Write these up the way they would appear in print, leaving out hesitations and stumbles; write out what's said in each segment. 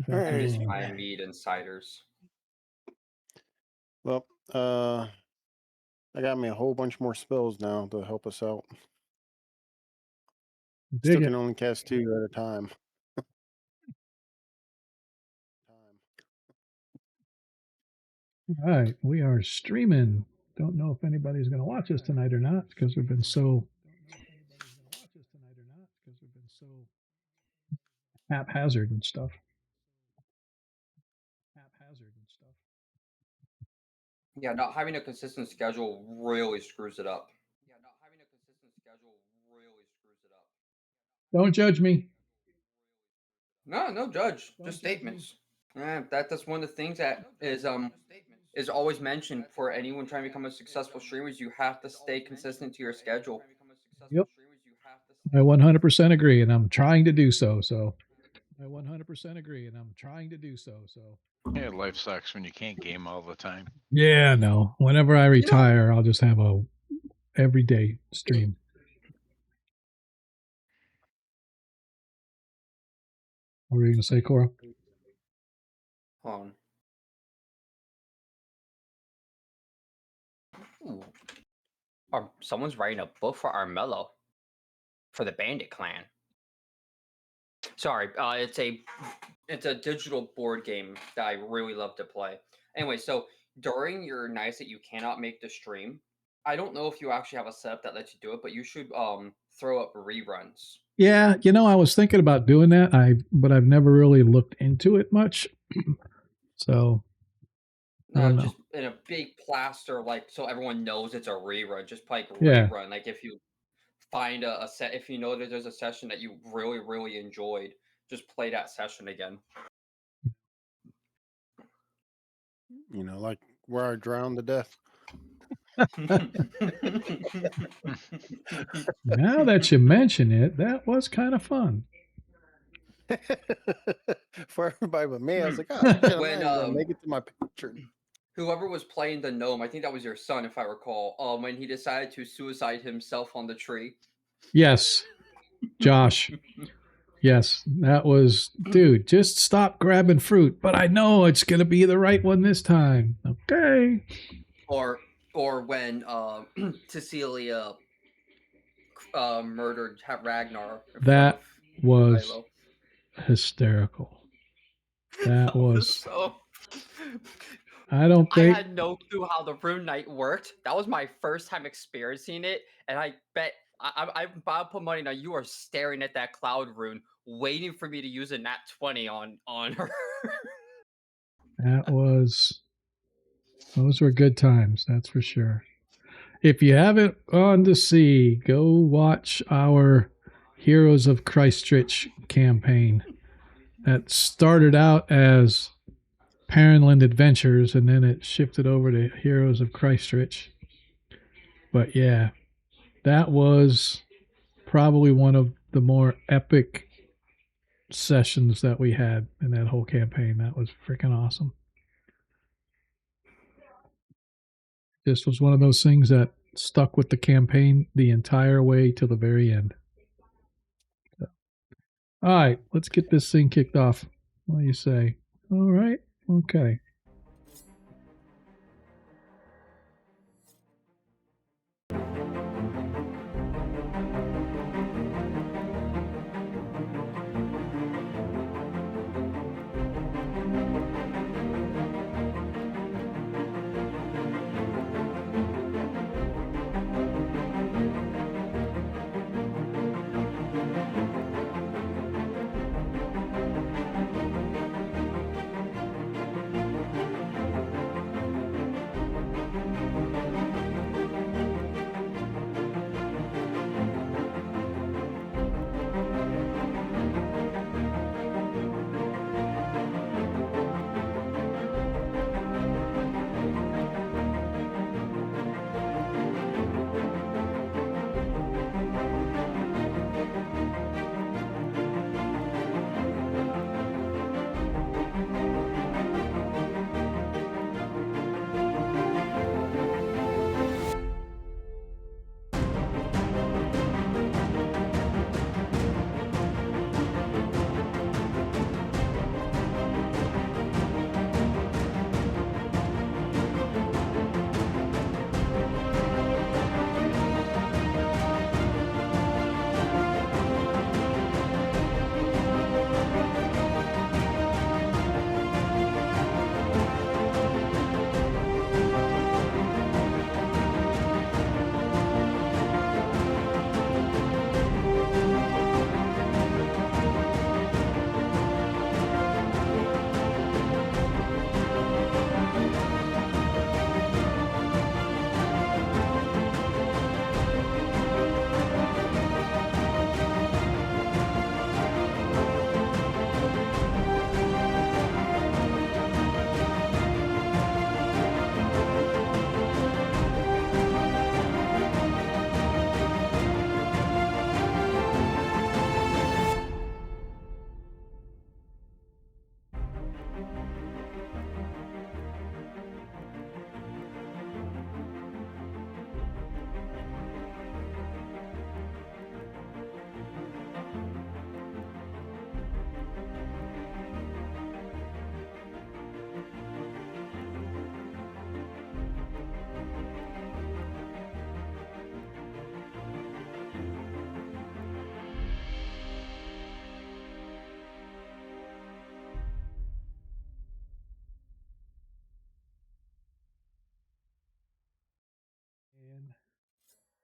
I miss Alrighty. my mead and ciders. Well, I got me a whole bunch more spells now to help us out. Still Dig can it. only cast 2 at a time. All right, we are streaming. Don't know if anybody's going to watch us tonight or not because we've been so haphazard and stuff. Yeah, not having a consistent schedule really screws it up. Don't judge me. No judge, just statements. Yeah, that's one of the things that is always mentioned for anyone trying to become a successful streamer is you have to stay consistent to your schedule. Yep. I 100% agree, and I'm trying to do so. I 100% agree, and I'm trying to do so. Yeah, life sucks when you can't game all the time. Yeah, no. Whenever I retire, I'll just have a everyday stream. What were you going to say, Cora? Ooh. Someone's writing a book for Armello for the Bandit Clan. Sorry, it's a digital board game that I really love to play. Anyway, so during your nights that you cannot make the stream, I don't know if you actually have a setup that lets you do it, but you should throw up reruns. Yeah, I was thinking about doing that. But I've never really looked into it much. So just in a big plaster, like so everyone knows it's a rerun. Just like rerun. Like if you find a set, if you know that there's a session that you really enjoyed, just play that session again. Like where I drowned to death. Now that you mention it, that was kind of fun. For everybody but me, I was like, oh, when make it to my picture. Whoever was playing the gnome, I think that was your son, if I recall, when he decided to suicide himself on the tree. Yes, Josh. Yes, that was, dude, just stop grabbing fruit. But I know it's going to be the right one this time. Okay. Or when Cecilia murdered Ragnar. That was hysterical. That was so... I don't think... I had no clue how the Rune Knight worked. That was my first time experiencing it, and I bet I'll put money now. You are staring at that cloud rune, waiting for me to use a nat 20 on her. Those were good times, that's for sure. If you haven't gone to see, go watch our Heroes of Christchurch campaign. That started out as Paranland Adventures, and then it shifted over to Heroes of Christchurch. But yeah, that was probably one of the more epic sessions that we had in that whole campaign. That was freaking awesome. This was one of those things that stuck with the campaign the entire way to the very end. So. All right, let's get this thing kicked off. What do you say? All right, okay.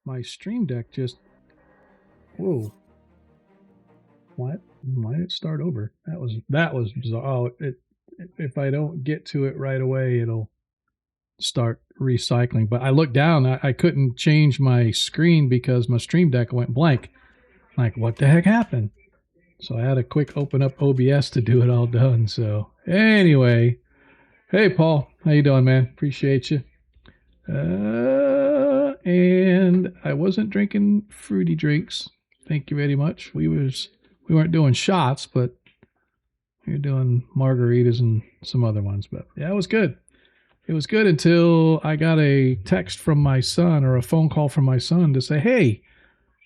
my Stream Deck just... Whoa. What? Why did it start over? That was bizarre. Oh, if I don't get to it right away, it'll start recycling. But I looked down, I couldn't change my screen because my Stream Deck went blank. Like, what the heck happened? So I had to quick open up OBS to do it all done. So anyway, hey Paul, how you doing, man? Appreciate you. And I wasn't drinking fruity drinks. Thank you very much. We weren't doing shots, but we were doing margaritas and some other ones. But yeah, it was good. It was good until I got a text from my son or a phone call from my son to say, hey,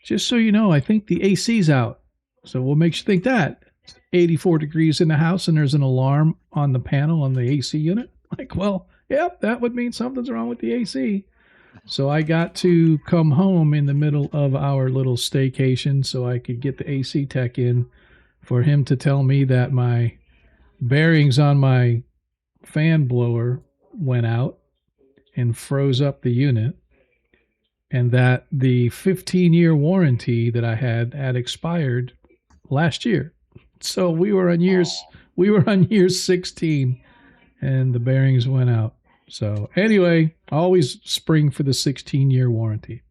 just so you know, I think the AC's out. So what makes you think that? It's 84 degrees in the house and there's an alarm on the panel on the AC unit. Like, well, yep, that would mean something's wrong with the AC. So I got to come home in the middle of our little staycation so I could get the AC tech in for him to tell me that my bearings on my fan blower went out and froze up the unit, and that the 15-year warranty that I had expired last year. So we were on year 16 and the bearings went out. So anyway, always spring for the 16-year warranty.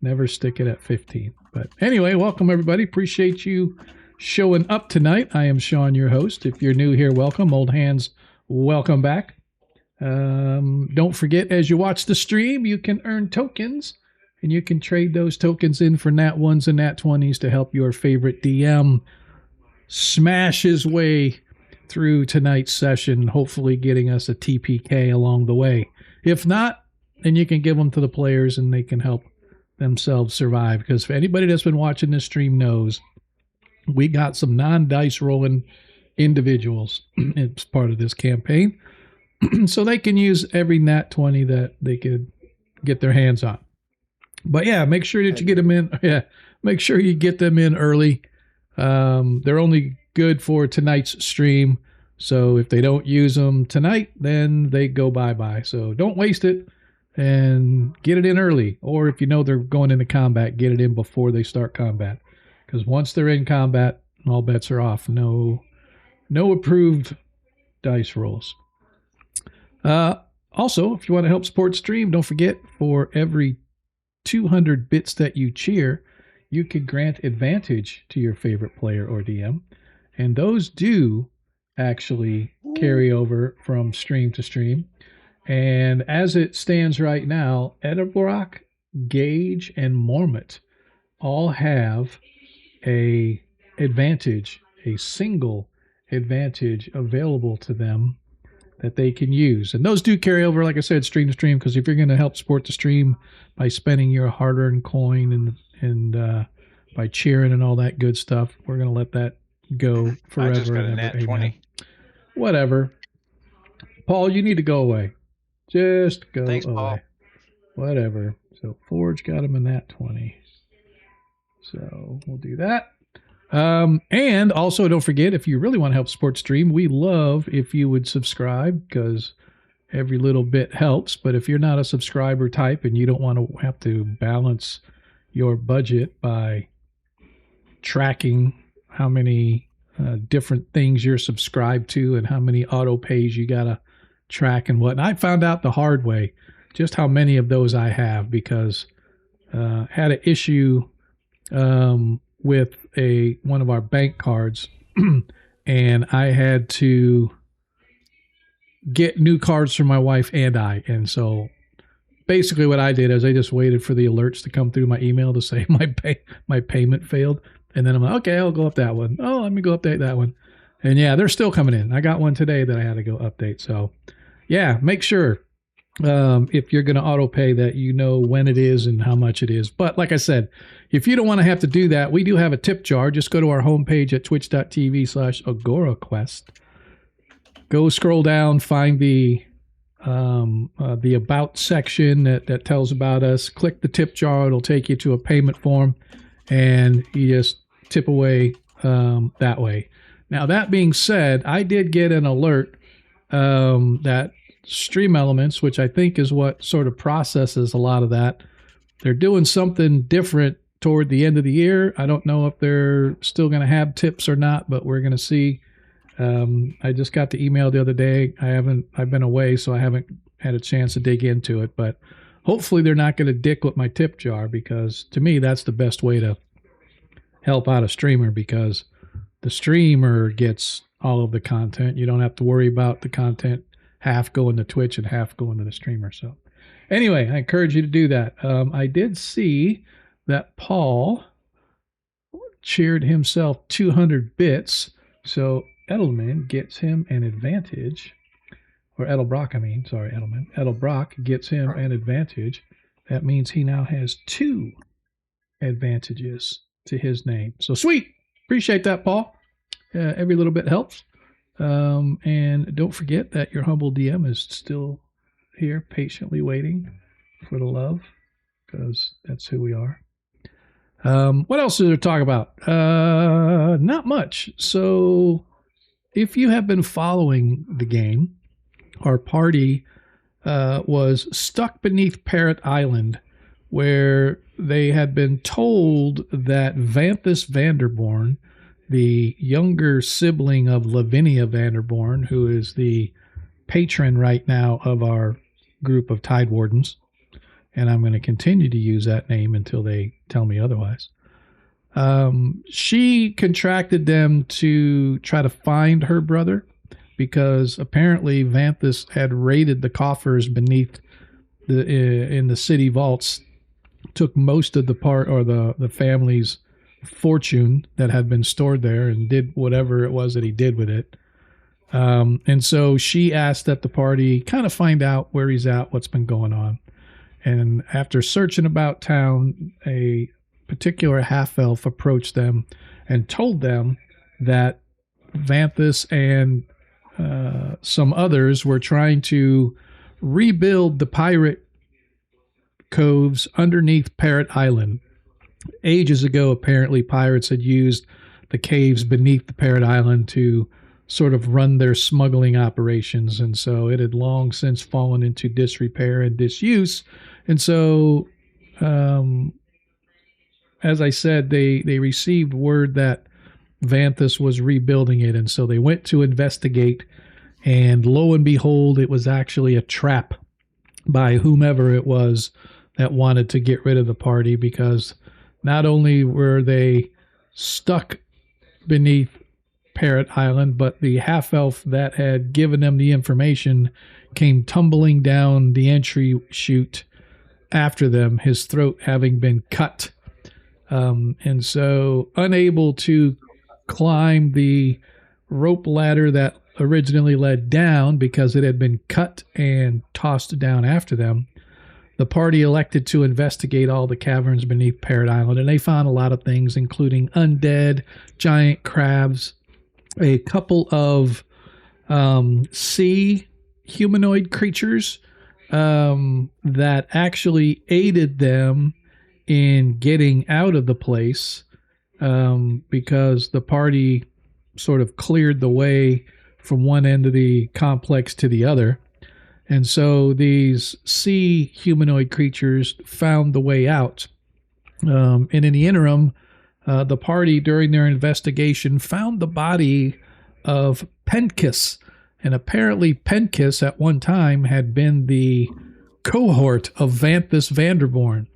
Never stick it at 15. But anyway, welcome everybody. Appreciate you showing up tonight. I am Sean, your host. If you're new here, welcome. Old hands, welcome back. Don't forget, as you watch the stream, you can earn tokens, and you can trade those tokens in for Nat 1s and Nat 20s to help your favorite DM smash his way through tonight's session, hopefully getting us a TPK along the way. If not, then you can give them to the players and they can help themselves survive. Because if anybody that's been watching this stream knows, we got some non-dice rolling individuals as part of this campaign. So they can use every Nat 20 that they could get their hands on. But yeah, make sure that you get them in. Yeah, make sure you get them in early. They're only good for tonight's stream. So if they don't use them tonight, then they go bye-bye. So don't waste it and get it in early. Or if you know they're going into combat, get it in before they start combat. Because once they're in combat, all bets are off. No approved dice rolls. Also, if you want to help support stream, don't forget, for every 200 bits that you cheer, you could grant advantage to your favorite player or DM. And those do actually carry over from stream to stream. And as it stands right now, Edlebrock, Gage, and Mormont all have a single advantage available to them that they can use. And those do carry over, like I said, stream to stream, because if you're going to help support the stream by spending your hard-earned coin and by cheering and all that good stuff, we're going to let that go forever. I just got a Nat 20. Whatever. Paul, you need to go away. Just go Thanks, away. Paul. Whatever. So Forge got him a Nat 20. So we'll do that. And also, don't forget, if you really want to help support stream, we love if you would subscribe, because every little bit helps. But if you're not a subscriber type and you don't want to have to balance your budget by tracking how many different things you're subscribed to and how many auto pays you got to track and whatnot, I found out the hard way just how many of those I have, because had an issue with one of our bank cards and I had to get new cards for my wife and I. And so basically what I did is I just waited for the alerts to come through my email to say my payment failed. And then I'm like, okay, I'll go up that one. Oh, let me go update that one. And yeah, they're still coming in. I got one today that I had to go update. So yeah, make sure if you're going to auto pay that you know when it is and how much it is. But like I said, if you don't want to have to do that, we do have a tip jar. Just go to our homepage at twitch.tv/AgoraQuest. Go scroll down, find the about section that tells about us. Click the tip jar. It'll take you to a payment form, and you just tip away that way. Now, that being said, I did get an alert that Stream Elements, which I think is what sort of processes a lot of that, they're doing something different toward the end of the year. I don't know if they're still going to have tips or not, but we're going to see. I just got the email the other day. I've been away, so I haven't had a chance to dig into it, but hopefully they're not going to dick with my tip jar, because to me, that's the best way to help out a streamer, because the streamer gets all of the content. You don't have to worry about the content half going to Twitch and half going to the streamer. So anyway, I encourage you to do that. I did see that Paul cheered himself 200 bits. So Edelman gets him an advantage, or Edlebrock, Edelman. Edlebrock gets him an advantage. That means he now has 2 advantages to his name. So sweet. Appreciate that, Paul. Every little bit helps. And don't forget that your humble DM is still here patiently waiting for the love, because that's who we are. What else is there to talk about? Not much. So if you have been following the game, our party was stuck beneath Parrot Island, where they had been told that Vanthus Vanderboren, the younger sibling of Lavinia Vanderboren, who is the patron right now of our group of Tide Wardens, and I'm going to continue to use that name until they tell me otherwise. She contracted them to try to find her brother, because apparently Vanthus had raided the coffers beneath in the city vaults, took most of the family's fortune that had been stored there, and did whatever it was that he did with it. And so she asked that the party kind of find out where he's at, what's been going on. And after searching about town, a particular half-elf approached them and told them that Vanthus and some others were trying to rebuild the pirate coves underneath Parrot Island. Ages ago, apparently, pirates had used the caves beneath the Parrot Island to sort of run their smuggling operations, and so it had long since fallen into disrepair and disuse. And so, as I said, they received word that Vanthus was rebuilding it, and so they went to investigate, and lo and behold, it was actually a trap by whomever it was that wanted to get rid of the party, because not only were they stuck beneath Parrot Island, but the half-elf that had given them the information came tumbling down the entry chute after them, his throat having been cut. And so, unable to climb the rope ladder that originally led down because it had been cut and tossed down after them, the party elected to investigate all the caverns beneath Parrot Island, and they found a lot of things, including undead, giant crabs, a couple of sea humanoid creatures that actually aided them in getting out of the place, because the party sort of cleared the way from one end of the complex to the other. And so these sea humanoid creatures found the way out. And in the interim, the party, during their investigation, found the body of Penkis. And apparently Penkis at one time had been the cohort of Vanthus Vanderboren.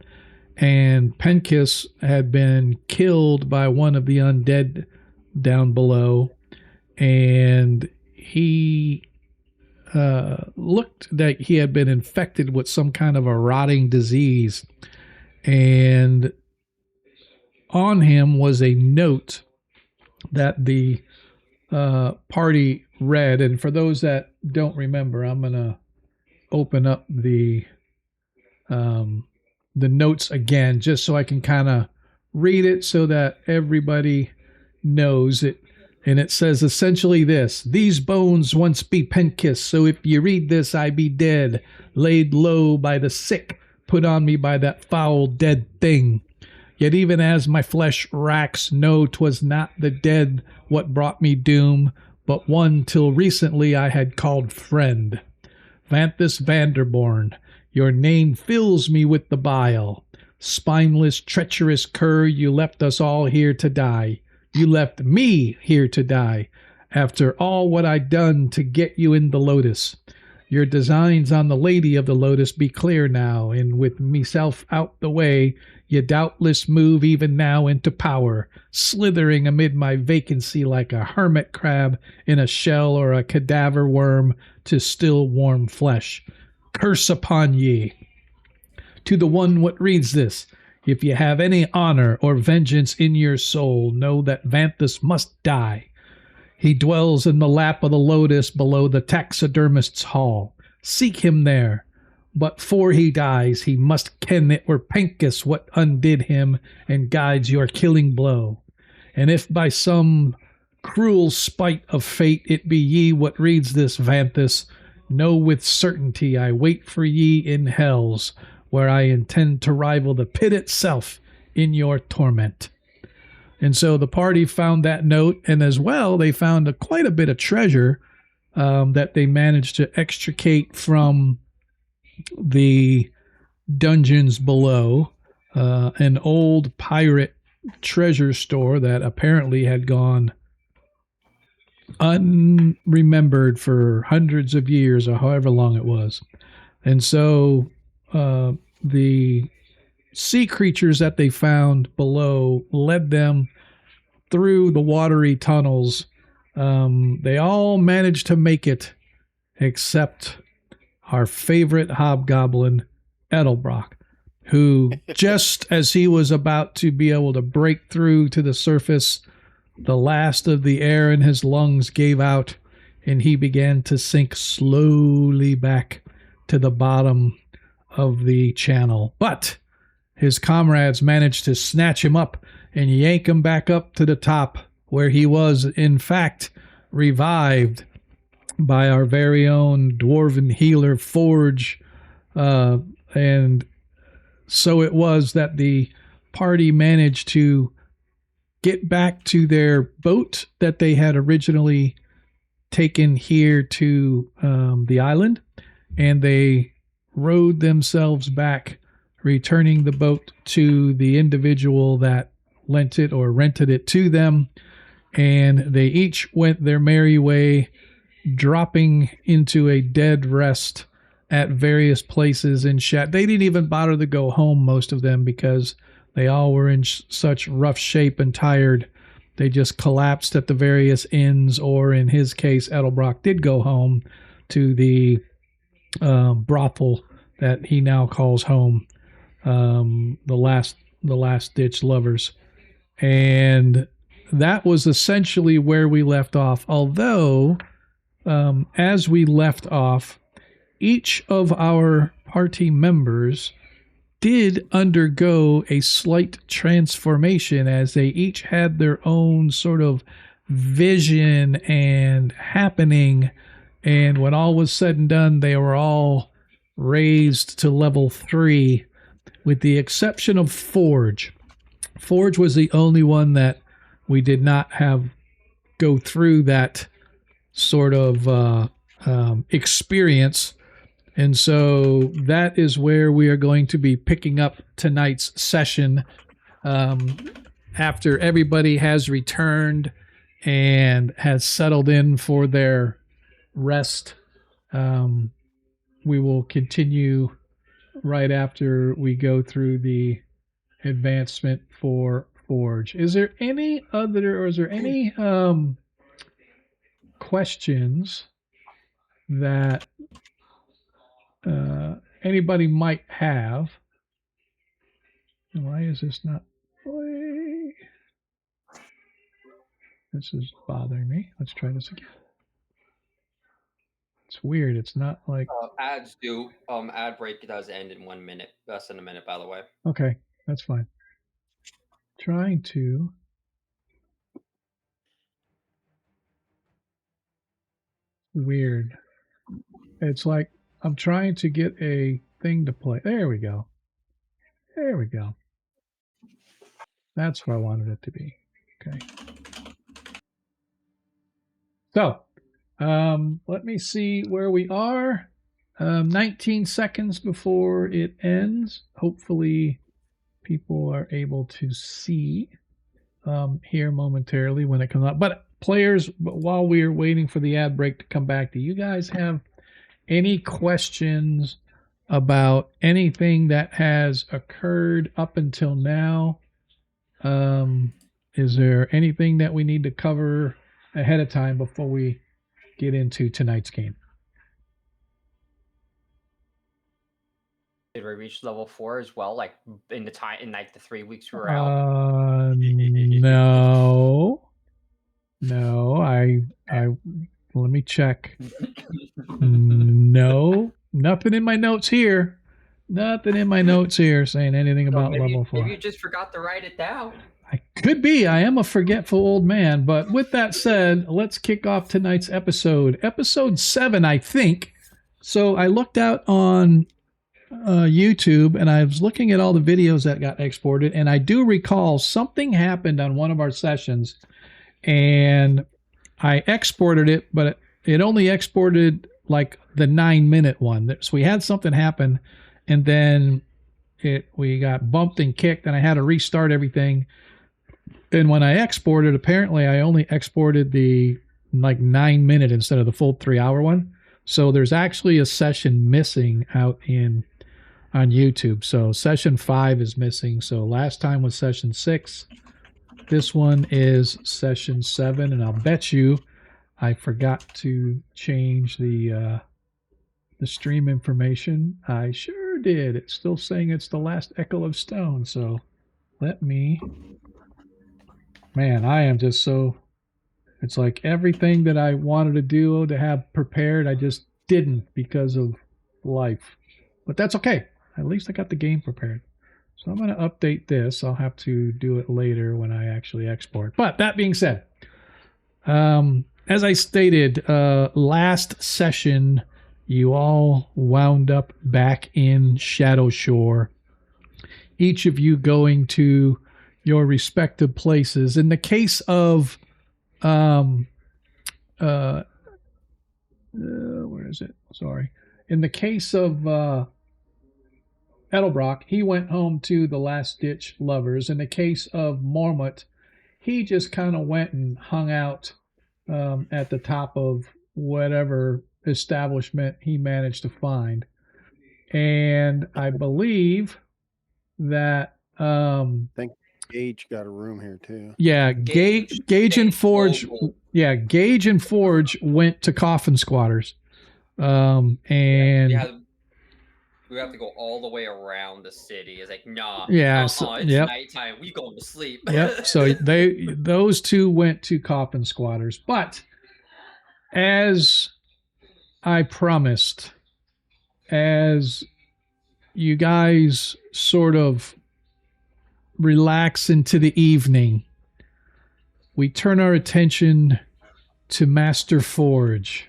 And Penkis had been killed by one of the undead down below. And he looked like he had been infected with some kind of a rotting disease. And on him was a note that the party read. And for those that don't remember, I'm going to open up the notes again, just so I can kind of read it so that everybody knows it. And it says essentially this: these bones once be Penkis, so if you read this, I be dead, laid low by the sick, put on me by that foul dead thing. Yet even as my flesh racks, know 'twas not the dead what brought me doom, but one till recently I had called friend. Vanthus Vanderboren, your name fills me with the bile. spineless, treacherous cur, you left us all here to die. You left me here to die. After all what I'd done to get you in the Lotus. Your designs on the Lady of the Lotus be clear now, and with meself out the way, ye doubtless move even now into power, slithering amid my vacancy like a hermit crab in a shell or a cadaver worm to still warm flesh. Curse upon ye. To the one what reads this, if ye have any honor or vengeance in your soul, know that Vanthus must die. He dwells in the lap of the Lotus below the Taxidermists' Hall. Seek him there. But 'fore he dies, he must ken it were Pancus what undid him and guides your killing blow. And if by some cruel spite of fate it be ye what reads this, Vanthus, know with certainty I wait for ye in hells, where I intend to rival the pit itself in your torment. And so the party found that note, and as well, they found quite a bit of treasure that they managed to extricate from the dungeons below. An old pirate treasure store that apparently had gone unremembered for hundreds of years, or however long it was. And so the sea creatures that they found below led them through the watery tunnels. They all managed to make it except our favorite hobgoblin, Edlebrock, who just as he was about to be able to break through to the surface, the last of the air in his lungs gave out, and he began to sink slowly back to the bottom of the channel. But his comrades managed to snatch him up and yank him back up to the top, where he was, in fact, revived by our very own dwarven healer, Forge. And so it was that the party managed to get back to their boat that they had originally taken here to the island, and they rowed themselves back, returning the boat to the individual that lent it or rented it to them, and they each went their merry way, dropping into a dead rest at various places in Shat. They didn't even bother to go home, most of them, because they all were in such rough shape and tired. They just collapsed at the various inns, or in his case, Edlebrock did go home to the brothel that he now calls home, the last ditch lovers. And that was essentially where we left off. Although, as we left off, each of our party members did undergo a slight transformation, as they each had their own sort of vision and happening. And when all was said and done, they were all raised to level 3, with the exception of Forge. Forge was the only one that we did not have go through that sort of experience. And so that is where we are going to be picking up tonight's session. After everybody has returned and has settled in for their rest, we will continue right after we go through the advancement for Forge. Is there any questions that anybody might have? Why is this not play? This is bothering me. Let's try this again. It's weird. It's not like ads do. Ad break does end in 1 minute. Less than a minute, by the way. okay. That's fine. Trying to. Weird. It's like I'm trying to get a thing to play. There we go. There we go. That's where I wanted it to be. Okay. So, let me see where we are. 19 seconds before it ends. Hopefully people are able to see here momentarily when it comes up. But players, while we're waiting for the ad break to come back, do you guys have any questions about anything that has occurred up until now? Is there anything that we need to cover ahead of time before we get into tonight's game? Did we reach level 4 as well? Like in the 3 weeks we were out. No. I let me check. No, nothing in my notes here. Nothing in my notes here saying anything about level 4. Maybe you just forgot to write it down. I could be. I am a forgetful old man. But with that said, let's kick off tonight's episode. Episode 7, I think. So I looked out on YouTube and I was looking at all the videos that got exported. And I do recall something happened on one of our sessions. And I exported it, but it only exported like the 9-minute one. So we had something happen. And then we got bumped and kicked. And I had to restart everything. And when I exported, apparently I only exported the like 9-minute instead of the full 3-hour one. So there's actually a session missing out on YouTube. So session 5 is missing. So last time was session 6. This one is session 7. And I'll bet you I forgot to change the stream information. I sure did. It's still saying it's the last Echo of Stone. So let me... Man, I am just so... It's like everything that I wanted to do to have prepared, I just didn't because of life. But that's okay. At least I got the game prepared. So I'm going to update this. I'll have to do it later when I actually export. But that being said, as I stated, last session, you all wound up back in Shadow Shore. Each of you going to your respective places. In the case of, where is it? Sorry. In the case of Edlebrock, he went home to the Last Ditch Lovers. In the case of Mormont, he just kind of went and hung out at the top of whatever establishment he managed to find. And I believe that... Gage got a room here too. Yeah, Gage and Forge. Yeah, Gage and Forge went to Coffin Squatters, and we have to go all the way around the city. It's like, nah. Yeah, it's nighttime. We going to sleep. Yep. So those two went to Coffin Squatters, but as I promised, as you guys sort of relax into the evening, we turn our attention to Master Forge,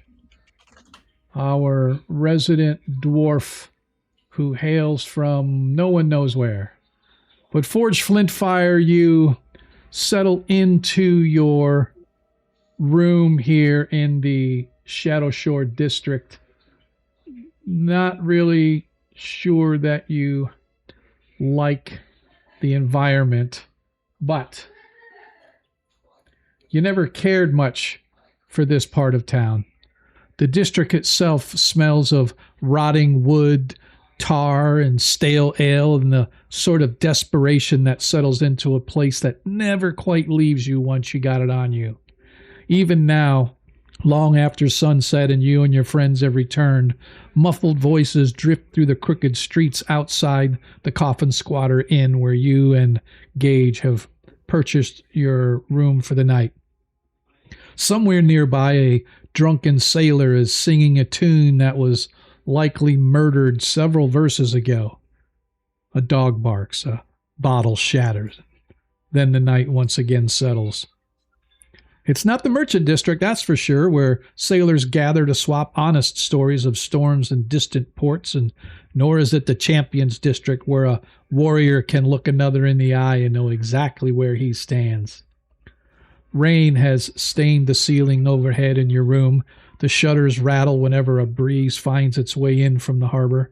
our resident dwarf who hails from no one knows where. But Forge Flintfire, you settle into your room here in the Shadow Shore district. Not really sure that you like the environment, but you never cared much for this part of town. The district itself smells of rotting wood, tar, and stale ale, and the sort of desperation that settles into a place that never quite leaves you once you got it on you. Even now, long after sunset and you and your friends have returned, muffled voices drift through the crooked streets outside the Coffin Squatter Inn where you and Gage have purchased your room for the night. Somewhere nearby, a drunken sailor is singing a tune that was likely murdered several verses ago. A dog barks, a bottle shatters. Then the night once again settles. It's not the merchant district, that's for sure, where sailors gather to swap honest stories of storms in distant ports, and nor is it the champions district where a warrior can look another in the eye and know exactly where he stands. Rain has stained the ceiling overhead in your room. The shutters rattle whenever a breeze finds its way in from the harbor,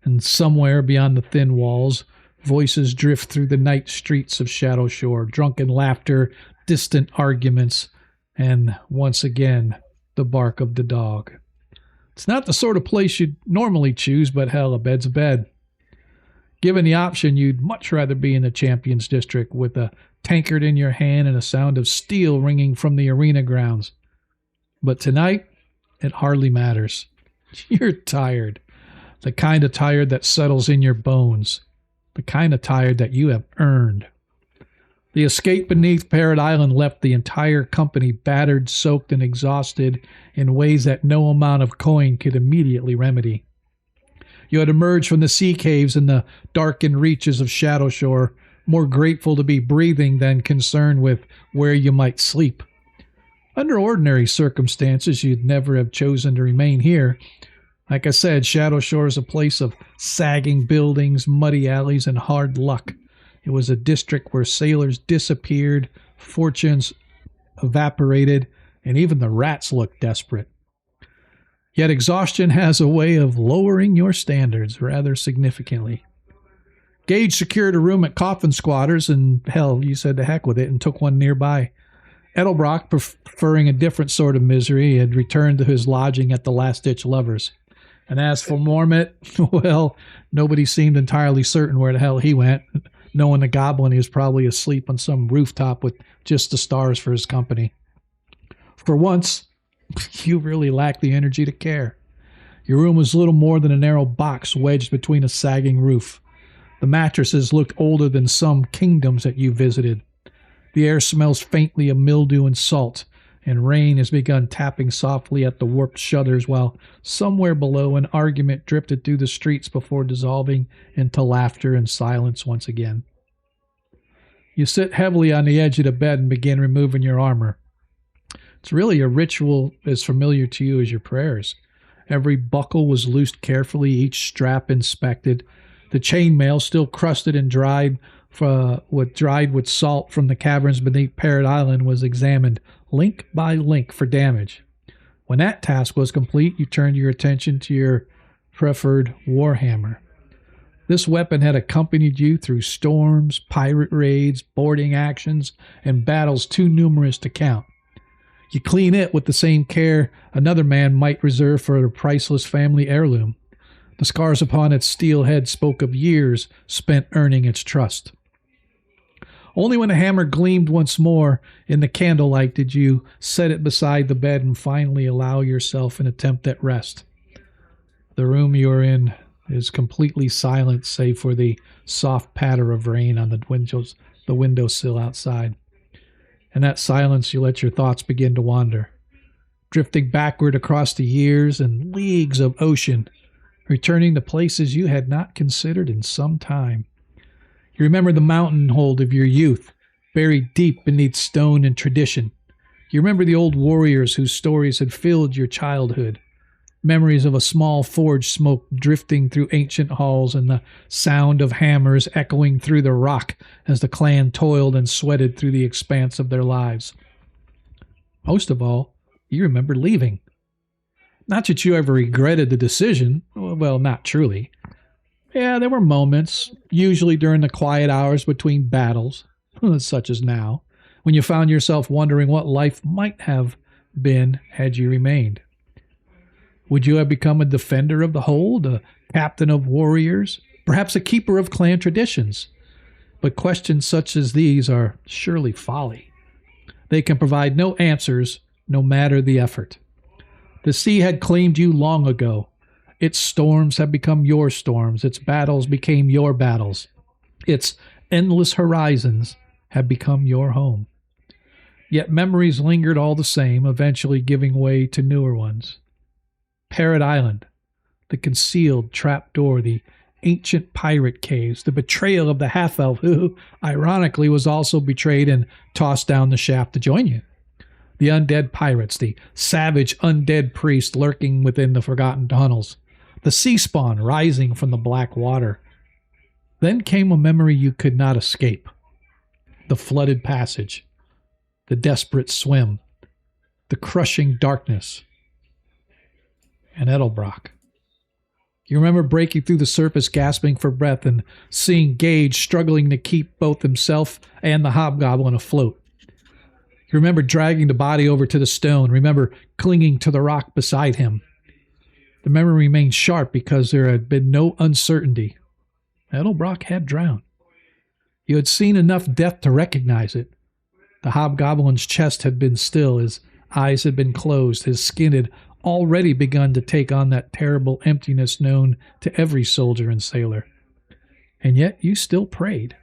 and somewhere beyond the thin walls, Voices drift through the night streets of Shadow Shore, drunken laughter, distant arguments, and once again, the bark of the dog. It's not the sort of place you'd normally choose, but hell, a bed's a bed. Given the option, you'd much rather be in the Champions District with a tankard in your hand and a sound of steel ringing from the arena grounds. But tonight, it hardly matters. You're tired. The kind of tired that settles in your bones. The kind of tired that you have earned. The escape beneath Parrot Island left the entire company battered, soaked, and exhausted in ways that no amount of coin could immediately remedy. You had emerged from the sea caves and the darkened reaches of Shadow Shore, more grateful to be breathing than concerned with where you might sleep. Under ordinary circumstances, you'd never have chosen to remain here. Like I said, Shadow Shore is a place of sagging buildings, muddy alleys, and hard luck. It was a district where sailors disappeared, fortunes evaporated, and even the rats looked desperate. Yet exhaustion has a way of lowering your standards rather significantly. Gage secured a room at Coffin Squatters, and hell, you said to heck with it and took one nearby. Edlebrock, preferring a different sort of misery, had returned to his lodging at the Last Ditch Lovers. And as for Mormont, well, nobody seemed entirely certain where the hell he went, knowing the goblin he was probably asleep on some rooftop with just the stars for his company. For once, you really lacked the energy to care. Your room was little more than a narrow box wedged between a sagging roof. The mattresses looked older than some kingdoms that you visited. The air smells faintly of mildew and salt, and rain has begun tapping softly at the warped shutters while somewhere below an argument drifted through the streets before dissolving into laughter and silence once again. You sit heavily on the edge of the bed and begin removing your armor. It's really a ritual as familiar to you as your prayers. Every buckle was loosed carefully, each strap inspected. The chainmail, still crusted and dried with salt from the caverns beneath Parrot Island, was examined link by link for damage. When that task was complete, you turned your attention to your preferred warhammer. This weapon had accompanied you through storms, pirate raids, boarding actions, and battles too numerous to count. You clean it with the same care another man might reserve for a priceless family heirloom. The scars upon its steel head spoke of years spent earning its trust. Only when the hammer gleamed once more in the candlelight did you set it beside the bed and finally allow yourself an attempt at rest. The room you are in is completely silent save for the soft patter of rain on the windowsill outside. In that silence, you let your thoughts begin to wander, drifting backward across the years and leagues of ocean, returning to places you had not considered in some time. You remember the mountain hold of your youth, buried deep beneath stone and tradition. You remember the old warriors whose stories had filled your childhood, memories of a small forge smoke drifting through ancient halls and the sound of hammers echoing through the rock as the clan toiled and sweated through the expanse of their lives. Most of all, you remember leaving. Not that you ever regretted the decision. Well, not truly. Yeah, there were moments, usually during the quiet hours between battles, such as now, when you found yourself wondering what life might have been had you remained. Would you have become a defender of the hold, a captain of warriors, perhaps a keeper of clan traditions? But questions such as these are surely folly. They can provide no answers, no matter the effort. The sea had claimed you long ago. Its storms have become your storms. Its battles became your battles. Its endless horizons have become your home. Yet memories lingered all the same, eventually giving way to newer ones. Parrot Island, the concealed trapdoor, the ancient pirate caves, the betrayal of the half-elf who, ironically, was also betrayed and tossed down the shaft to join you. The undead pirates, the savage undead priest lurking within the forgotten tunnels, the sea spawn rising from the black water. Then came a memory you could not escape. The flooded passage, the desperate swim, the crushing darkness, and Edlebrock. You remember breaking through the surface, gasping for breath, and seeing Gage struggling to keep both himself and the hobgoblin afloat. You remember dragging the body over to the stone, remember clinging to the rock beside him. The memory remained sharp because there had been no uncertainty. Edlebrock had drowned. You had seen enough death to recognize it. The hobgoblin's chest had been still, his eyes had been closed, his skin had already begun to take on that terrible emptiness known to every soldier and sailor. And yet you still prayed.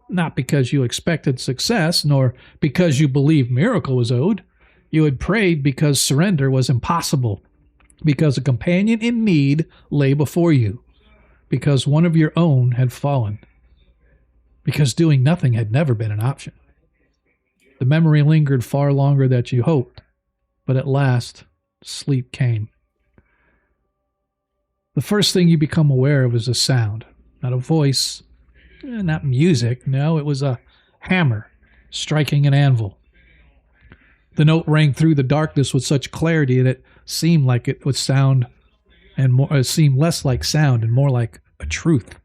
Not because you expected success, nor because you believed miracle was owed. You had prayed because surrender was impossible, because a companion in need lay before you, because one of your own had fallen, because doing nothing had never been an option. The memory lingered far longer than you hoped, but at last, sleep came. The first thing you become aware of is a sound, not a voice, not music. No, it was a hammer striking an anvil. The note rang through the darkness with such clarity that it seemed like it would sound and more, it seemed less like sound and more like a truth.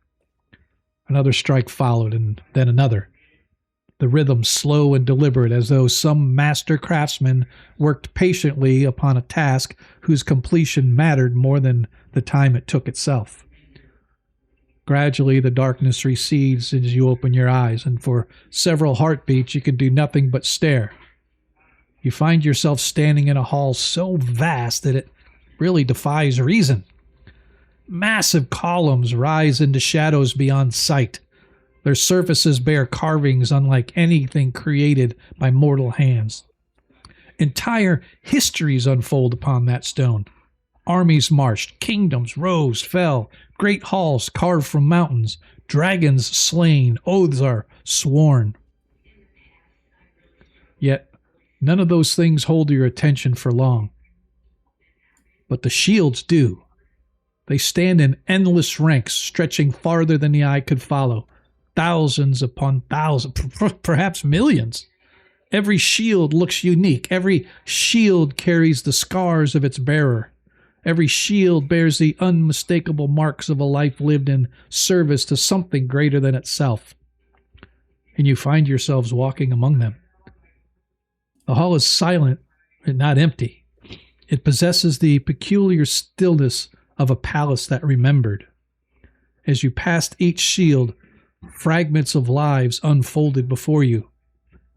Another strike followed, and then another. The rhythm slow and deliberate, as though some master craftsman worked patiently upon a task whose completion mattered more than the time it took itself. Gradually, the darkness recedes as you open your eyes, and for several heartbeats you can do nothing but stare. You find yourself standing in a hall so vast that it really defies reason. Massive columns rise into shadows beyond sight. Their surfaces bear carvings unlike anything created by mortal hands. Entire histories unfold upon that stone. Armies marched, kingdoms rose, fell, great halls carved from mountains, dragons slain, oaths are sworn. Yet none of those things hold your attention for long. But the shields do. They stand in endless ranks, stretching farther than the eye could follow. Thousands upon thousands, perhaps millions. Every shield looks unique. Every shield carries the scars of its bearer. Every shield bears the unmistakable marks of a life lived in service to something greater than itself. And you find yourselves walking among them. The hall is silent and not empty. It possesses the peculiar stillness of a palace that remembered. As you passed each shield, fragments of lives unfolded before you.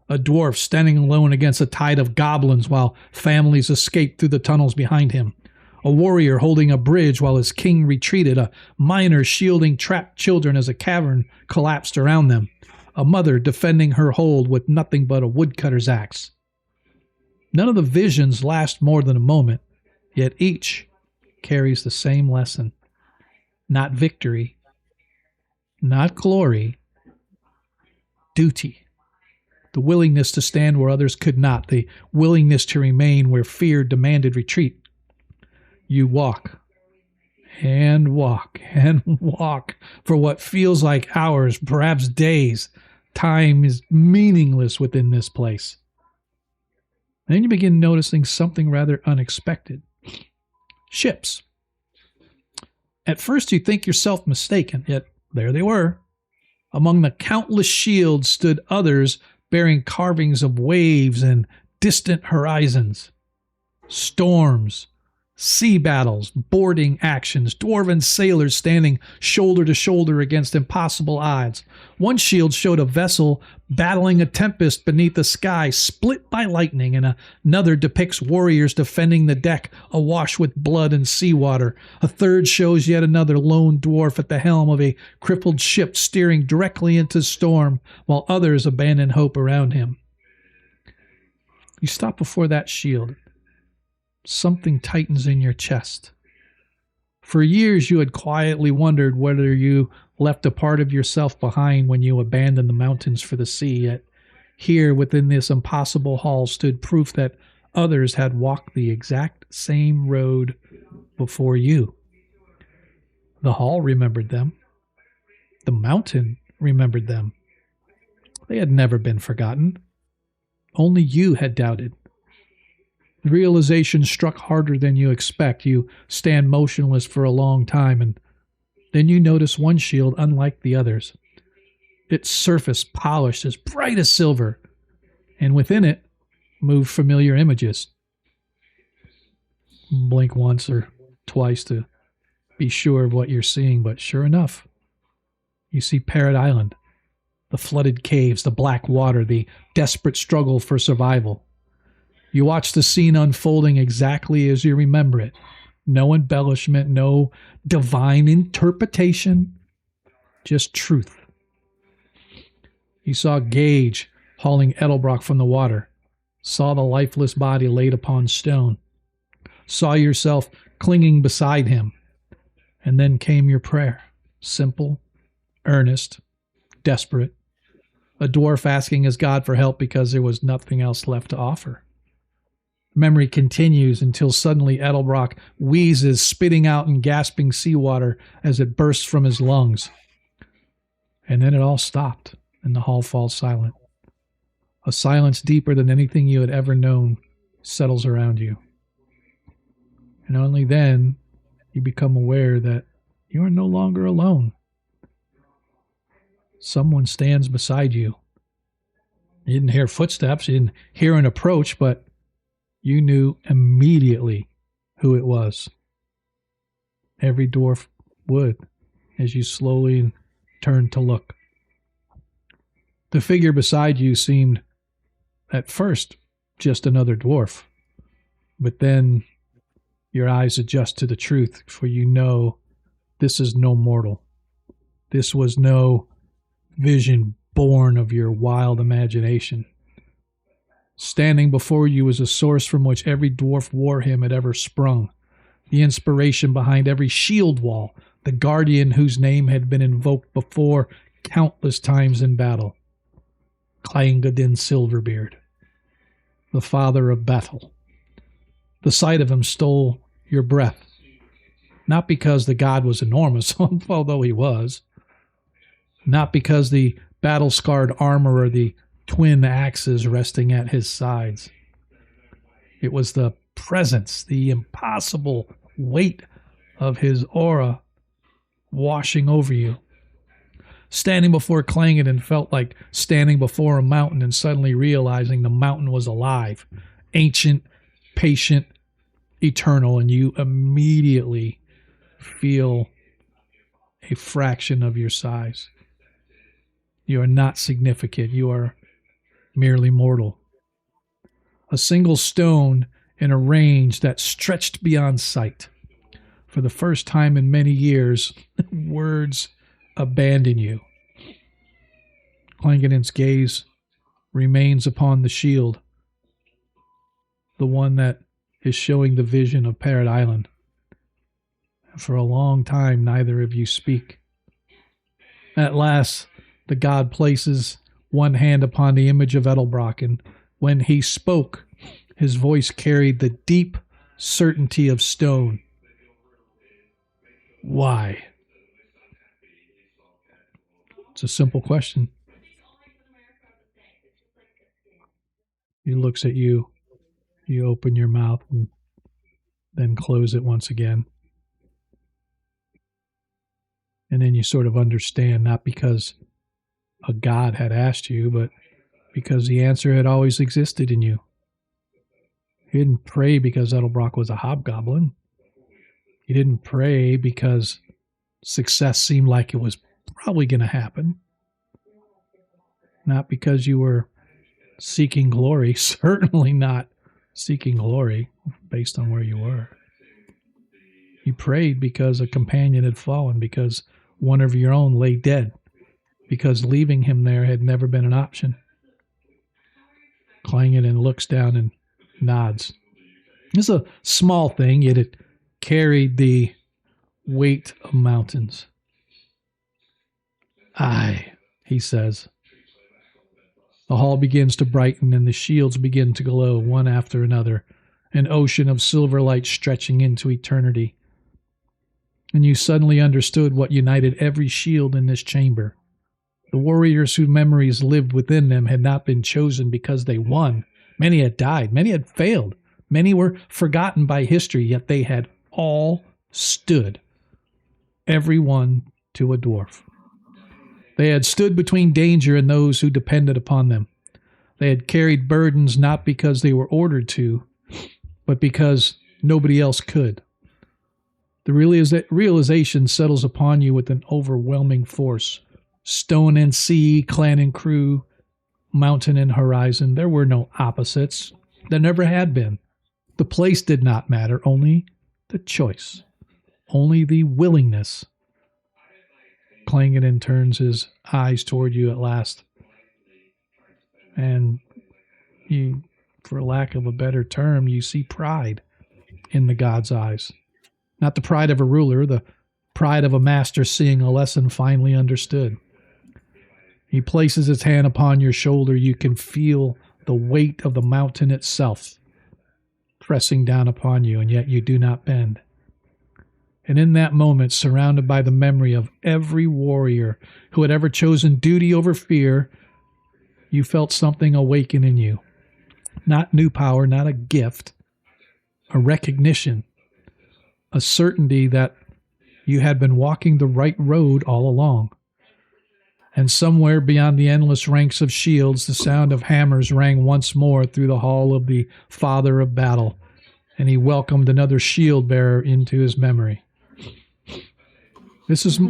A dwarf standing alone against a tide of goblins while families escaped through the tunnels behind him. A warrior holding a bridge while his king retreated. A miner shielding trapped children as a cavern collapsed around them. A mother defending her hold with nothing but a woodcutter's axe. None of the visions last more than a moment, yet each carries the same lesson. Not victory, not glory, duty. The willingness to stand where others could not, the willingness to remain where fear demanded retreat. You walk and walk and walk for what feels like hours, perhaps days. Time is meaningless within this place. Then you begin noticing something rather unexpected. Ships. At first you think yourself mistaken, yet there they were. Among the countless shields stood others bearing carvings of waves and distant horizons. Storms, sea battles, boarding actions, dwarven sailors standing shoulder to shoulder against impossible odds. One shield showed a vessel battling a tempest beneath the sky split by lightning, and another depicts warriors defending the deck awash with blood and seawater. A third shows yet another lone dwarf at the helm of a crippled ship steering directly into storm, while others abandon hope around him. You stop before that shield. Something tightens in your chest. For years you had quietly wondered whether you left a part of yourself behind when you abandoned the mountains for the sea, yet here within this impossible hall stood proof that others had walked the exact same road before you. The hall remembered them. The mountain remembered them. They had never been forgotten. Only you had doubted. The realization struck harder than you expect. You stand motionless for a long time, and then you notice one shield unlike the others. Its surface polished as bright as silver, and within it move familiar images. Blink once or twice to be sure of what you're seeing, but sure enough, you see Parrot Island, the flooded caves, the black water, the desperate struggle for survival. You watch the scene unfolding exactly as you remember it. No embellishment, no divine interpretation, just truth. You saw Gage hauling Edlebrock from the water, saw the lifeless body laid upon stone, saw yourself clinging beside him, and then came your prayer, simple, earnest, desperate, a dwarf asking his God for help because there was nothing else left to offer. Memory continues until suddenly Edlebrock wheezes, spitting out and gasping seawater as it bursts from his lungs. And then it all stopped, and the hall falls silent. A silence deeper than anything you had ever known settles around you. And only then you become aware that you are no longer alone. Someone stands beside you. You didn't hear footsteps, you didn't hear an approach, but you knew immediately who it was. Every dwarf would, as you slowly turned to look. The figure beside you seemed, at first, just another dwarf. But then your eyes adjust to the truth, for you know this is no mortal. This was no vision born of your wild imagination. Standing before you was a source from which every dwarf war hymn had ever sprung, the inspiration behind every shield wall, the guardian whose name had been invoked before countless times in battle. Clangadin Silverbeard, the father of Bethel. The sight of him stole your breath, not because the god was enormous, although he was, not because the battle-scarred armor or the twin axes resting at his sides. It was the presence, the impossible weight of his aura washing over you. Standing before Clangadin felt like standing before a mountain and suddenly realizing the mountain was alive, ancient, patient, eternal, and you immediately feel a fraction of your size. You are not significant. You are merely mortal. A single stone in a range that stretched beyond sight. For the first time in many years, words abandon you. Clangadin's gaze remains upon the shield, the one that is showing the vision of Parrot Island. For a long time, neither of you speak. At last, the god places one hand upon the image of Edlebrock, and when he spoke, his voice carried the deep certainty of stone. Why? It's a simple question. He looks at you. You open your mouth and then close it once again. And then you sort of understand, not because a god had asked you, but because the answer had always existed in you. You didn't pray because Edlebrock was a hobgoblin. You didn't pray because success seemed like it was probably going to happen. Not because you were seeking glory, certainly not seeking glory based on where you were. You prayed because a companion had fallen, because one of your own lay dead, because leaving him there had never been an option. Clangadin looks down and nods. It's a small thing, yet it carried the weight of mountains. Aye, he says. The hall begins to brighten and the shields begin to glow one after another, an ocean of silver light stretching into eternity. And you suddenly understood what united every shield in this chamber. The warriors whose memories lived within them had not been chosen because they won. Many had died. Many had failed. Many were forgotten by history, yet they had all stood, every one to a dwarf. They had stood between danger and those who depended upon them. They had carried burdens not because they were ordered to, but because nobody else could. The realization settles upon you with an overwhelming force. Stone and sea, clan and crew, mountain and horizon. There were no opposites. There never had been. The place did not matter, only the choice, only the willingness. Clangeddin turns his eyes toward you at last. And you, for lack of a better term, you see pride in the god's eyes. Not the pride of a ruler, the pride of a master seeing a lesson finally understood. He places his hand upon your shoulder. You can feel the weight of the mountain itself pressing down upon you, and yet you do not bend. And in that moment, surrounded by the memory of every warrior who had ever chosen duty over fear, you felt something awaken in you. Not new power, not a gift, a recognition, a certainty that you had been walking the right road all along. And somewhere beyond the endless ranks of shields, the sound of hammers rang once more through the hall of the Father of Battle, and he welcomed another shield bearer into his memory. This is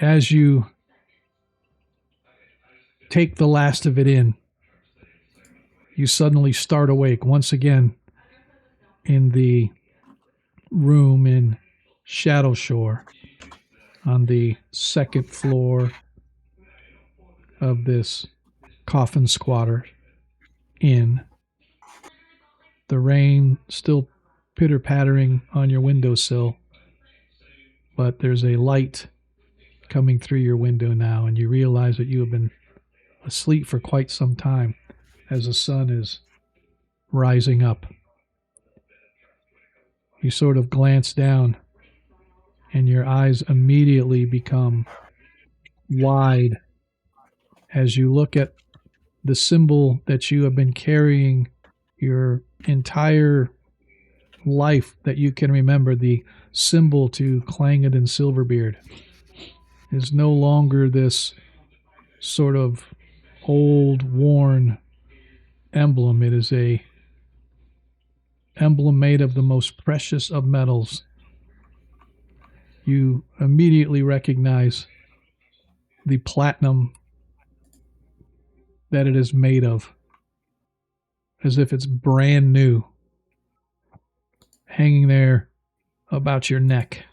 as you take the last of it in, you suddenly start awake once again in the room in Shadow Shore on the second floor of this coffin squatter inn. The rain still pitter-pattering on your windowsill, but there's a light coming through your window now, and you realize that you have been asleep for quite some time as the sun is rising up. You sort of glance down, and your eyes immediately become wide as you look at the symbol that you have been carrying your entire life that you can remember. The symbol to Clangeddin Silverbeard is no longer this sort of old, worn emblem. It is a emblem made of the most precious of metals. You immediately recognize the platinum that it is made of, as if it's brand new, hanging there about your neck.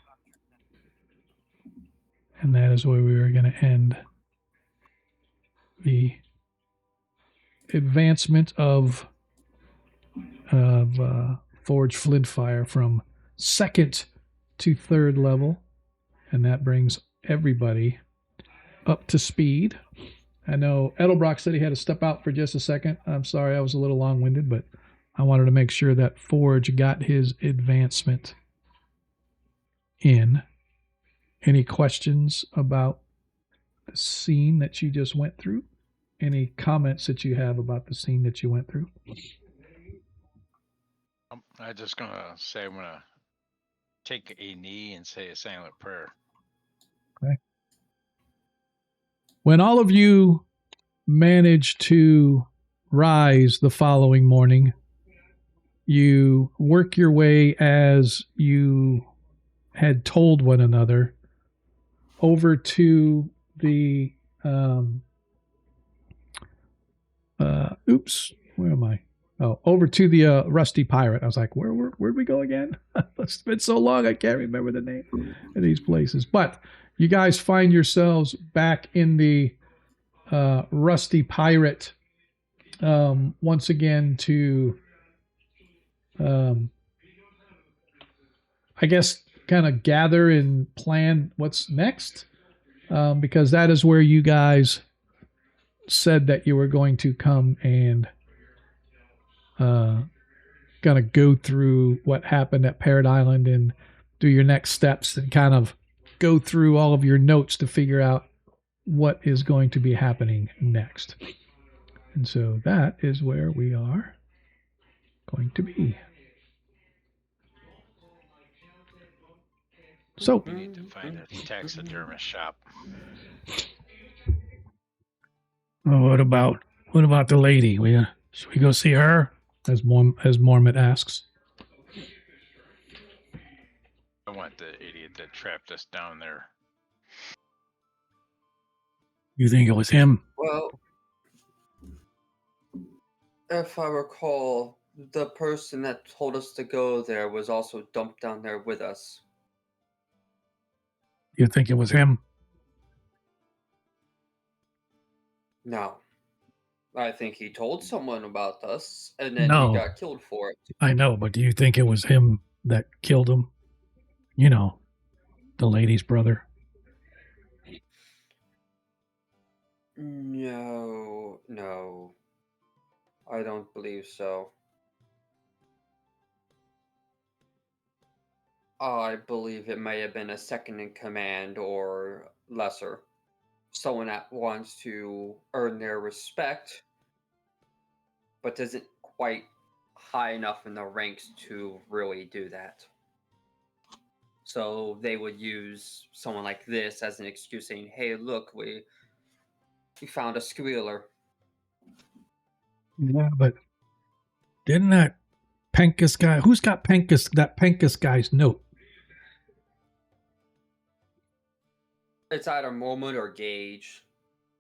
And that is where we are going to end the advancement of Forge Flintfire from 2nd to 3rd level, and that brings everybody up to speed. I know Edlebrock said he had to step out for just a second. I'm sorry, I was a little long-winded, but I wanted to make sure that Forge got his advancement in. Any questions about the scene that you just went through? Any comments that you have about the scene that you went through? I'm just going to say I'm going to take a knee and say a silent prayer. Okay. When all of you manage to rise the following morning, you work your way, as you had told one another, over to the where am I? Oh, over to the Rusty Pirate. I was like, where'd we go again? It's been so long, I can't remember the name of these places. But you guys find yourselves back in the Rusty Pirate once again to, I guess, kind of gather and plan what's next, because that is where you guys said that you were going to come and kind of go through what happened at Parrot Island and do your next steps and kind of go through all of your notes to figure out what is going to be happening next. And so that is where we are going to be. So, We need to find a taxidermist shop. what about the lady? Should we go see her? As Mormont asks. I want the idiot that trapped us down there. You think it was him? Well, if I recall, the person that told us to go there was also dumped down there with us. You think it was him? No. I think he told someone about us, and then No. he got killed for it. I know, but do you think it was him that killed him? You know, the lady's brother. No. I don't believe so. I believe it may have been a second in command or lesser. Someone that wants to earn their respect, but isn't quite high enough in the ranks to really do that. So they would use someone like this as an excuse, saying, "Hey, look, we found a squealer." Yeah, but didn't that Penkus guy? Who's got that Penkus guy's note? It's either Mormont or Gage.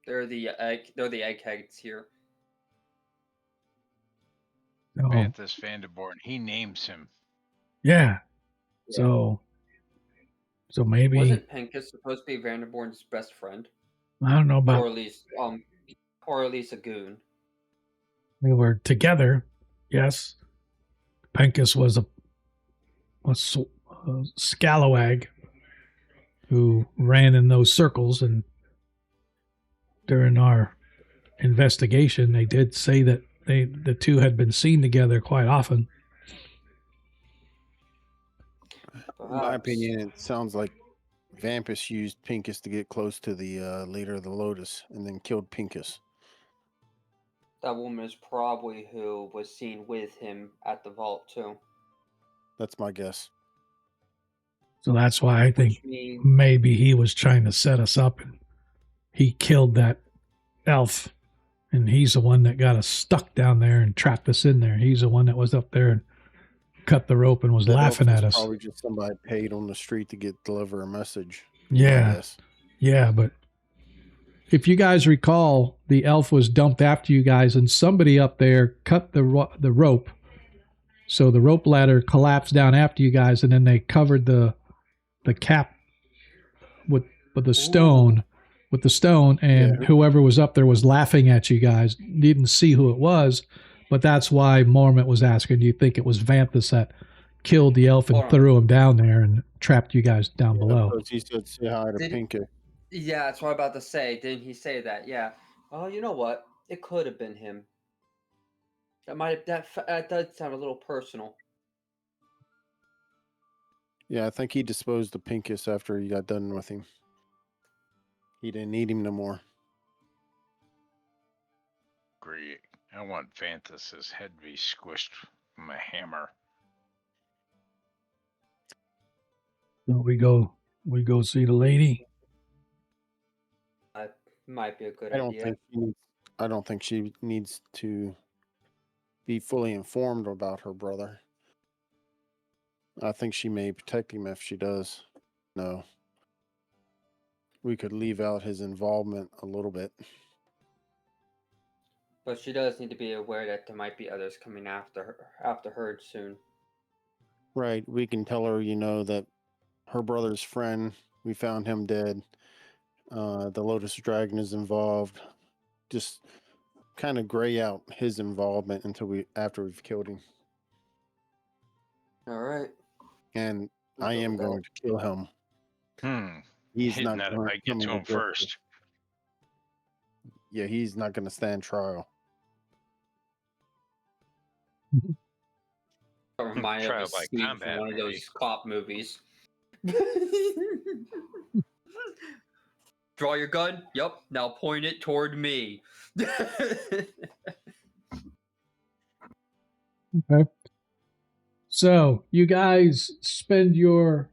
They're the eggheads here. Oh, Vanthus Vanderboren. He names him. yeah. So maybe Wasn't Penkus supposed to be Vanderborn's best friend, I don't know about. or at least a goon? They were together. Yes, Penkus was a scalawag who ran in those circles, and during our investigation, they did say that the two had been seen together quite often. In my opinion, it sounds like Vampus used Pincus to get close to the leader of the Lotus and then killed Pincus. That woman is probably who was seen with him at the vault, too. That's my guess. So that's why I think Which means maybe he was trying to set us up, and he killed that elf, and he's the one that got us stuck down there and trapped us in there. He's the one that was up there and cut the rope and was That laughing elf at was us. Probably just somebody paid on the street to deliver a message. Yeah. I guess. Yeah, but if you guys recall, the elf was dumped after you guys, and somebody up there cut the rope. So the rope ladder collapsed down after you guys, and then they covered the cap with the stone. With the stone, and whoever was up there was laughing at you guys. Didn't see who it was, but that's why Mormont was asking, do you think it was Vanthus that killed the elf and threw him down there and trapped you guys down below? He said, "Say hi to Pinky." Yeah, that's what I'm about to say. Didn't he say that? Yeah. Oh, you know what? It could have been him. That does sound a little personal. Yeah, I think he disposed of Pincus after he got done with him. He didn't need him no more. Great. I want Vanthus's head to be squished from a hammer. So we go see the lady. That might be a good I don't idea. think she needs to be fully informed about her brother. I think she may protect him if she does. No. We could leave out his involvement a little bit. But she does need to be aware that there might be others coming after her soon. Right. We can tell her, that her brother's friend, we found him dead. The Lotus Dragon is involved. Just kind of gray out his involvement after we've killed him. All right. And I am going to kill him. He's Hitting not that if going I get to him justice. first. Yeah, he's not going to stand trial. Reminded Trial of a by scene combat, from one of maybe. those cop movies. Draw your gun. Yep. Now point it toward me. Okay. So you guys spend your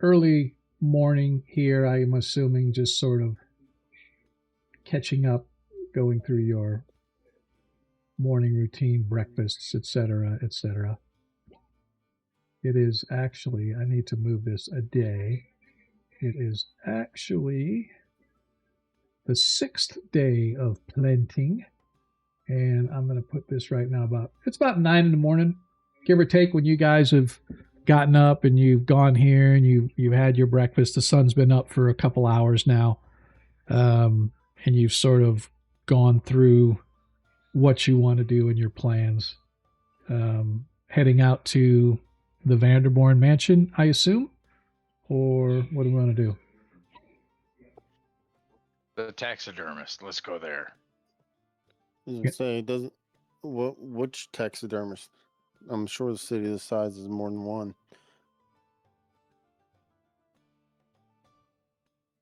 early morning here, I am assuming, just sort of catching up, going through your morning routine, breakfasts, etc., etc. It is actually, I need to move this a day. It is actually the 6th day of planting. And I'm going to put this right now it's about 9 in the morning, give or take, when you guys have gotten up and you've gone here and you've had your breakfast. The sun's been up for a couple hours now. And you've sort of gone through what you want to do in your plans. Heading out to the Vanderboren mansion, I assume? Or what do we want to do? The taxidermist. Let's go there. I was gonna say, doesn't which taxidermist? I'm sure the city this size is more than one.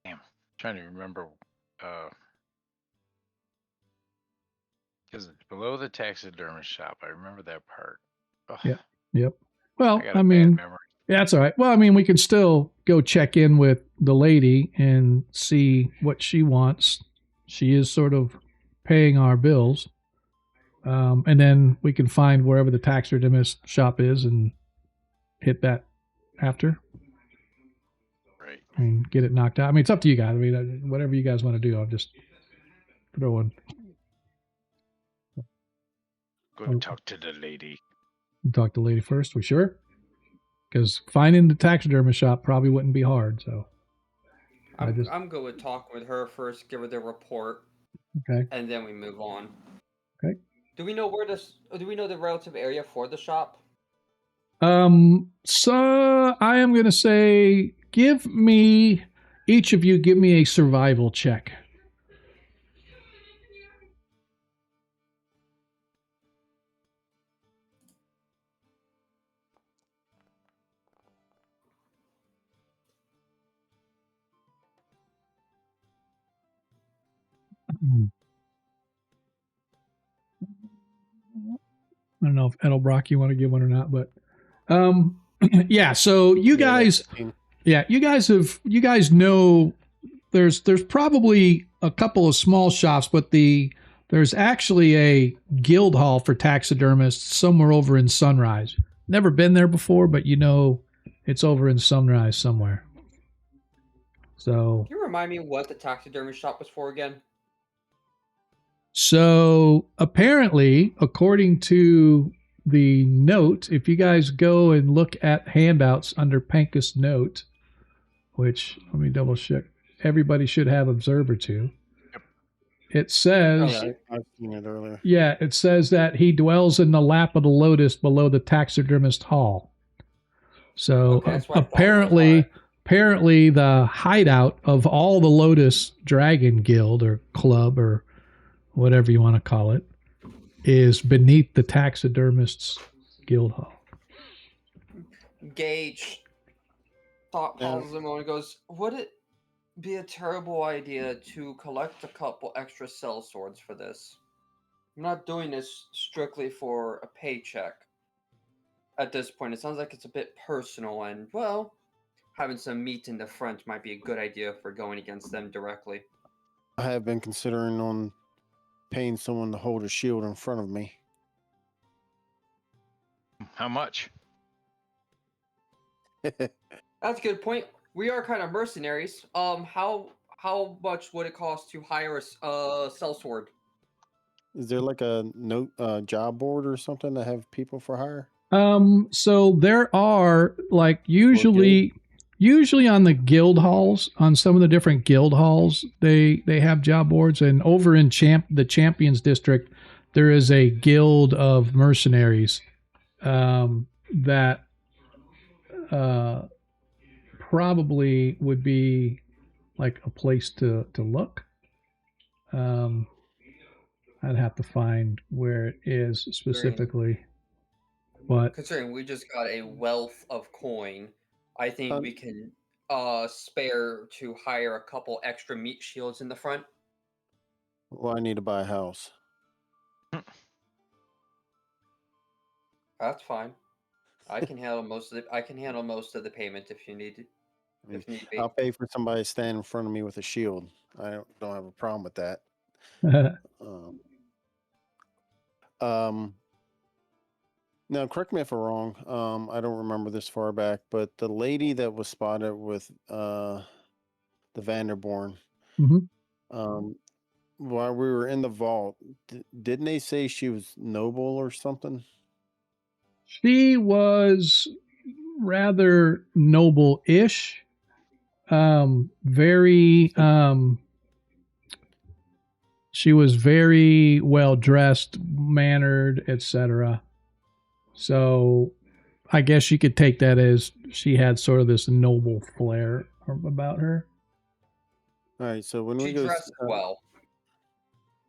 Damn. Trying to remember. Because it's below the taxidermist shop. I remember that part. Ugh, Yep. Well, I got I a mean, bad memory. yeah, that's all right. Well, I mean, we can still go check in with the lady and see what she wants. She is sort of paying our bills. And then we can find wherever the taxidermist shop is and hit that after Right. and get it knocked out. I mean, it's up to you guys. I mean, whatever you guys want to do, I'll just throw in. Go talk to the lady. Talk to the lady first. We sure? Because finding the taxidermist shop probably wouldn't be hard. So I'm good with talking with her first, give her the report, okay. and then we move on. Okay. Do we know do we know the relative area for the shop? So I am going to say, each of you give me a survival check. I don't know if Edlebrock you want to give one or not, but yeah. So you guys, you guys know there's probably a couple of small shops, but there's actually a guild hall for taxidermists somewhere over in Sunrise. Never been there before, but you know it's over in Sunrise somewhere. So Can you remind me what the taxidermy shop was for again? So apparently, according to the note, if you guys go and look at handouts under Pankus note, which let me double check, everybody should have Observer to. It says, I've seen it earlier. Yeah, it says that he dwells in the lap of the lotus below the taxidermist hall. So apparently the hideout of all the Lotus Dragon Guild or Club or whatever you want to call it, is beneath the Taxidermists Guildhall. Gage pauses a moment and goes, would it be a terrible idea to collect a couple extra cell swords for this? I'm not doing this strictly for a paycheck. At this point, it sounds like it's a bit personal, and, well, having some meat in the front might be a good idea for going against them directly. I have been considering on paying someone to hold a shield in front of me. How much? That's a good point. We are kind of mercenaries. How much would it cost to hire a sellsword? Is there like a job board or something that have people for hire? So there are like usually on the guild halls, on some of the different guild halls, they have job boards, and over in the Champions District, there is a guild of mercenaries that probably would be like a place to look. I'd have to find where it is specifically. But considering we just got a wealth of coin, I think we can spare to hire a couple extra meat shields in the front. Well, I need to buy a house. That's fine. I can handle most of the. I can handle most of the payment if you need. I mean, If need be. I'll pay for somebody to stand in front of me with a shield. I don't have a problem with that. Now, correct me if I'm wrong. I don't remember this far back, but the lady that was spotted with the Vanderboren, Mhm. while we were in the vault, didn't they say she was noble or something? She was rather noble-ish. Very she was very well dressed, mannered, etc. So I guess you could take that as she had sort of this noble flair about her. All right, so when She we go dressed well.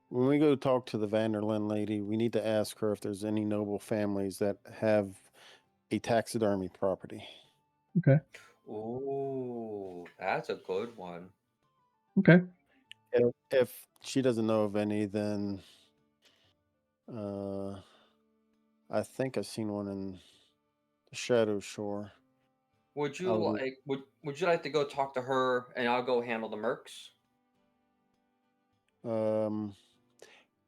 when we go talk to the Vanderlyn lady, we need to ask her if there's any noble families that have a taxidermy property. Okay. Ooh, that's a good one. Okay. If she doesn't know of any, then I think I've seen one in the Shadow Shore. Would you I'll- like? Would you like to go talk to her, and I'll go handle the mercs?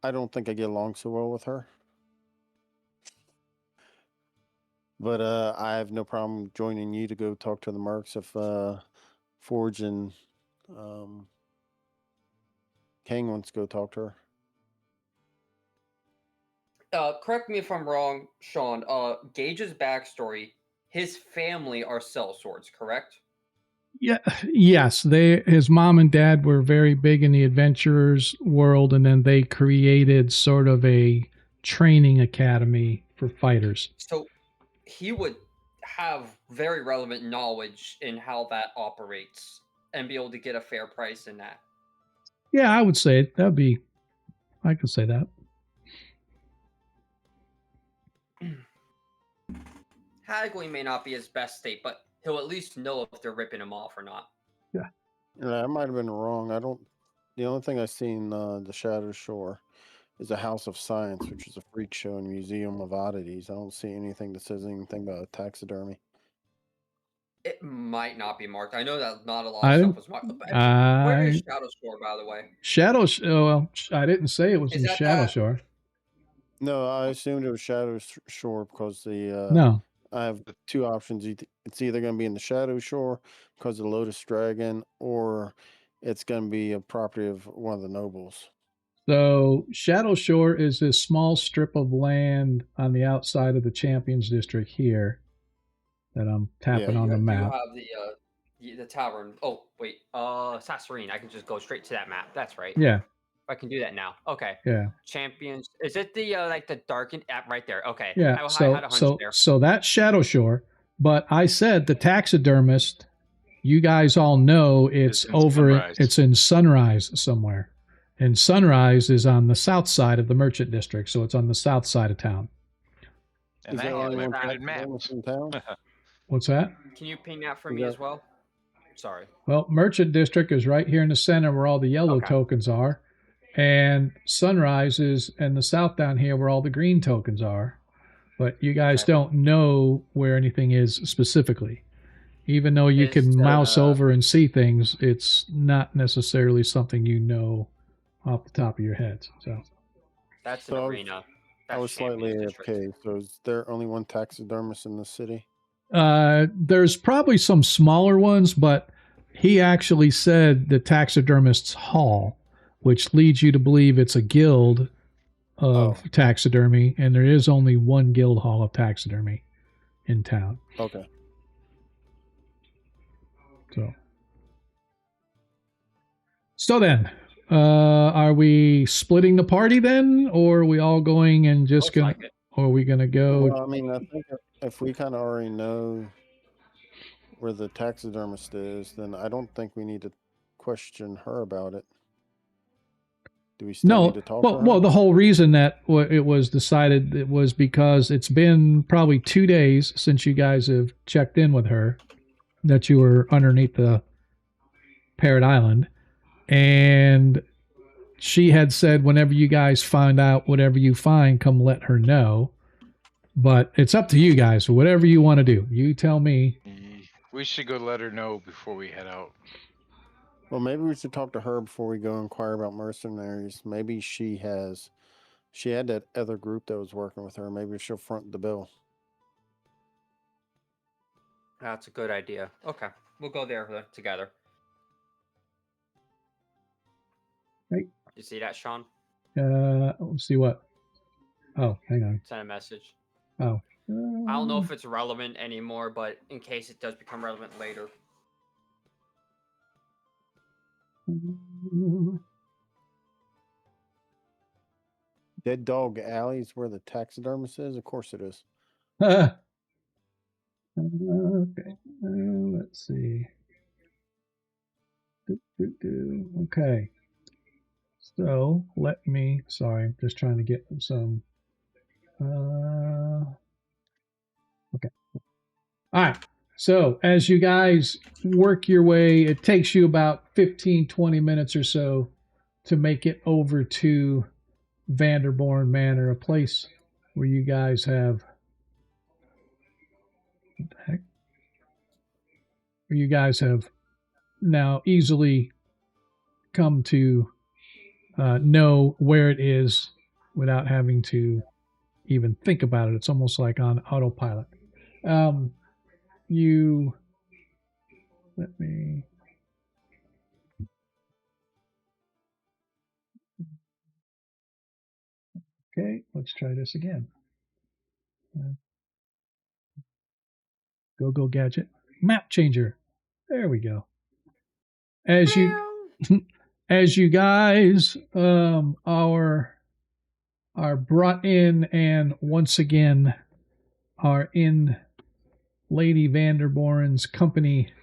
I don't think I get along so well with her. But I have no problem joining you to go talk to the mercs if Forge and Kang wants to go talk to her. Correct me if I'm wrong, Sean. Gage's backstory: his family are sellswords, correct? Yeah, yes, his mom and dad were very big in the adventurers world, and then they created sort of a training academy for fighters. So he would have very relevant knowledge in how that operates and be able to get a fair price in that. Yeah, I would say that'd be. I could say that. Haggling may not be his best state, but he'll at least know if they're ripping him off or not. Yeah. I might have been wrong. The only thing I seen the Shadow Shore is a House of Science, which is a freak show and museum of oddities. I don't see anything that says anything about taxidermy. It might not be marked. I know that not a lot I of didn't- stuff was marked. Where is I Shadow Shore, by the way? well, I didn't say it was Is in that Shadow that- Shore. No, I assumed it was Shadow Shore because the No. I have two options. It's either going to be in the Shadow Shore because of the Lotus Dragon, or it's going to be a property of one of the nobles. So Shadow Shore is this small strip of land on the outside of the Champions District here that I'm tapping on the Do you map. have the tavern? Oh wait, Sasserine. I can just go straight to that map. That's right. Yeah, I can do that now. Okay. yeah, Champions. Is it the like the darkened app right there? Okay. yeah. I So had a hunch there. so that's Shadow Shore. But I said the taxidermist. You guys all know it's in over. Sunrise. It's in Sunrise somewhere, and Sunrise is on the south side of the Merchant District, so it's on the south side of town. And Is I there have only my one printed taxidermist maps. in town? What's that? Can you ping that for Is me that- as well? Sorry. Well, Merchant District is right here in the center where all the yellow Okay. tokens are. And Sunrise is in the south down here where all the green tokens are. But you guys Okay. don't know where anything is specifically. Even though you Is, can mouse uh, over and see things, it's not necessarily something you know off the top of your head. So That's an So arena. I That's was slightly Champions District. AFK. So is there only one taxidermist in the city? there's probably some smaller ones, but he actually said the Taxidermists Hall, which leads you to believe it's a guild of Oh. taxidermy, and there is only one guild hall of taxidermy in town. Okay. So then, are we splitting the party then, or are we all going and just Looks gonna, like it. or are we gonna go? Well, I mean, I think if we kind of already know where the taxidermist is, then I don't think we need to question her about it. Do we still No, need to talk to her? well, the whole reason that it was decided it was because it's been probably 2 days since you guys have checked in with her, that you were underneath the Parrot Island, and she had said whenever you guys find out whatever you find, come let her know. But it's up to you guys. So whatever you want to do, you tell me. We should go let her know before we head out. Well, maybe we should talk to her before we go inquire about mercenaries. Maybe she had that other group that was working with her. Maybe she'll front the bill. That's a good idea. Okay, we'll go there together. Hey. You see that, Sean? Let's see what. Oh, hang on. Send a message. Oh. I don't know if it's relevant anymore, but in case it does become relevant later. Dead Dog Alley is where the taxidermist is? Of course it is. Okay. Let's see. Okay. So let me. Sorry, I'm just trying to get some. Okay. All right. So as you guys work your way, it takes you about 15, 20 minutes or so to make it over to Vanderboren Manor, a place where you guys have. What the heck? Where you guys have now easily come to know where it is without having to even think about it. It's almost like on autopilot. You let me. Okay, let's try this again. Go gadget map changer. There we go. As you guys are brought in and once again are in Lady Vanderboren's company.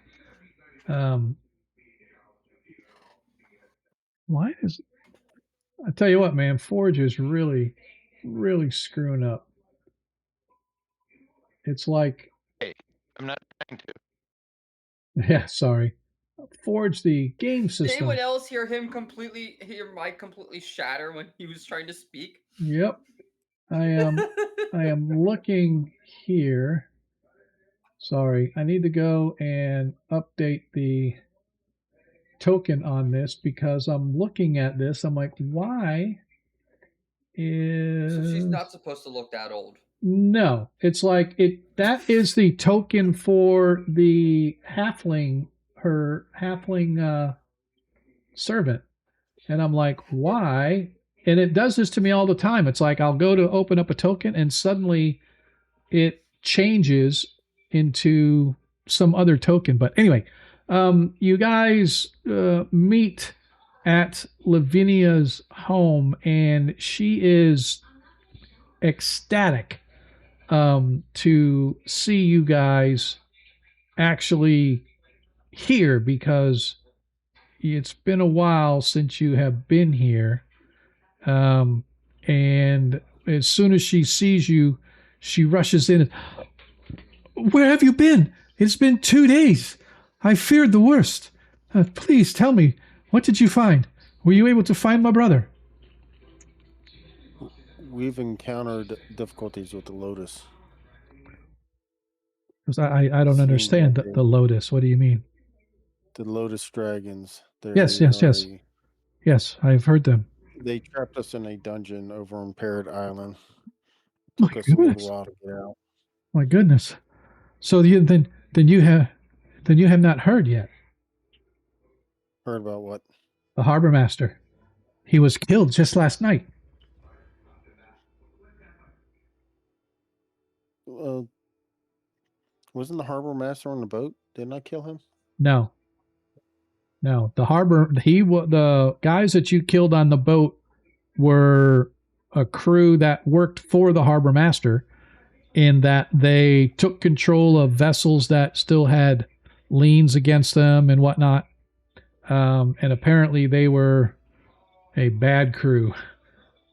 Why is I tell you what, man, Forge is really screwing up. It's like, Hey, I'm not trying to. yeah, sorry. Forge, the game Did system. anyone else hear Mike completely shatter when he was trying to speak? Yep. I am looking here. Sorry, I need to go and update the token on this because I'm looking at this. I'm like, why is So she's not supposed to look that old. No, it's like that is the token for the halfling, her halfling servant. And I'm like, why? And it does this to me all the time. It's like I'll go to open up a token and suddenly it changes into some other token. But anyway, you guys meet at Lavinia's home, and she is ecstatic to see you guys actually here because it's been a while since you have been here. And as soon as she sees you, she rushes in. Where have you been? It's been 2 days. I feared the worst. Please tell me, what did you find? Were you able to find my brother? We've encountered difficulties with the Lotus. Because I don't understand the Lotus. What do you mean? The Lotus Dragons. Yes. Yes, I've heard them. They trapped us in a dungeon over on Parrot Island. My Took us a goodness. little while to get out. My goodness. So then you have not heard yet. Heard about what? The harbor master. He was killed just last night. Wasn't the harbor master on the boat? Didn't I kill him? No. The guys that you killed on the boat were a crew that worked for the harbor master, in that they took control of vessels that still had liens against them and whatnot. And apparently they were a bad crew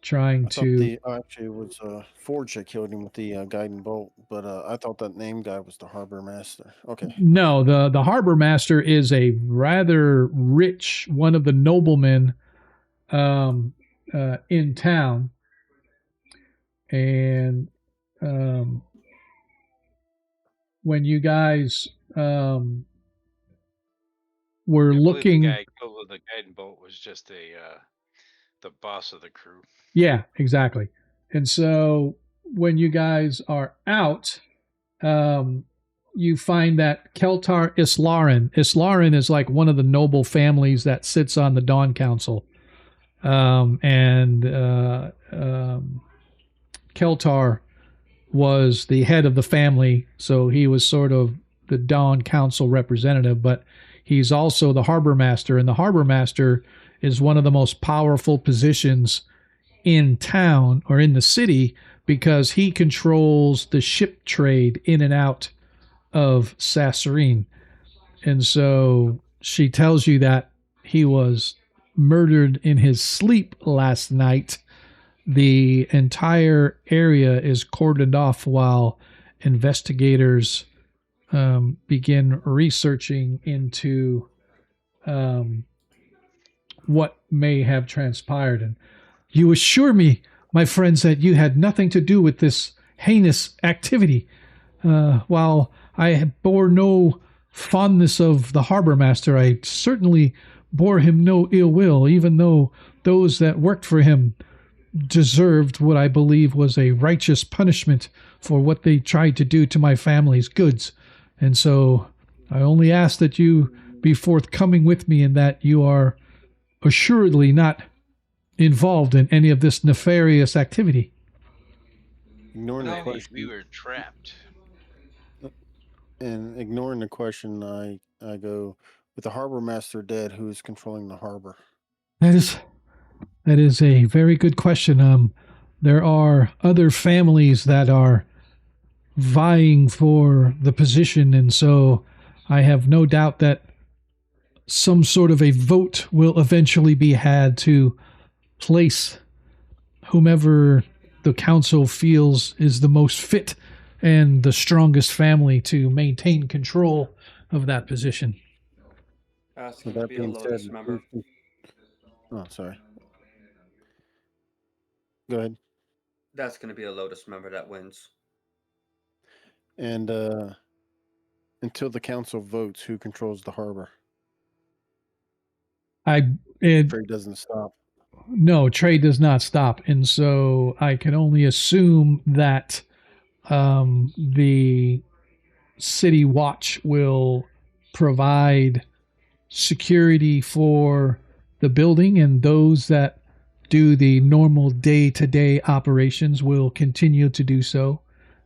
trying to. Actually, it was Forge that killed him with the guiding bolt, but I thought that name guy was the harbor master. Okay. No, the harbor master is a rather rich, one of the noblemen in town, and when you guys were I believe looking. the guy killed with the guiding bolt was just the boss of the crew. Yeah, exactly. And so when you guys are out, you find that Keltar Islarin is like one of the noble families that sits on the Dawn Council. Keltar was the head of the family, so he was sort of the Dawn Council representative, but he's also the harbor master, and the harbor master is one of the most powerful positions in town or in the city because he controls the ship trade in and out of Sasserine. And so she tells you that he was murdered in his sleep last night. The entire area is cordoned off while investigators begin researching into what may have transpired. And you assure me, my friends, that you had nothing to do with this heinous activity. While I bore no fondness of the harbor master, I certainly bore him no ill will, even though those that worked for him deserved what I believe was a righteous punishment for what they tried to do to my family's goods. And so I only ask that you be forthcoming with me and that you are assuredly not involved in any of this nefarious activity. Ignoring the Maybe question, we were trapped. and ignoring the question, I go, with the harbor master dead, who is controlling the harbor? That is a very good question. There are other families that are vying for the position, and so I have no doubt that some sort of a vote will eventually be had to place whomever the council feels is the most fit and the strongest family to maintain control of that position. That's With going to that be a being Lotus said, member. oh, sorry. Go ahead. That's going to be a Lotus member that wins. And until the council votes, who controls the harbor? Trade doesn't stop. No, trade does not stop, and so I can only assume that the city watch will provide security for the building, and those that do the normal day-to-day operations will continue to do so.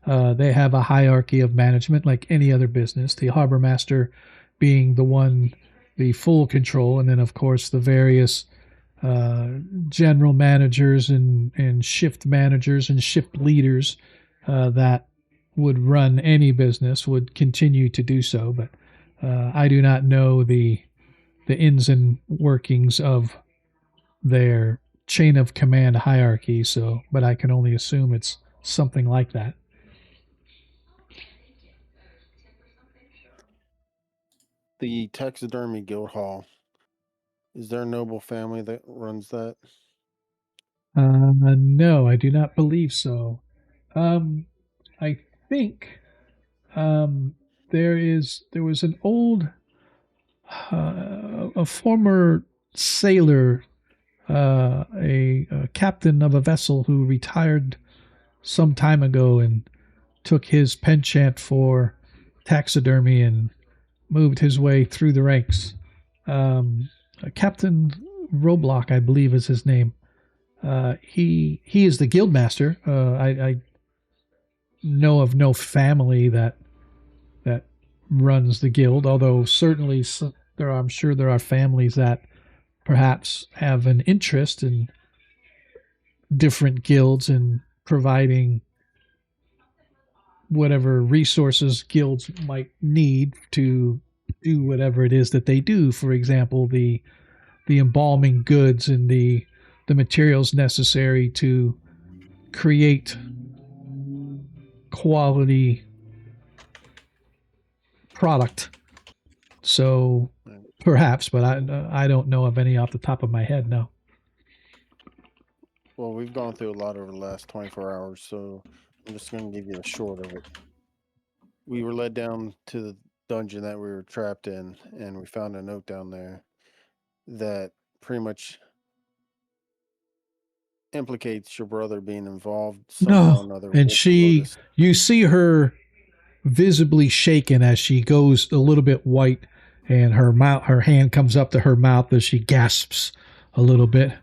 They have a hierarchy of management like any other business, the harbor master being the full control, and then of course the various general managers and shift managers and shift leaders that would run any business would continue to do so. But I do not know the ins and workings of their chain of command hierarchy. So, but I can only assume it's something like that. The Taxidermy Guildhall, is there a noble family that runs that? No, I do not believe so. I think there was an old a former sailor, a captain of a vessel who retired some time ago and took his penchant for taxidermy and moved his way through the ranks. Captain Roblock, I believe, is his name. He is the guild master. I know of no family that runs the guild, although certainly I'm sure there are families that perhaps have an interest in different guilds and providing whatever resources guilds might need to do whatever it is that they do. For example, the embalming goods and the materials necessary to create quality product. So perhaps, but I don't know of any off the top of my head. No. Well, we've gone through a lot over the last 24 hours, so I'm just going to give you the short of it. We were led down to the dungeon that we were trapped in, and we found a note down there that pretty much implicates your brother being involved somehow or No. another And with the Lotus. you see her visibly shaken as she goes a little bit white, and her hand comes up to her mouth as she gasps a little bit.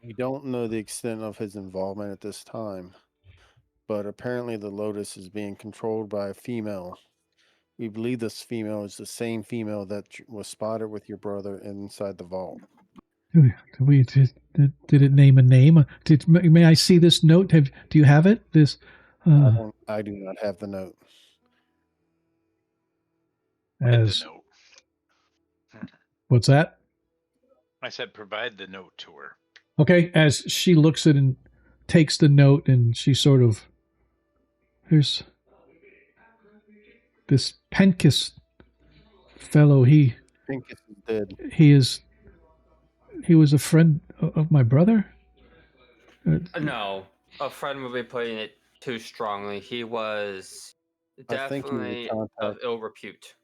We don't know the extent of his involvement at this time, but apparently the Lotus is being controlled by a female. We believe this female is the same female that was spotted with your brother inside the vault. Did it name a name? May I see this note? Do you have it? I do not have the note. Provide As the note. what's that? I said provide the note to her. Okay, as she looks at it and takes the note, and she sort of, there's this Pencus fellow. Pincus is dead. He was a friend of my brother. No, a friend would be putting it too strongly. He was I think he was a definitely of contact. ill repute.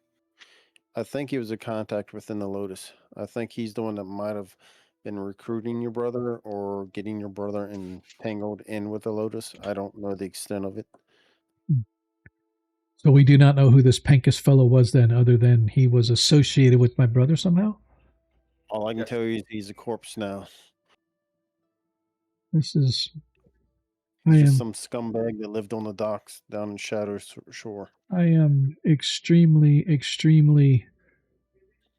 I think he was a contact within the Lotus. I think he's the one that might have been recruiting your brother or getting your brother entangled in with the Lotus. I don't know the extent of it. So we do not know who this Pencus fellow was then, other than he was associated with my brother somehow. All I can Yes. tell you is he's a corpse now. This is. He's just some scumbag that lived on the docks down in Shadow Shore. I am extremely, extremely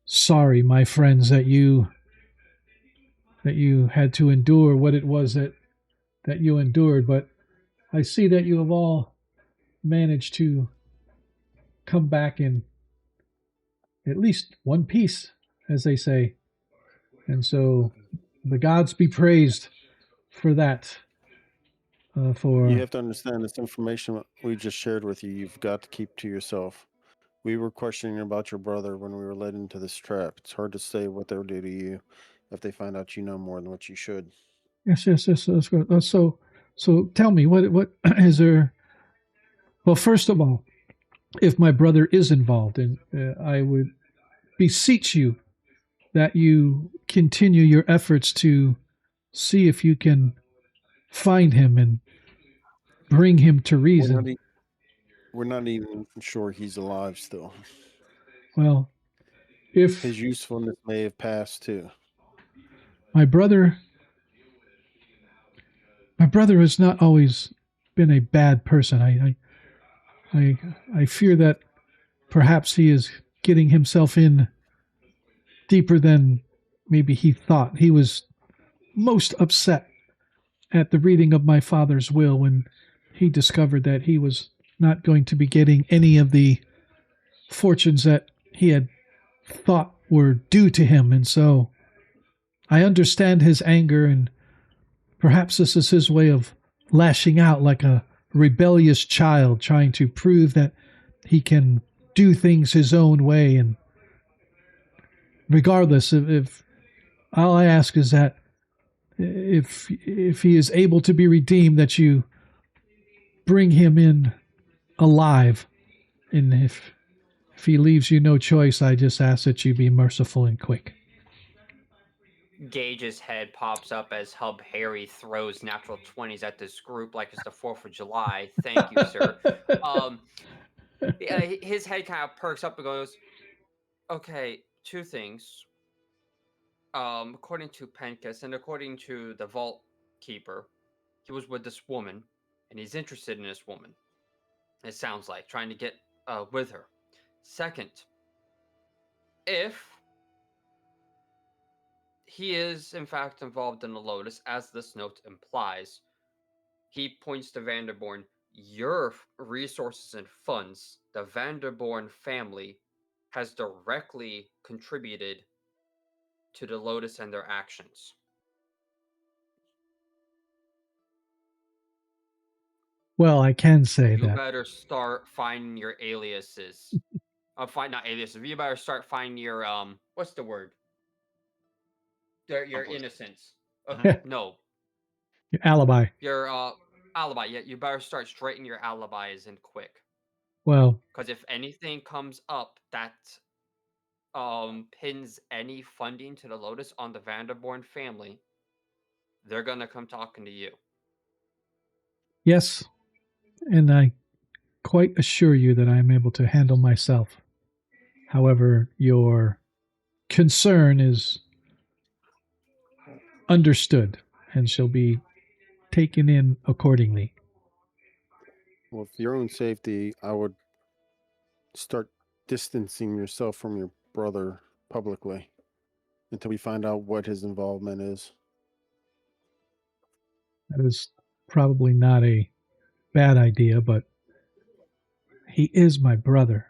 sorry, my friends, that you had to endure what it was that you endured. But I see that you have all managed to come back in at least one piece, as they say. And so the gods be praised for that. You have to understand this information we just shared with you, you've got to keep to yourself. We were questioning about your brother when we were led into this trap. It's hard to say what they'll do to you if they find out you know more than what you should. Yes. That's good. So tell me, what is there? Well, first of all, if my brother is involved, and I would beseech you that you continue your efforts to see if you can find him and bring him to reason. We're not even sure he's alive still. Well, if his usefulness may have passed too. My brother has not always been a bad person. I fear that perhaps he is getting himself in deeper than maybe he thought. He was most upset at the reading of my father's will when he discovered that he was not going to be getting any of the fortunes that he had thought were due to him. And so I understand his anger, and perhaps this is his way of lashing out like a rebellious child, trying to prove that he can do things his own way. And regardless, if all I ask is that if he is able to be redeemed, that you bring him in alive. And if he leaves you no choice, I just ask that you be merciful and quick. Gage's head pops up as Hub Harry throws natural 20s at this group like it's the 4th of July. Thank you, sir. His head kind of perks up and goes, okay, two things. According to Pencus and according to the Vault Keeper, he was with this woman, and he's interested in this woman. It sounds like, trying to get with her. Second, if he is in fact involved in the Lotus, as this note implies, he points to Vanderboren. Your resources and funds, the Vanderboren family, has directly contributed to the Lotus and their actions. Well, I can say you that. better start finding your aliases. Not aliases. You better start finding your what's the word? Your innocence. Yeah. No. Your alibi. Your alibi. Yeah, you better start straightening your alibis in quick. Well, Because if anything comes up that pins any funding to the Lotus on the Vanderboren family, they're gonna come talking to you. yes, and I quite assure you that I am able to handle myself. However, your concern is understood and shall be taken in accordingly. Well, for your own safety, I would start distancing yourself from your brother publicly until we find out what his involvement is. That is probably not a bad idea, but he is my brother.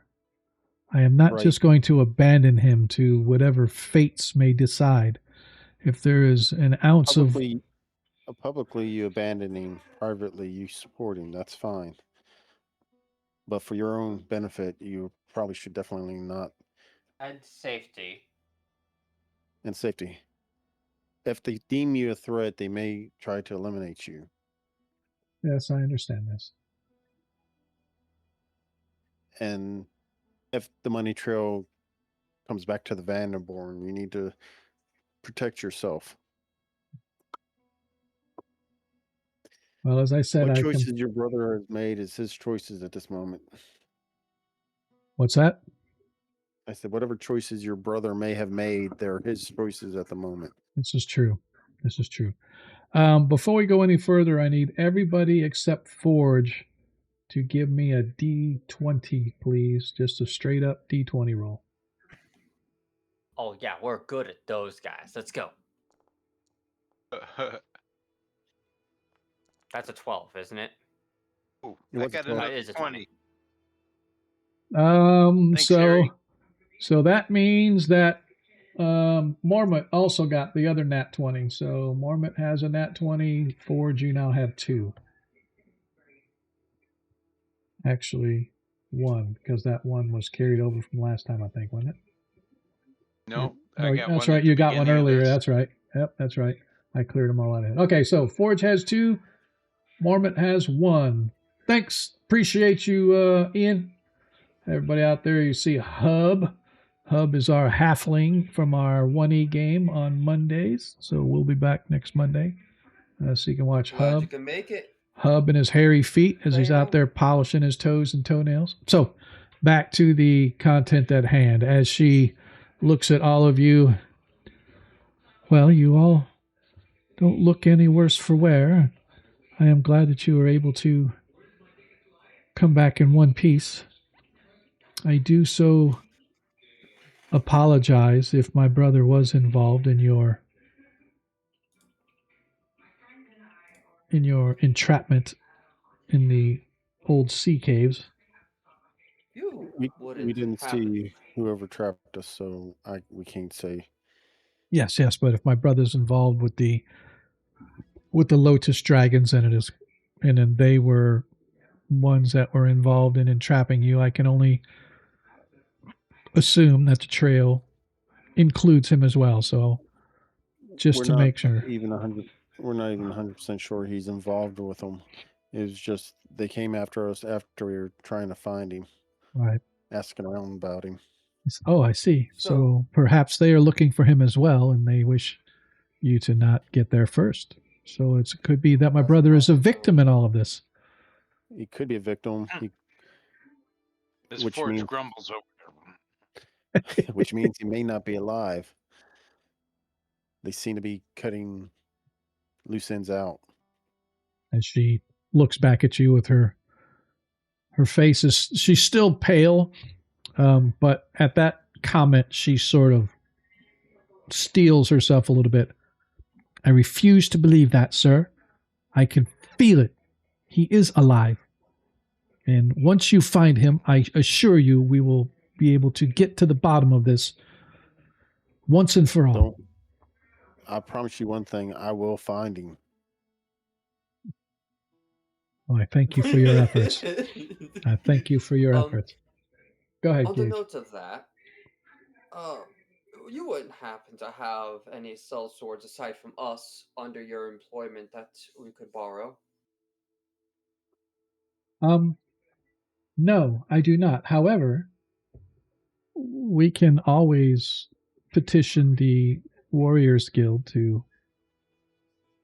I am not Right. just going to abandon him to whatever fates may decide. If there is an ounce of Publicly you abandoning, privately you supporting, that's fine. But for your own benefit, you probably should definitely not. And safety. And safety. If they deem you a threat, they may try to eliminate you. yes, I understand this. And if the money trail comes back to the Vanderborn, you need to protect yourself. Well, as I said, What I choices can. your brother has made is his choices at this moment. What's that? I said, whatever choices your brother may have made, they're his choices at the moment. This is true. This is true. Before we go any further, I need everybody except Forge to give me a D20, please. Just a straight up D20 roll. Oh yeah, we're good at those guys. Let's go. That's a 12, isn't it? Ooh, It I was a got 12. another It is a 20. 20. Thanks, Harry. So that means that Mormont also got the other nat 20. So Mormont has a nat 20. Forge, you now have 2. Actually, 1, because that one was carried over from last time, I think, wasn't it? No, Oh, I got that's one. right. At the You got one beginning of earlier. this. That's right. Yep, that's right. I cleared them all out of it. Okay, so Forge has 2. Mormont has 1. Thanks. Appreciate you, Ian. Everybody out there, you see Hub. Hub is our halfling from our 1E game on Mondays. So we'll be back next Monday. So you can watch Glad Hub. you can make it. Hub and his hairy feet as he's out Fail. there polishing his toes and toenails. So back to the content at hand. As she looks at all of you, well, you all don't look any worse for wear. I am glad that you were able to come back in one piece. I do so apologize if my brother was involved in your entrapment in the old sea caves. You We wouldn't didn't have. see whoever trapped us, so we can't say. Yes, but if my brother's involved with the Lotus Dragons and then they were ones that were involved in entrapping you, I can only assume that the trail includes him as well. So just to make sure. We're not even 100% sure he's involved with them. It was just they came after us after we were trying to find him, Right. asking around about him. Oh, I see. So perhaps they are looking for him as well, and they wish you to not get there first. So it could be that my brother is a victim in all of this. He could be a victim, This which Forge means grumbles over there. which means he may not be alive. They seem to be cutting loose ends out. As she looks back at you with her face she's still pale, but at that comment she sort of steels herself a little bit. I refuse to believe that, sir. I can feel it. He is alive. And once you find him, I assure you we will be able to get to the bottom of this once and for all. I promise you one thing, I will find him. Well, I thank you for your efforts. I thank you for your efforts. Go ahead, On the Gage. notes of that, you wouldn't happen to have any cell swords aside from us under your employment that we could borrow? No, I do not. However, we can always petition the Warriors Guild to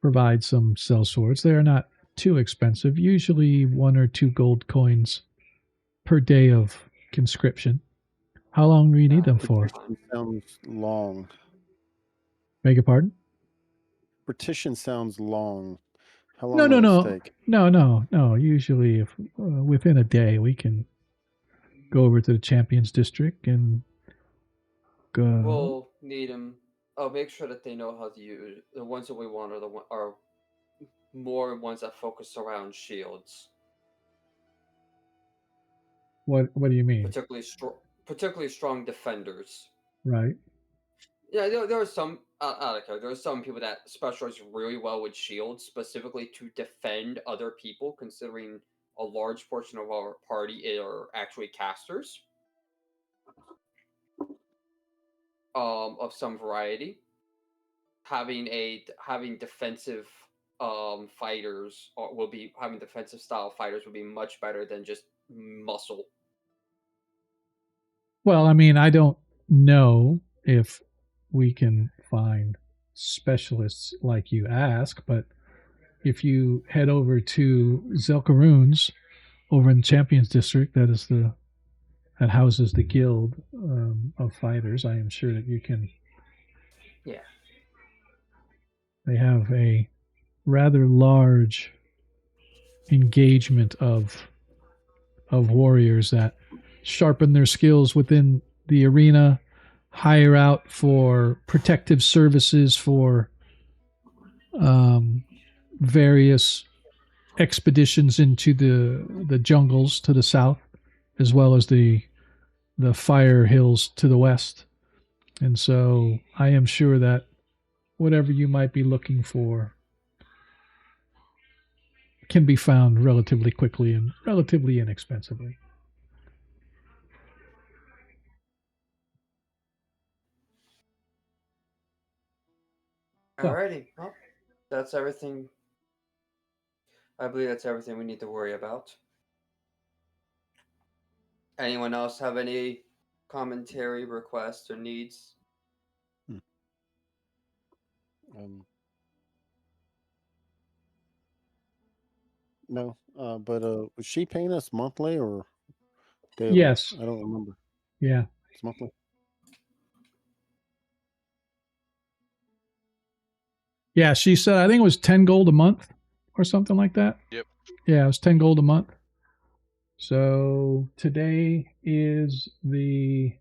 provide some cell swords. They are not too expensive, usually 1 or 2 gold coins per day of conscription. How long do you need them for? Petition sounds long. Beg your pardon? Petition sounds long. How long No, will no, this no, take? no. Usually, if within a day, we can go over to the Champions District and We'll need them. I'll make sure that they know how to use the ones that we want are more ones that focus around shields, What do you mean? particularly strong defenders. Right. Yeah, there are some there are some people that specialize really well with shields, specifically to defend other people. Considering a large portion of our party are actually casters, of some variety. Having defensive fighters will be having defensive style fighters would be much better than just muscle. Well, I mean, I don't know if we can find specialists like you ask, but if you head over to Zelkaroons over in the Champions District, that houses the guild of fighters, I am sure that you can. Yeah. They have a rather large engagement of warriors that sharpen their skills within the arena, hire out for protective services for various expeditions into the jungles to the south, as well as the fire hills to the west. And so I am sure that whatever you might be looking for can be found relatively quickly and relatively inexpensively. Alrighty, well, that's everything. I believe that's everything we need to worry about. Anyone else have any commentary, requests, or needs? No, but was she paying us monthly or daily? Yes. I don't remember. Yeah. It's monthly. Yeah, she said I think it was 10 gold a month or something like that. Yep. Yeah, it was 10 gold a month. So today is the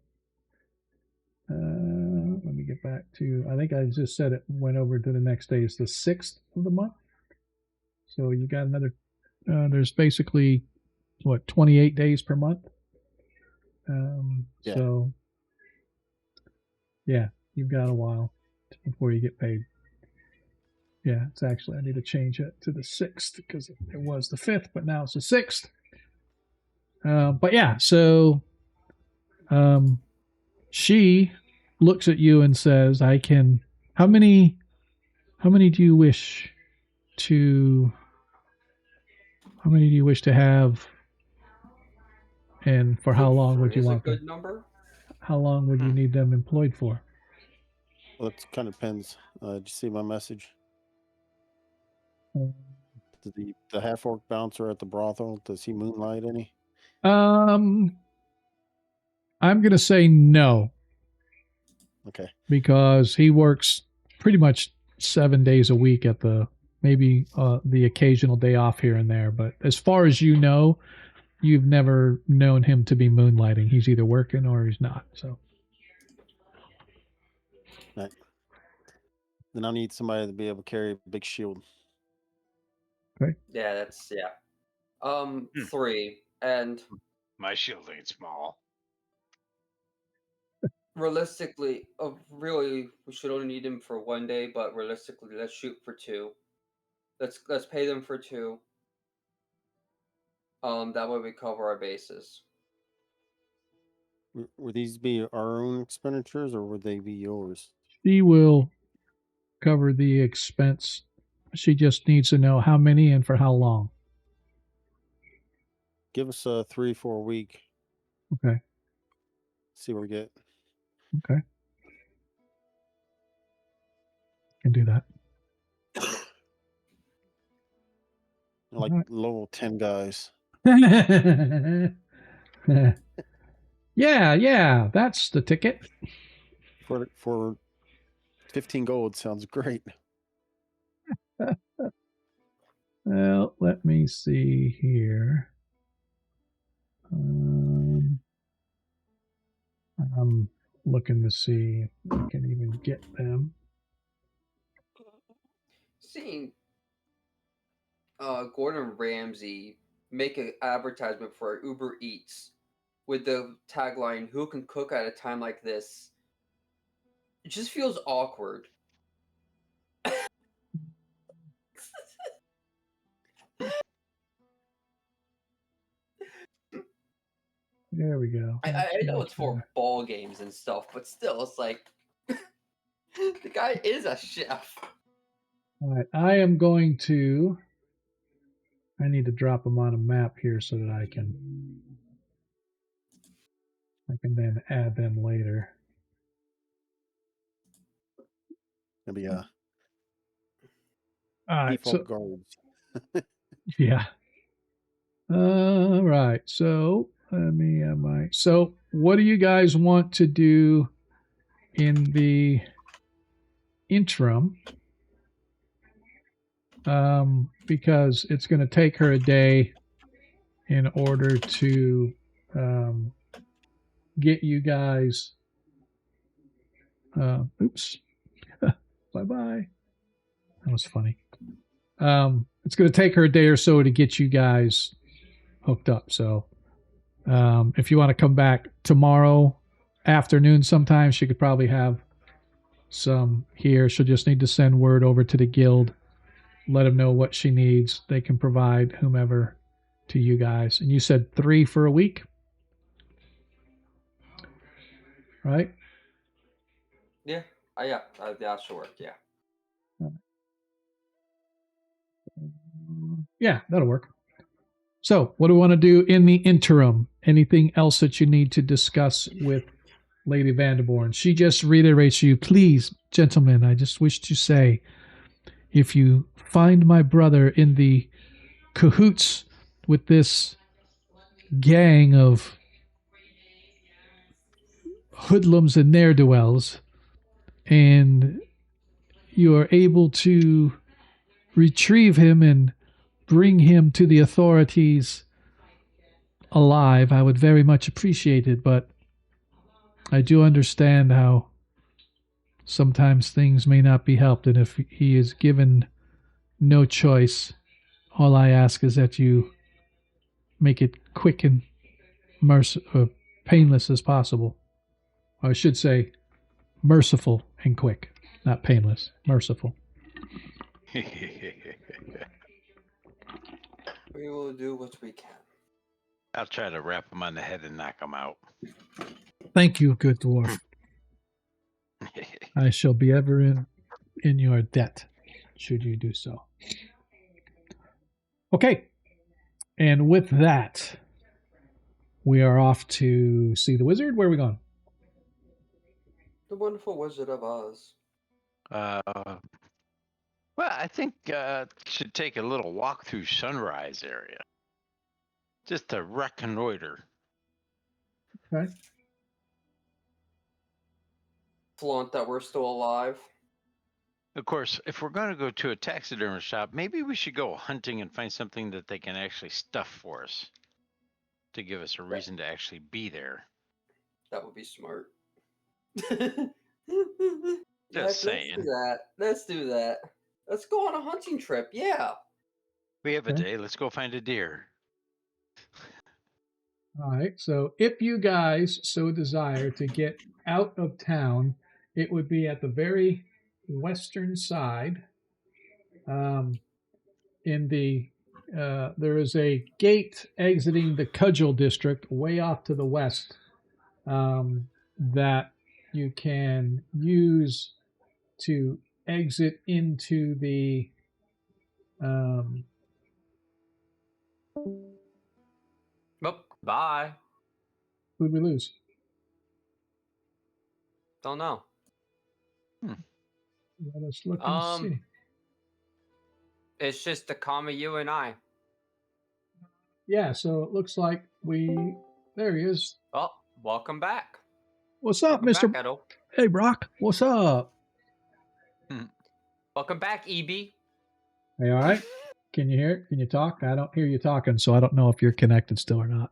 let me get back to, I think I just said it went over to the next day. It's the 6th of the month. So you got another there's basically 28 days per month. Yeah. So yeah, you've got a while before you get paid. Yeah, it's actually, I need to change it to the 6th because it was the 5th, but now it's the 6th. But yeah, so she looks at you and says, I can, how many do you wish to have, and for how long would you want them? Is a good number. How long would you need them employed for? Well, it kind of depends. Did you see my message? The half-orc bouncer at the brothel, does he moonlight any? I'm gonna say no. Okay. Because he works pretty much 7 days a week at maybe the occasional day off here and there. But as far as you know, you've never known him to be moonlighting. He's either working or he's not. So. Right. Then I'll need somebody to be able to carry a big shield. Okay. Yeah, that's 3, and my shield ain't small. Realistically, really, we should only need him for 1 day. But realistically, let's shoot for 2. Let's pay them for 2. That way we cover our bases. Would these be our own expenditures or would they be yours? She will cover the expense. She just needs to know how many and for how long. Give us a 3-4 week. Okay. See what we get. Okay. Can do that. Like Alright. level 10 guys. Yeah, that's the ticket. For 15 gold sounds great. Well, let me see here. I'm looking to see if we can even get them. Seeing Gordon Ramsay make an advertisement for Uber Eats with the tagline, "Who can cook at a time like this?" It just feels awkward. There we go. I know it's for ball games and stuff, but still, it's like the guy is a chef. All right, I am going to. I need to drop them on a map here so that I can then add them later. It'll be All right, default guards. yeah. All right, so So, what do you guys want to do in the interim? Because it's going to take her a day in order to get you guys. Oops. Bye-bye. That was funny. It's going to take her a day or so to get you guys hooked up. So if you want to come back tomorrow afternoon sometime, she could probably have some here. She'll just need to send word over to the guild, let them know what she needs. They can provide whomever to you guys. And you said 3 for a week? Right? Yeah, that should work. Yeah. Yeah, that'll work. So, what do we want to do in the interim? Anything else that you need to discuss with Lady Vanderboren? She just reiterates to you, please, gentlemen, I just wish to say, if you find my brother in the cahoots with this gang of hoodlums and ne'er-do-wells, and you are able to retrieve him and bring him to the authorities alive, I would very much appreciate it, but I do understand how sometimes things may not be helped, and if he is given no choice, all I ask is that you make it quick and painless as possible. Or I should say merciful and quick, not painless, merciful. We will do what we can. I'll try to wrap him on the head and knock him out. Thank you, good dwarf. I shall be ever in your debt, should you do so. Okay. And with that, we are off to see the wizard. Where are we going? The Wonderful Wizard of Oz. Well, I think should take a little walk through Sunrise area, just to reconnoiter. Okay. Flaunt that we're still alive. Of course, if we're going to go to a taxidermist shop, maybe we should go hunting and find something that they can actually stuff for us to give us a reason to actually be there. That would be smart. Just saying. Let's do that. Let's go on a hunting trip. Yeah. We have a day. Let's go find a deer. All right. So if you guys so desire to get out of town, it would be at the very western side. There is a gate exiting the Cudgel district way off to the west that you can use to exit into the Bye. Who'd we lose? Don't know. Let us look and see. It's just the comma you and I. Yeah, so it looks like there he is. Oh, welcome back. What's up, Welcome Mr. back, Edel. Hey, Brock. What's up? Welcome back, EB. Are you all right? Can you hear? Can you talk? I don't hear you talking, so I don't know if you're connected still or not.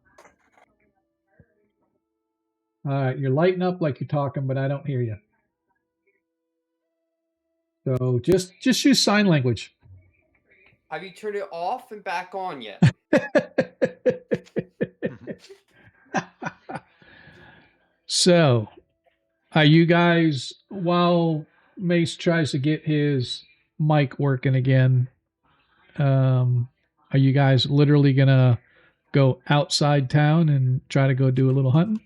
All right, you're lighting up like you're talking, but I don't hear you. So just use sign language. Have you turned it off and back on yet? So, are you guys, while Mace tries to get his mic working again, are you guys literally going to go outside town and try to go do a little hunting?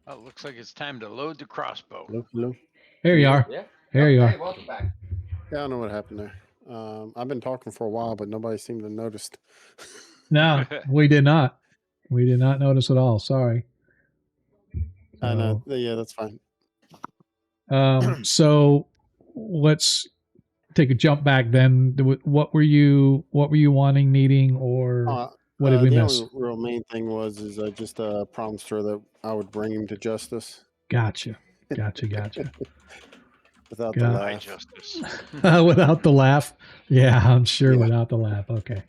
Oh, looks like it's time to load the crossbow. Hello. There you are. Yeah. There you Hey, are. welcome back. Yeah, I don't know what happened there. I've been talking for a while, but nobody seemed to notice. No, we did not. We did not notice at all. Sorry. I know. Yeah, that's fine. So let's take a jump back then. What were you wanting, needing, or what did we the miss? only real main thing was I just promised her that I would bring him to justice. Gotcha. Without the Got- High laugh. justice. Without the laugh. Yeah, I'm sure Yeah. without the laugh. Okay.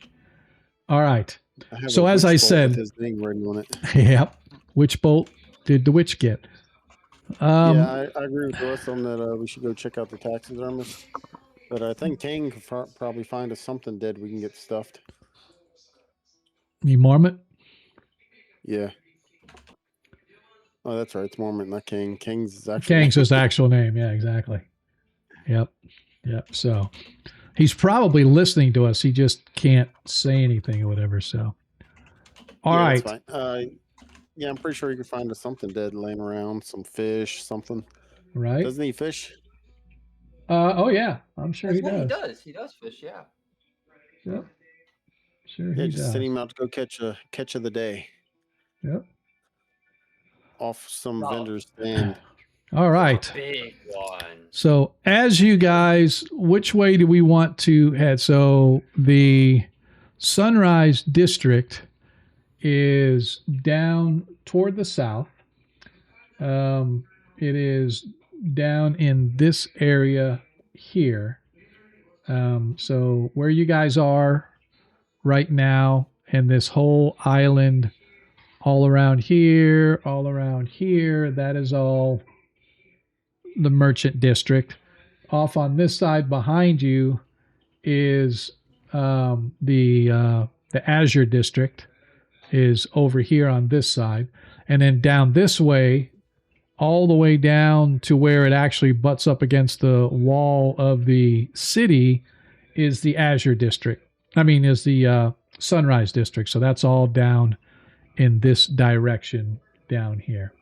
All right. I have So a as witch I bolt said- with his name written on it. Yep. Which bolt did the witch get? Yeah, I agree with the rest of them that we should go check out the taxidermist. But I think King could probably find us something dead we can get stuffed. You Mormon? Yeah. Oh, that's right. It's Mormon, not King. King's is actually. Kang's his actual name. Yeah, exactly. Yep. So he's probably listening to us. He just can't say anything or whatever. So, all Yeah, right. that's fine. Yeah, I'm pretty sure you could find us something dead laying around, some fish, something. Right. Doesn't he fish? Oh yeah, I'm sure he Yeah, does. He does fish, yeah. Yep. Sure Yeah, he just does. send him out to go catch of the day Yep. off some Oh. vendor's stand. All right. Big one. So, as you guys, which way do we want to head? So, the Sunrise District is down toward the south. It is down in this area here. So, where you guys are right now, and this whole island, all around here, that is all the Merchant District. Off on this side behind you is the Azure District is over here on this side, and then down this way, all the way down to where it actually butts up against the wall of the city is the Azure District. Is the Sunrise District. So that's all down in this direction down here.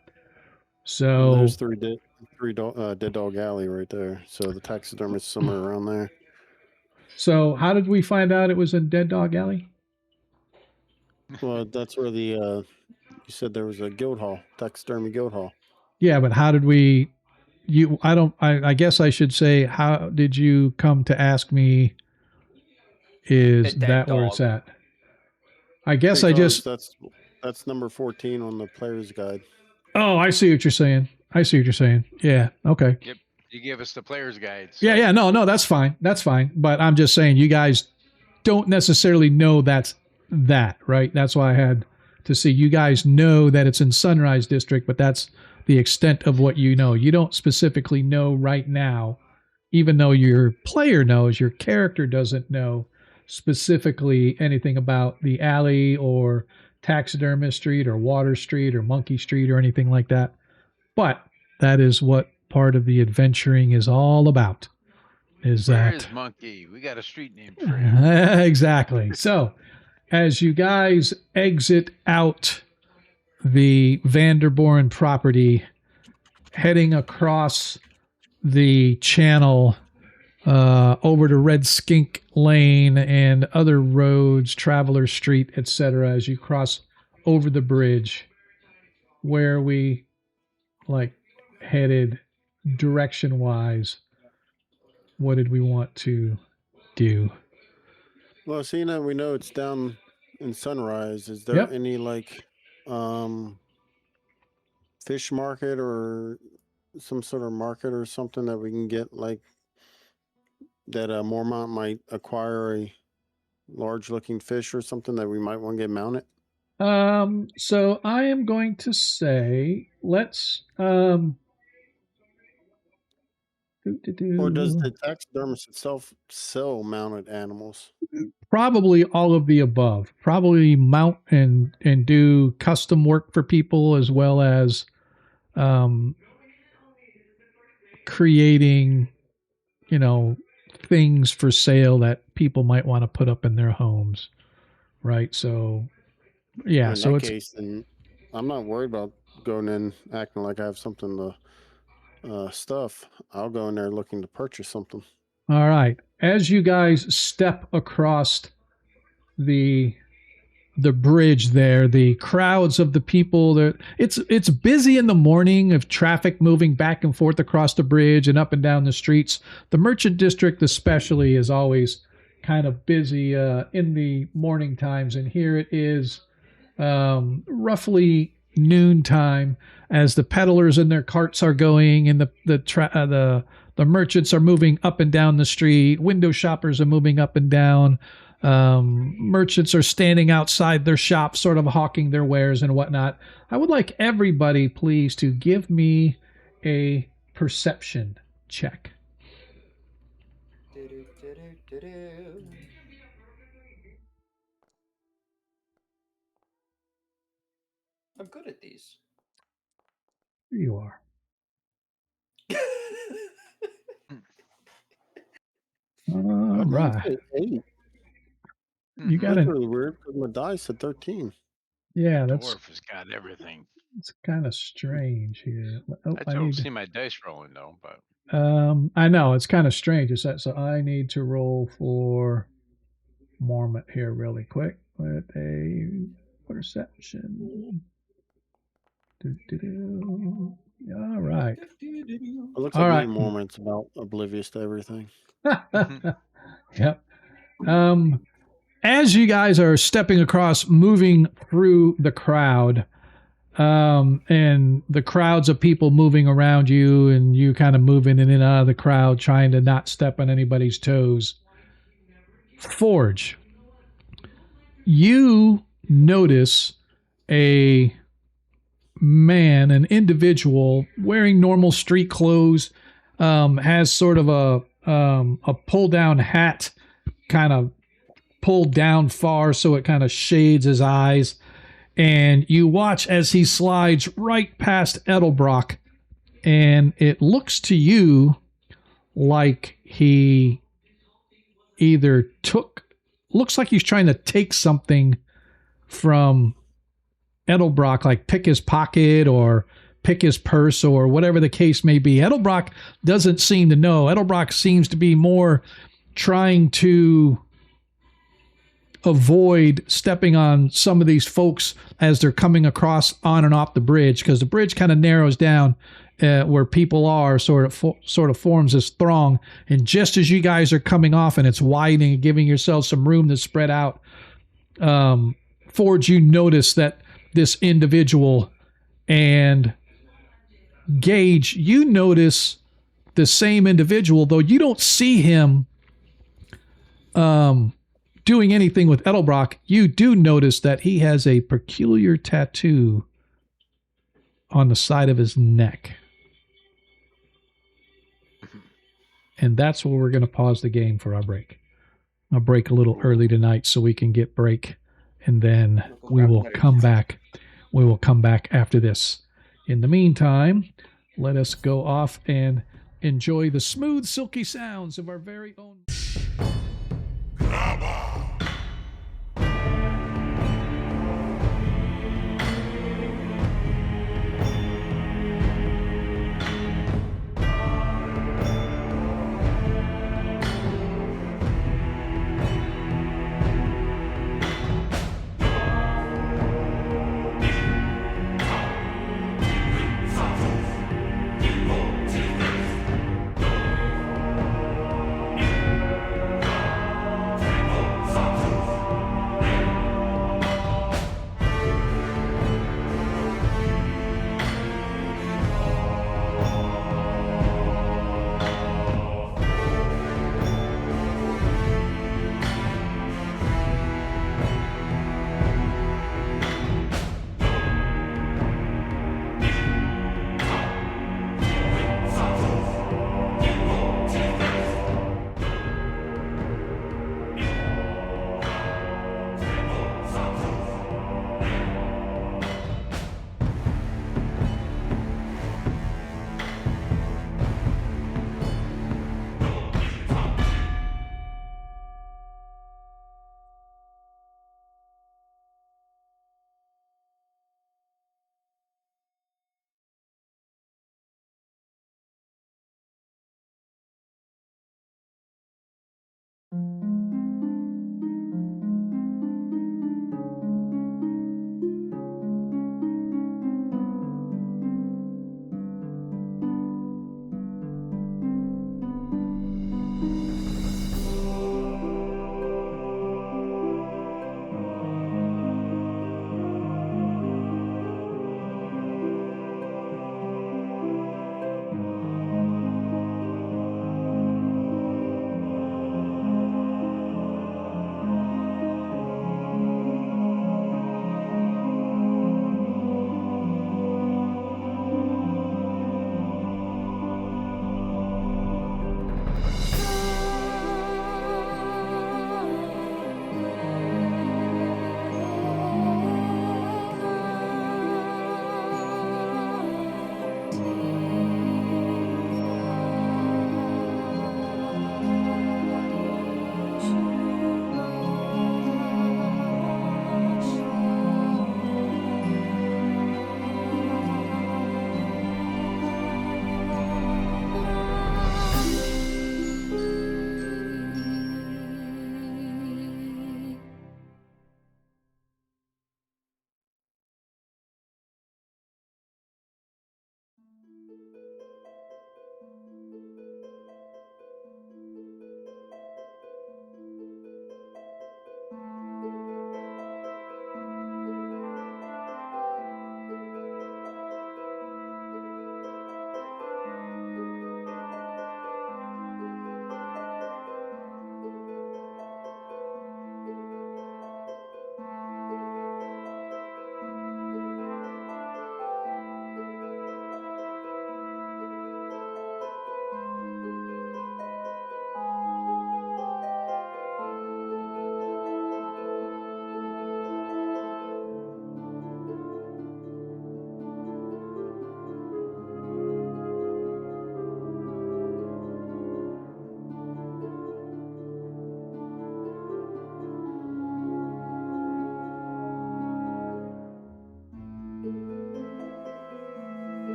So There's Dead Dog Alley right there. So the taxidermist somewhere around there. So how did we find out it was in Dead Dog Alley? Well, that's where you said there was a Guildhall, Taxidermy Guildhall. Yeah, but how did we? I guess I should say, how did you come to ask me? Is The dead that where it's dog. at? I guess Because that's number 14 on the player's guide. Oh, I see what you're saying. Yeah. Okay. You give us the player's guide. Yeah. No, that's fine. But I'm just saying, you guys don't necessarily know that's that, right? That's why I had to see. You guys know that it's in Sunrise District, but that's the extent of what you know. You don't specifically know right now, even though your player knows, your character doesn't know specifically anything about the alley or Taxidermist Street or Water Street or Monkey Street or anything like that. But that is what part of the adventuring is all about. Where is Monkey? We got a street name for him. Exactly. So as you guys exit out the Vanderboren property, heading across the channel over to Red Skink Lane and other roads, Traveler Street, etc., as you cross over the bridge, where we like headed direction wise, what did we want to do? Well, seeing that we know it's down in Sunrise, is there Yep. any like fish market or some sort of market or something that we can get, like that Mormont might acquire a large looking fish or something that we might want to get mounted? So I am going to say let's Or does the taxidermist itself sell mounted animals? probably all of the above. Probably mount and do custom work for people, as well as creating, things for sale that people might want to put up in their homes, right? So yeah, In so that it's case, then I'm not worried about going in acting like I have something to stuff. I'll go in there looking to purchase something. all right. As you guys step across the bridge there, the crowds of the people that it's busy in the morning of traffic moving back and forth across the bridge and up and down the streets. The merchant district especially is always kind of busy in the morning times, and here it is roughly noontime as the peddlers in their carts are going, and the merchants are moving up and down the street. Window shoppers are moving up and down. Merchants are standing outside their shops, sort of hawking their wares and whatnot. I would like everybody, please, to give me a perception check. I'm good at these. Here you are. All right. 8. You got That's it. really weird because my dice said 13. Yeah, Dwarf has got everything. it's kind of strange here. Oh, I don't see my dice rolling though, but I know it's kind of strange. So I need to roll for Mormont here really quick with a perception. All right. It looks All like right. me and Mormont's about oblivious to everything. Yep. As you guys are stepping across, moving through the crowd, and the crowds of people moving around you, and you kind of moving in and out of the crowd, trying to not step on anybody's toes. Forge, you notice a man, an individual wearing normal street clothes, has sort of a pull down hat, kind of pulled down far so it kind of shades his eyes, and you watch as he slides right past Edlebrock, and it looks to you like he either looks like he's trying to take something from Edlebrock, like pick his pocket or pick his purse or whatever the case may be. Edlebrock doesn't seem to know. Edlebrock seems to be more trying to avoid stepping on some of these folks as they're coming across on and off the bridge, because the bridge kind of narrows down where people are, sort of forms this throng. And just as you guys are coming off and it's widening and giving yourselves some room to spread out, Forge, you notice that this individual, and Gage, you notice the same individual, though you don't see him doing anything with Edlebrock. You do notice that he has a peculiar tattoo on the side of his neck. And that's where we're going to pause the game for our break. I'll break a little early tonight so we can get break, and then we will come back. We will come back after this. In the meantime, let us go off and enjoy the smooth, silky sounds of our very own...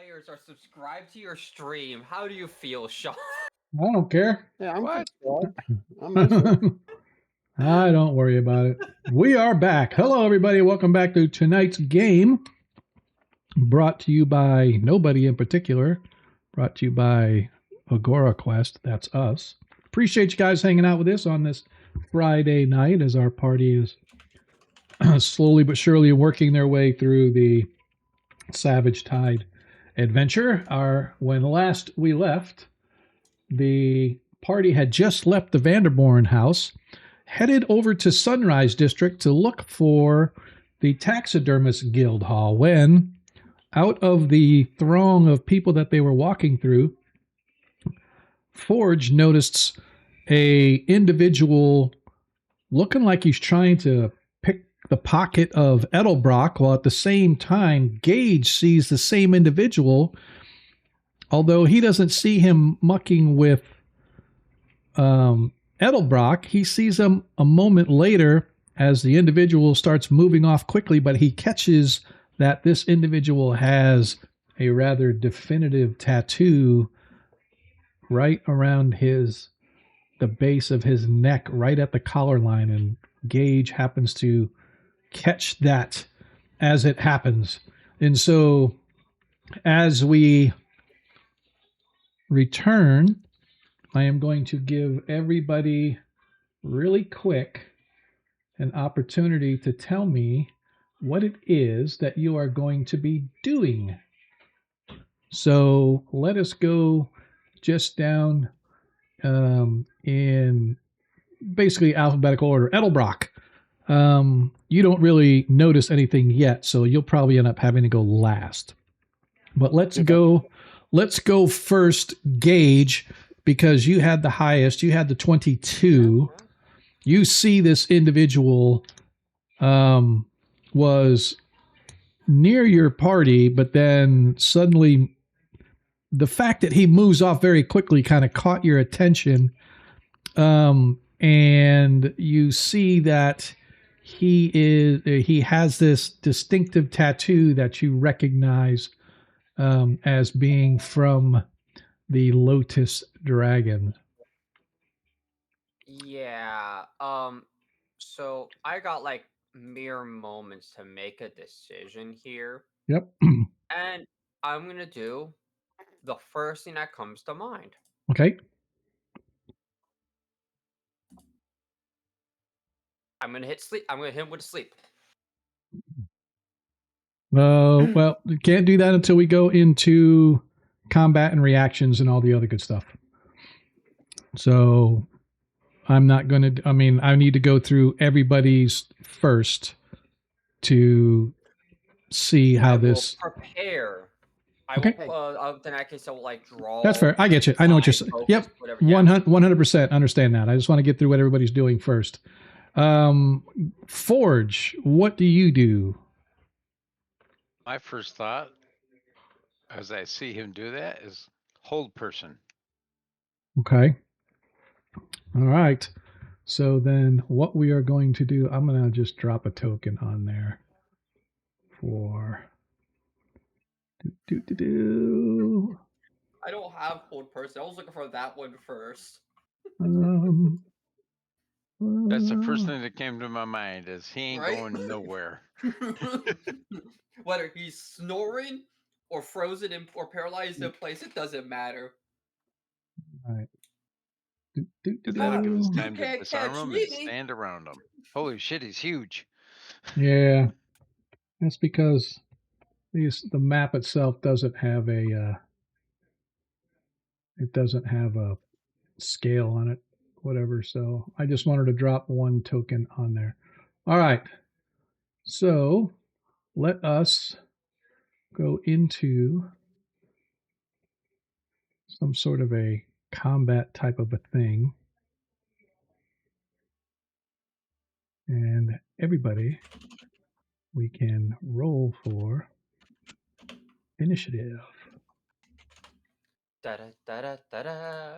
players are subscribed to your stream. How do you feel, Sean? I don't care. Yeah, I'm What? subscribed. I'm into it. I don't worry about it. We are back. Hello, everybody. Welcome back to tonight's game. Brought to you by nobody in particular. Brought to you by Agora Quest. That's us. Appreciate you guys hanging out with us on this Friday night as our party is slowly but surely working their way through the Savage Tide adventure. When last we left, the party had just left the Vanderboren house, headed over to Sunrise District to look for the Taxidermists Guildhall, when out of the throng of people that they were walking through, Forge noticed a individual looking like he's trying to pick the pocket of Edlebrock, while at the same time Gage sees the same individual, although he doesn't see him mucking with Edlebrock. He sees him a moment later as the individual starts moving off quickly, but he catches that this individual has a rather definitive tattoo right around the base of his neck, right at the collar line, and Gage happens to catch that as it happens. And so as we return, I am going to give everybody really quick an opportunity to tell me what it is that you are going to be doing. So let us go just down in basically alphabetical order. Edlebrock, you don't really notice anything yet, so you'll probably end up having to go last. But let's go first, Gage, because you had the highest. You had the 22. You see this individual was near your party, but then suddenly the fact that he moves off very quickly kind of caught your attention. And you see that he has this distinctive tattoo that you recognize as being from the Lotus Dragons. Yeah. So I got like mere moments to make a decision here, Yep. and I'm gonna do the first thing that comes to mind. Okay. I'm gonna hit sleep. I'm gonna hit him with sleep. Well, you can't do that until we go into combat and reactions and all the other good stuff. So I'm not going to, I need to go through everybody's first to see how I this. will prepare. Okay. In that case, I will like draw. That's fair. I get you. I know what you're saying. focus, Yep. whatever. Yeah. 100% understand that. I just want to get through what everybody's doing first. Forge, what do you do? My first thought, as I see him do that, is hold person. Okay. All right. So then what we are going to do, I'm going to just drop a token on there for I don't have hold person. I was looking for that one first. That's the first thing that came to my mind, is he ain't Right? going nowhere. Whether he's snoring or frozen or paralyzed in place, it doesn't matter. All right. That'll give us time to can't disarm catch him me. and stand around him. Holy shit, he's huge. Yeah, that's because the map itself doesn't have a scale on it, whatever. So I just wanted to drop one token on there. All right. So let us go into some sort of a combat type of a thing. And everybody, we can roll for initiative. Da da da da da da.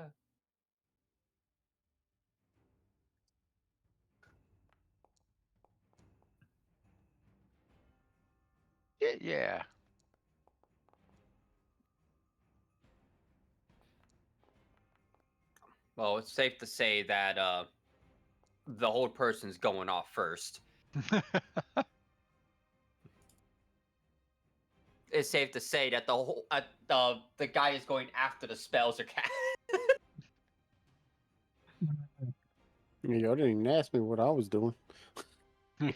Yeah. Well, it's safe to say that the whole person's going off first. It's safe to say that the guy is going after the spells are cast. Y'all didn't even ask me what I was doing. I'm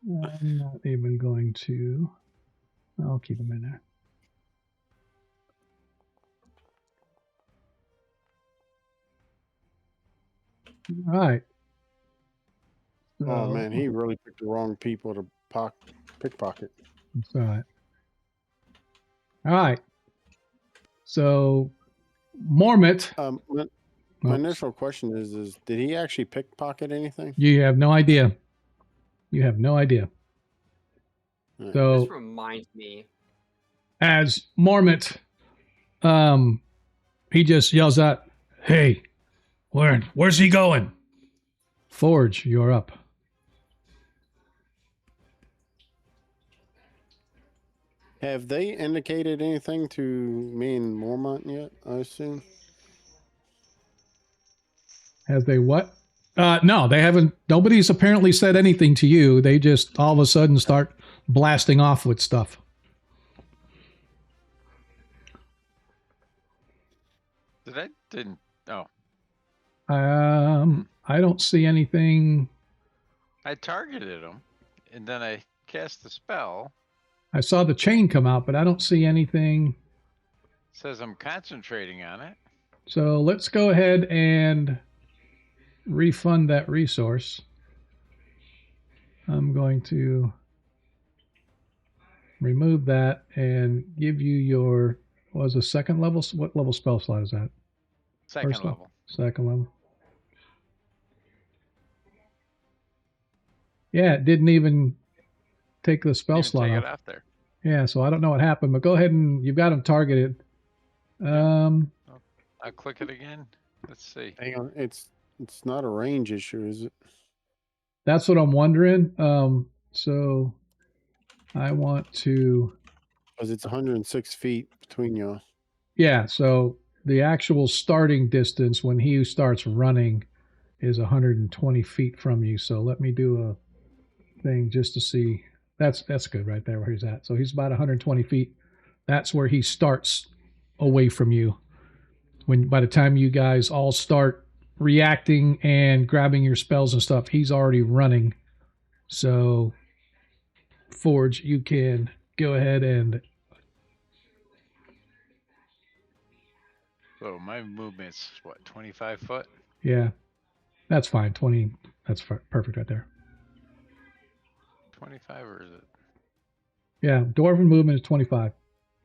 not even going to. I'll keep them in there. All right. Oh So, man, he really picked the wrong people to pickpocket. That's all right. All right. So, Mormont. My initial question is did he actually pickpocket anything? You have no idea. You have no idea. Right. So, This reminds me. as Mormont, he just yells out, "Hey, where's he going?" Forge, you're up. Have they indicated anything to me and Mormont yet, I assume? Have they what? No, they haven't. Nobody's apparently said anything to you. They just all of a sudden start blasting off with stuff. Didn't. Oh, I don't see anything. I targeted him, and then I cast the spell. I saw the chain come out, but I don't see anything. Says I'm concentrating on it. So let's go ahead and refund that resource. I'm going to remove that and give you your, what was a second level? What level spell slot is that? Second First level. Second level. Yeah, it didn't even take the spell Didn't slot take off. it off there. Yeah, so I don't know what happened, but go ahead and you've got them targeted. I'll click it again. Let's see. Hang on, it's not a range issue, is it? That's what I'm wondering. So I want to. Because it's 106 feet between y'all. Yeah, so the actual starting distance when he starts running is 120 feet from you. So let me do a thing just to see. That's good right there where he's at. So he's about 120 feet. That's where he starts away from you. When by the time you guys all start reacting and grabbing your spells and stuff, he's already running. So Forge, you can go ahead and. So my movement's what, 25 foot? Yeah, that's fine. 20. That's perfect right there. 25 or is it? Yeah, dwarven movement is 25.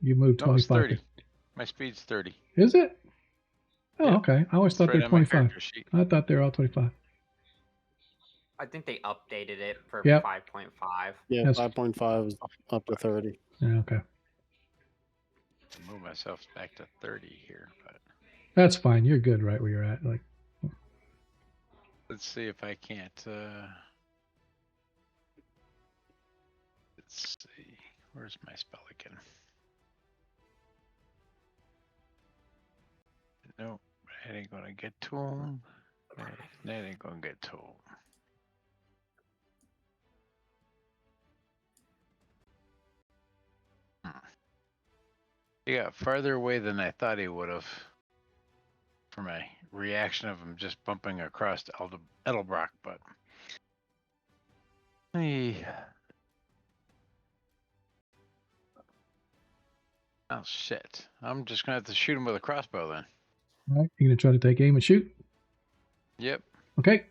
You move No, it's 25. 30. My speed's 30. Is it? Oh, Yeah. okay. I always It's thought right they're on my 25. character sheet. I thought they were all 25. I think they updated it for Yep. 5.5. Yeah, That's- 5.5 is up to 30. Yeah, okay. I'll move myself back to 30 here, but That's fine. You're good right where you're at. Like, let's see if I can't. Let's see. Where's my spell again? Nope, that ain't gonna get to him. That ain't gonna get to him. He got farther away than I thought he would have. For my reaction of him just bumping across to Edlebrock, but hey. Oh shit! I'm just gonna have to shoot him with a crossbow then. all right. You're going to try to take aim and shoot? Yep. Okay.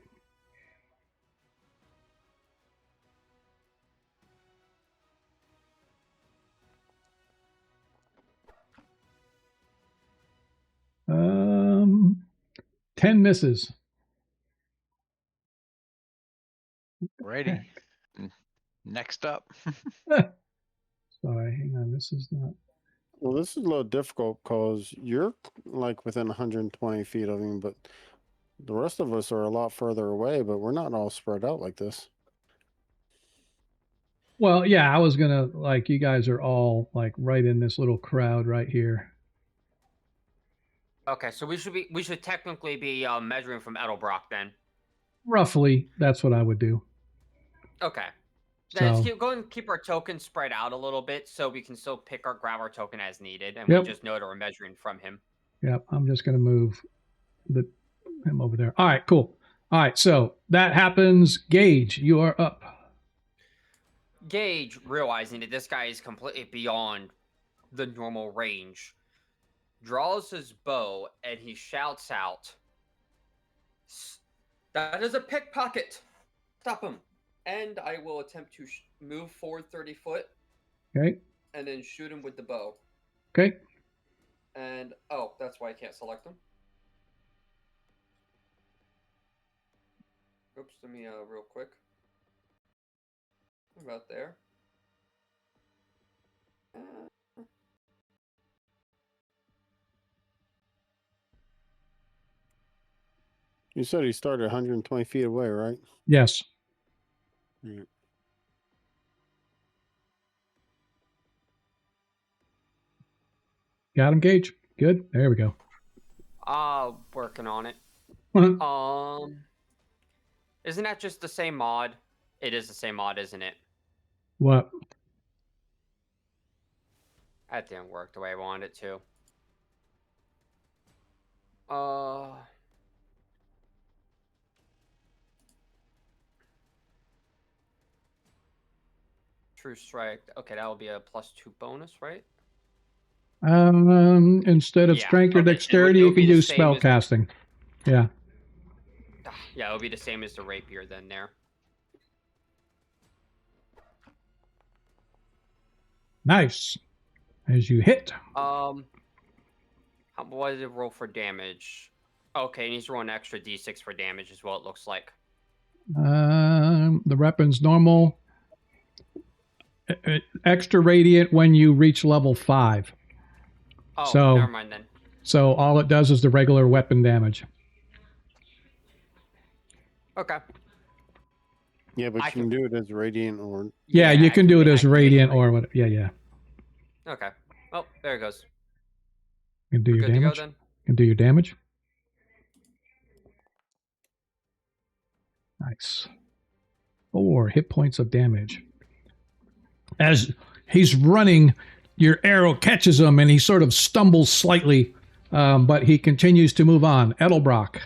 Um, 10 misses. Righty. Next up. Sorry, hang on. This is not. Well, this is a little difficult because you're like within 120 feet of him, but the rest of us are a lot further away, but we're not all spread out like this. Well, yeah, I was going to, like, you guys are all, like, right in this little crowd right here. Okay, so we should technically be measuring from Edlebrock then. Roughly, that's what I would do. Okay. Then let's So, go and keep our tokens spread out a little bit so we can still grab our token as needed, and Yep. we just know that we're measuring from him. yep, I'm just going to move him over there. All right, cool. All right, so that happens. Gage, you are up. Gage, realizing that this guy is completely beyond the normal range, draws his bow and he shouts out, "That is a pickpocket! Stop him!" And I will attempt to move forward 30 foot. Okay. And then shoot him with the bow. Okay. And, oh, that's why I can't select him. Oops, let me, real quick. About there. You said he started 120 feet away, right? Yes. Yeah. Got him, Gage? Good. There we go. Working on it. Uh-huh. Isn't that just the same mod? It is the same mod, isn't it? What? That didn't work the way I wanted it to. True strike. Okay, that will be a +2 bonus, right? Instead of Yeah, strength or okay, dexterity, it you would be can the use same spell as- casting. Yeah. Yeah, it'll be the same as the rapier then there. Nice. As you hit. What did it roll for damage? Okay, and he's rolling an extra d6 for damage as well, it looks like. The weapon's normal. Extra radiant when you reach level 5. Oh, So- never mind then. So all it does is the regular weapon damage. Okay. Yeah, but I you can do it as radiant or Yeah, you can do it as I can make radiant it or what. Yeah. Okay. Oh, there it goes. You can do We're your good damage. to go then? You can do your damage. Nice. 4 hit points of damage. As he's running, your arrow catches him and he sort of stumbles slightly, but he continues to move on. Edlebrock.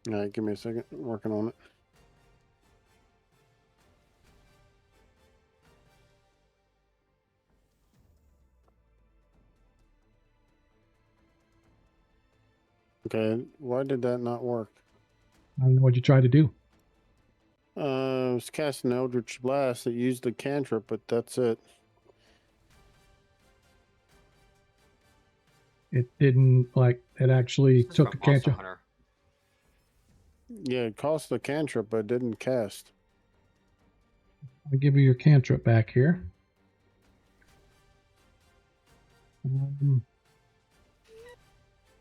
All right, give me a second. I'm working on it. Okay, why did that not work? I don't know what you tried to do. I was casting Eldritch Blast. It used the cantrip, but that's it. It didn't, it actually This is took a from Monster cantrip. Hunter. Yeah, it cost the cantrip, but it didn't cast. I'll give you your cantrip back here.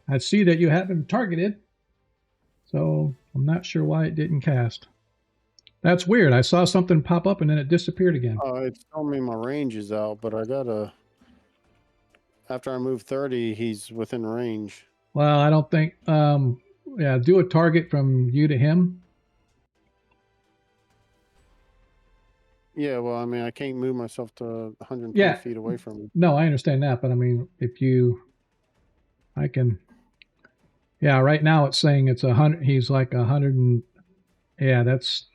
I see that you have him targeted, so I'm not sure why it didn't cast. That's weird. I saw something pop up and then it disappeared again. It's telling me my range is out, but I gotta. After I move 30, he's within range. Well, I don't think. Yeah, do a target from you to him. Yeah, well, I mean, I can't move myself to 120 Yeah. feet away from him. No, I understand that, but I mean, I can. Yeah, right now it's saying it's 100. He's like 100 and. Yeah,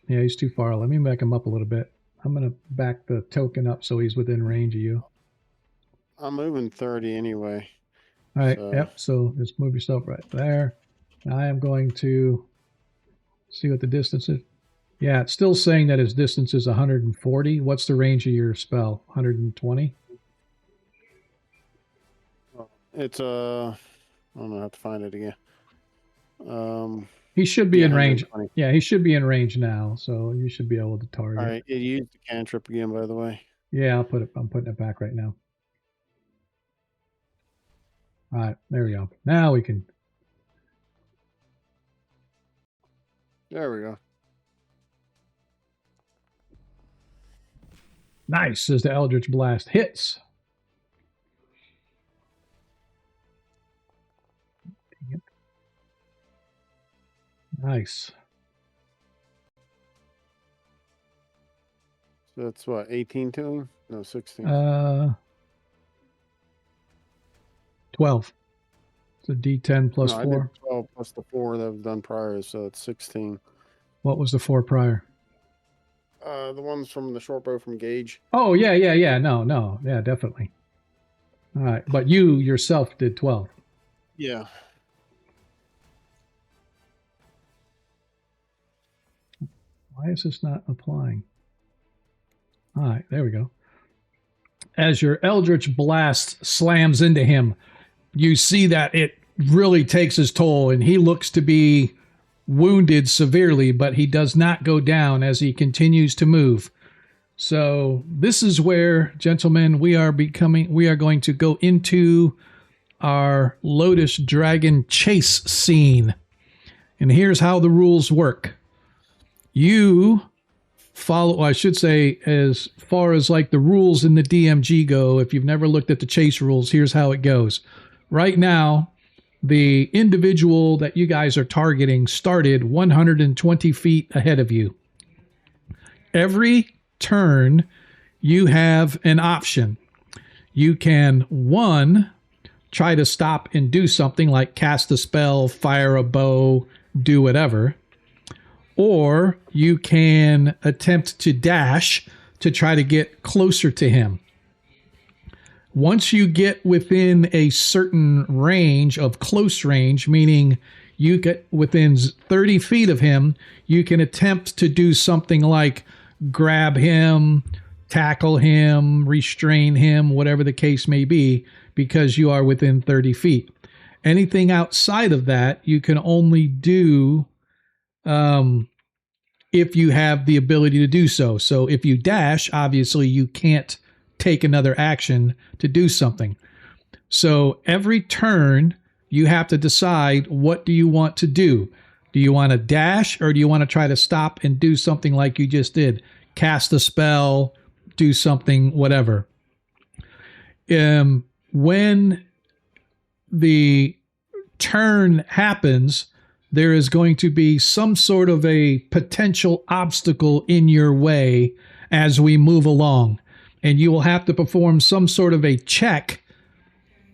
he's too far. Let me back him up a little bit. I'm gonna back the token up so he's within range of you. I'm moving 30 anyway. All right. So- Yep. So just move yourself right there. Now I am going to see what the distance is. Yeah, it's still saying that his distance is 140. What's the range of your spell? 120? It's I'm gonna have to find it again. He should be yeah, in range. 120. Yeah, he should be in range now, so you should be able to target. All right, it used the cantrip again, by the way. Yeah, I'm putting it back right now. All right, there we go. Now we can. There we go. Nice, as the Eldritch Blast hits. Nice. So that's what, 18 to him? No, 16. 12. It's a D10 plus no, I 4. did 12 plus the 4 that was done prior, so it's 16. What was the 4 prior? The ones from the short bow from Gage. Oh, yeah. No. Yeah, definitely. All right. But you yourself did 12. Yeah. Why is this not applying? All right, there we go. As your Eldritch Blast slams into him, you see that it really takes his toll, and he looks to be wounded severely, but he does not go down as he continues to move. So this is where, gentlemen, we are going to go into our Lotus Dragon chase scene. And here's how the rules work. You follow, I should say, as far as like the rules in the DMG go, if you've never looked at the chase rules, here's how it goes. Right now, the individual that you guys are targeting started 120 feet ahead of you. Every turn, you have an option. You can, 1, try to stop and do something like cast a spell, fire a bow, do whatever. Or you can attempt to dash to try to get closer to him. Once you get within a certain range of close range, meaning you get within 30 feet of him, you can attempt to do something like grab him, tackle him, restrain him, whatever the case may be, because you are within 30 feet. Anything outside of that, you can only do if you have the ability to do so. So if you dash, obviously you can't take another action to do something. So every turn, you have to decide, what do you want to do? Do you want to dash, or do you want to try to stop and do something like you just did? Cast a spell, do something, whatever. When the turn happens, there is going to be some sort of a potential obstacle in your way as we move along. And you will have to perform some sort of a check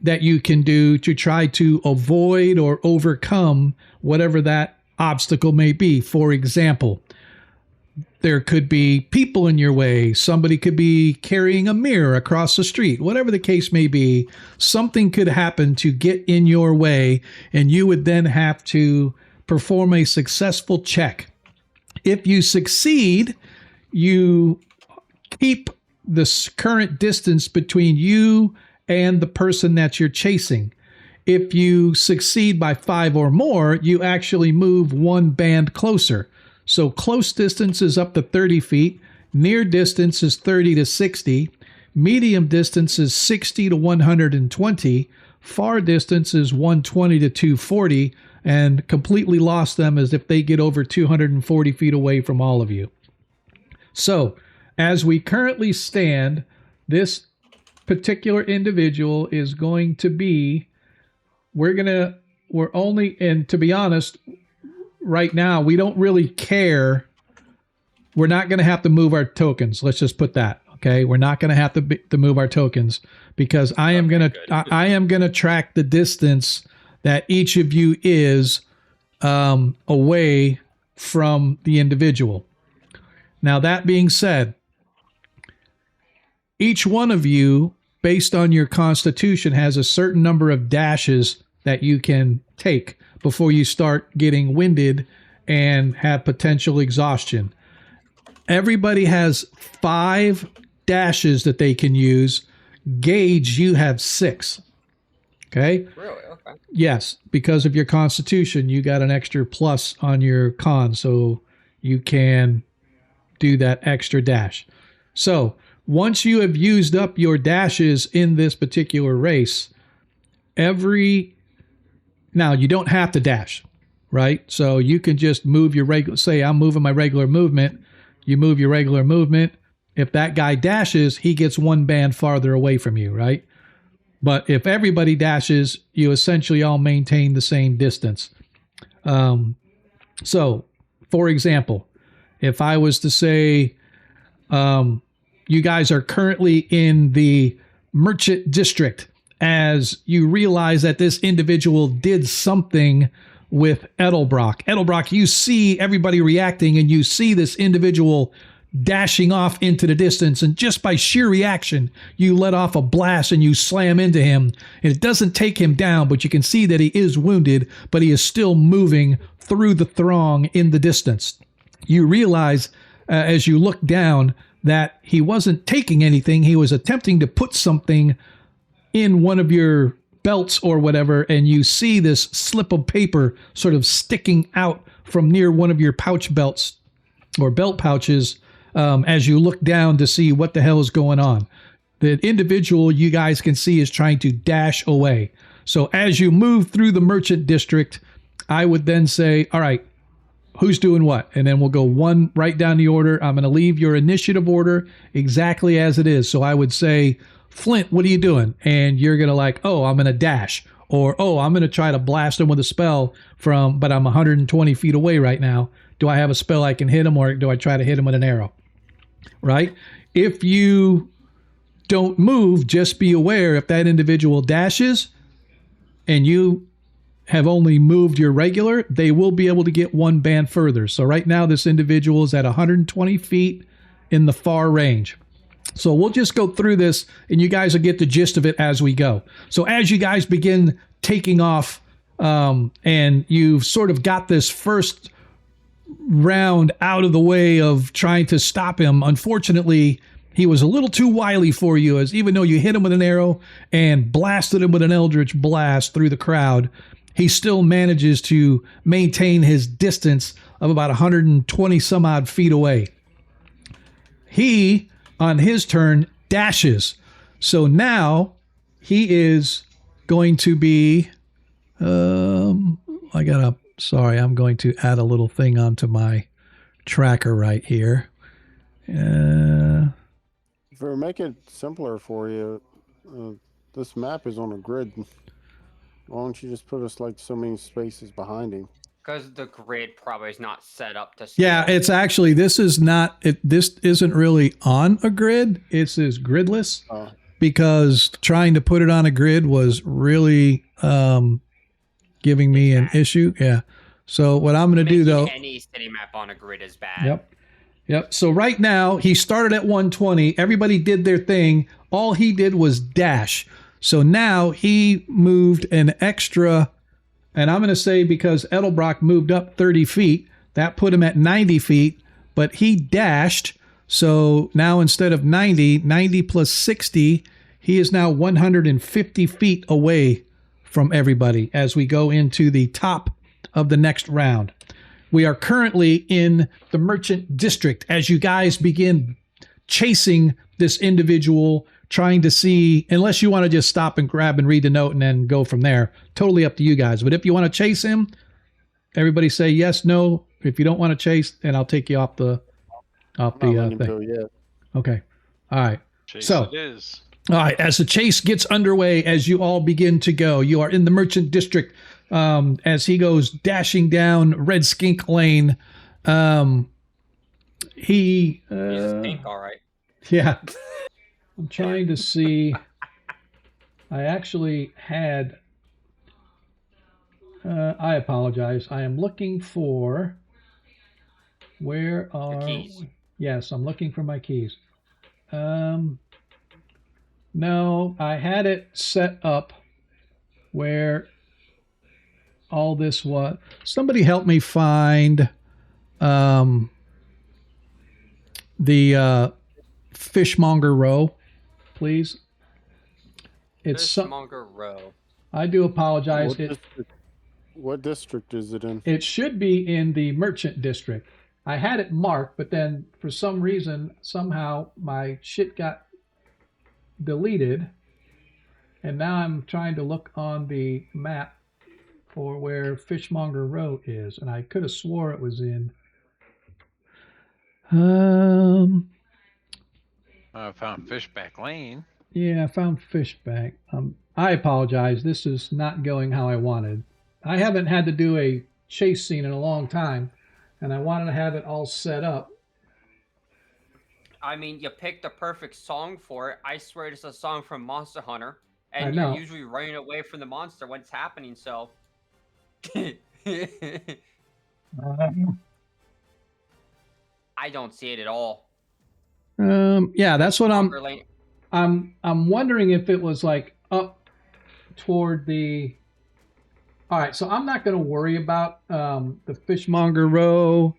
that you can do to try to avoid or overcome whatever that obstacle may be. For example, there could be people in your way. Somebody could be carrying a mirror across the street. Whatever the case may be, something could happen to get in your way, and you would then have to perform a successful check. If you succeed, you keep the current distance between you and the person that you're chasing. If you succeed by 5 or more, you actually move one band closer. So close distance is up to 30 feet, near distance is 30 to 60, medium distance is 60 to 120, far distance is 120 to 240, and completely lost them as if they get over 240 feet away from all of you. So, as we currently stand, this particular individual is going to be, and to be honest, right now, we don't really care. We're not going to have to move our tokens. Let's just put that, okay? We're not going to have to move our tokens, because I am going to track the distance that each of you is away from the individual. Now, that being said, each one of you, based on your constitution, has a certain number of dashes that you can take before you start getting winded and have potential exhaustion. Everybody has 5 dashes that they can use. Gage, you have 6. Okay? Really? Okay. Yes, because of your constitution, you got an extra plus on your con, so you can do that extra dash. So once you have used up your dashes in this particular race, now you don't have to dash, right? So you can just move your regular, say I'm moving my regular movement, you move your regular movement, if that guy dashes, he gets one band farther away from you, right? But if everybody dashes, you essentially all maintain the same distance. So, for example, if I was to say, you guys are currently in the merchant district, as you realize that this individual did something with Edlebrock. Edlebrock, you see everybody reacting, and you see this individual dashing off into the distance, and just by sheer reaction, you let off a blast and you slam into him. And it doesn't take him down, but you can see that he is wounded, but he is still moving through the throng in the distance. You realize as you look down that he wasn't taking anything. He was attempting to put something in one of your belts or whatever, and you see this slip of paper sort of sticking out from near one of your pouch belts or belt pouches as you look down to see what the hell is going on. The individual, you guys can see, is trying to dash away. So as you move through the merchant district, I would then say, all right, who's doing what? And then we'll go one right down the order. I'm going to leave your initiative order exactly as it is. So I would say, Flint, what are you doing? And you're going to like, oh, I'm going to dash. Or, oh, I'm going to try to blast him with a spell but I'm 120 feet away right now. Do I have a spell I can hit him, or do I try to hit him with an arrow? Right? If you don't move, just be aware if that individual dashes and you have only moved your regular, they will be able to get one band further. So right now, this individual is at 120 feet in the far range. So we'll just go through this, and you guys will get the gist of it as we go. So as you guys begin taking off, and you've sort of got this first round out of the way of trying to stop him, unfortunately, he was a little too wily for you, as even though you hit him with an arrow and blasted him with an eldritch blast through the crowd, he still manages to maintain his distance of about 120 some odd feet away. He, on his turn, dashes. So now he is going to be, I'm going to add a little thing onto my tracker right here. If we make it simpler for you, this map is on a grid. Why don't you just put us like so many spaces behind him? Because the grid probably is not set up to. Yeah, it's actually, this isn't really on a grid. It's gridless because trying to put it on a grid was really giving me an issue. Yeah. So what I'm going to do though, any city map on a grid is bad. Yep. So right now he started at 120. Everybody did their thing. All he did was dash. So now he moved an extra, and I'm going to say because Edlebrock moved up 30 feet, that put him at 90 feet, but he dashed. So now instead of 90 plus 60, he is now 150 feet away from everybody as we go into the top of the next round. We are currently in the merchant district as you guys begin chasing this individual, trying to see, unless you want to just stop and grab and read the note and then go from there. Totally up to you guys. But if you want to chase him, everybody say yes, no. If you don't want to chase, then I'll take you off the thing. Go yet. Okay. All right. Chase So it is. all right, as the chase gets underway, as you all begin to go, you are in the merchant district as he goes dashing down Red Skink Lane. He's a skink, all right. Yeah. I'm trying to see. I actually had. I apologize. I am looking for. Where are. Your keys. Yes, I'm looking for my keys. No, I had it set up where all this was. Somebody help me find the Fishmonger Row, please. It's Fishmonger Row. I do apologize. What district is it in? It should be in the merchant district. I had it marked, but then for some reason, somehow my shit got deleted, and now I'm trying to look on the map for where Fishmonger Row is, and I could have swore it was in I found Fishback Lane. Yeah, I found Fishback. I apologize. This is not going how I wanted. I haven't had to do a chase scene in a long time, and I wanted to have it all set up. I mean, you picked the perfect song for it. I swear it's a song from Monster Hunter, and I you're know. usually running away from the monster when it's happening. So, I don't see it at all. Yeah, that's what Longer lane. I'm wondering if it was like up toward the. All right, so I'm not going to worry about the Fishmonger Row.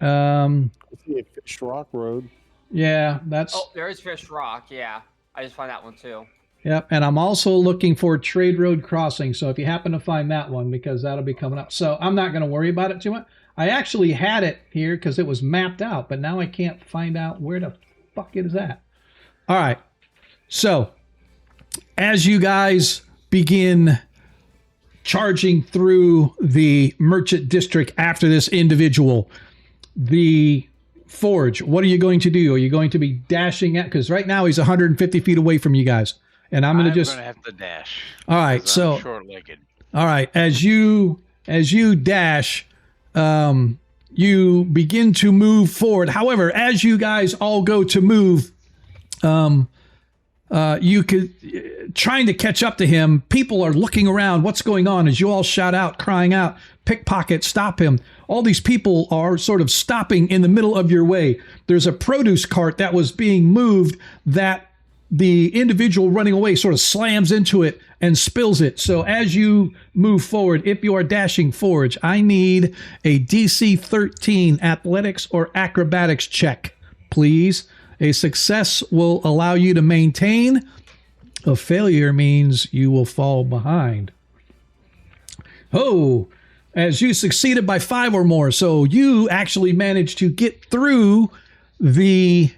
I see a Fish Rock Road. Yeah, that's. Oh, there is Fish Rock. Yeah, I just found that one too. Yep, and I'm also looking for Trade Road Crossing. So if you happen to find that one, because that'll be coming up. So I'm not going to worry about it too much. I actually had it here because it was mapped out, but now I can't find out where the fuck it is at. All right. So as you guys begin charging through the merchant district after this individual, the forge, what are you going to do? Are you going to be dashing at? Because right now he's 150 feet away from you guys. And I'm going to just. I'm going to have to dash. All right. 'cause So. I'm short-legged. All right. As you dash, you begin to move forward. However, as you guys all go to move, you could trying to catch up to him. People are looking around. What's going on? As you all shout out, crying out, "Pickpocket, stop him!" All these people are sort of stopping in the middle of your way. There's a produce cart that was being moved that the individual running away sort of slams into it and spills it. So as you move forward, if you are dashing forward, I need a DC 13 athletics or acrobatics check, please. A success will allow you to maintain. A failure means you will fall behind. Oh, as you succeeded by 5 or more. So you actually managed to get through the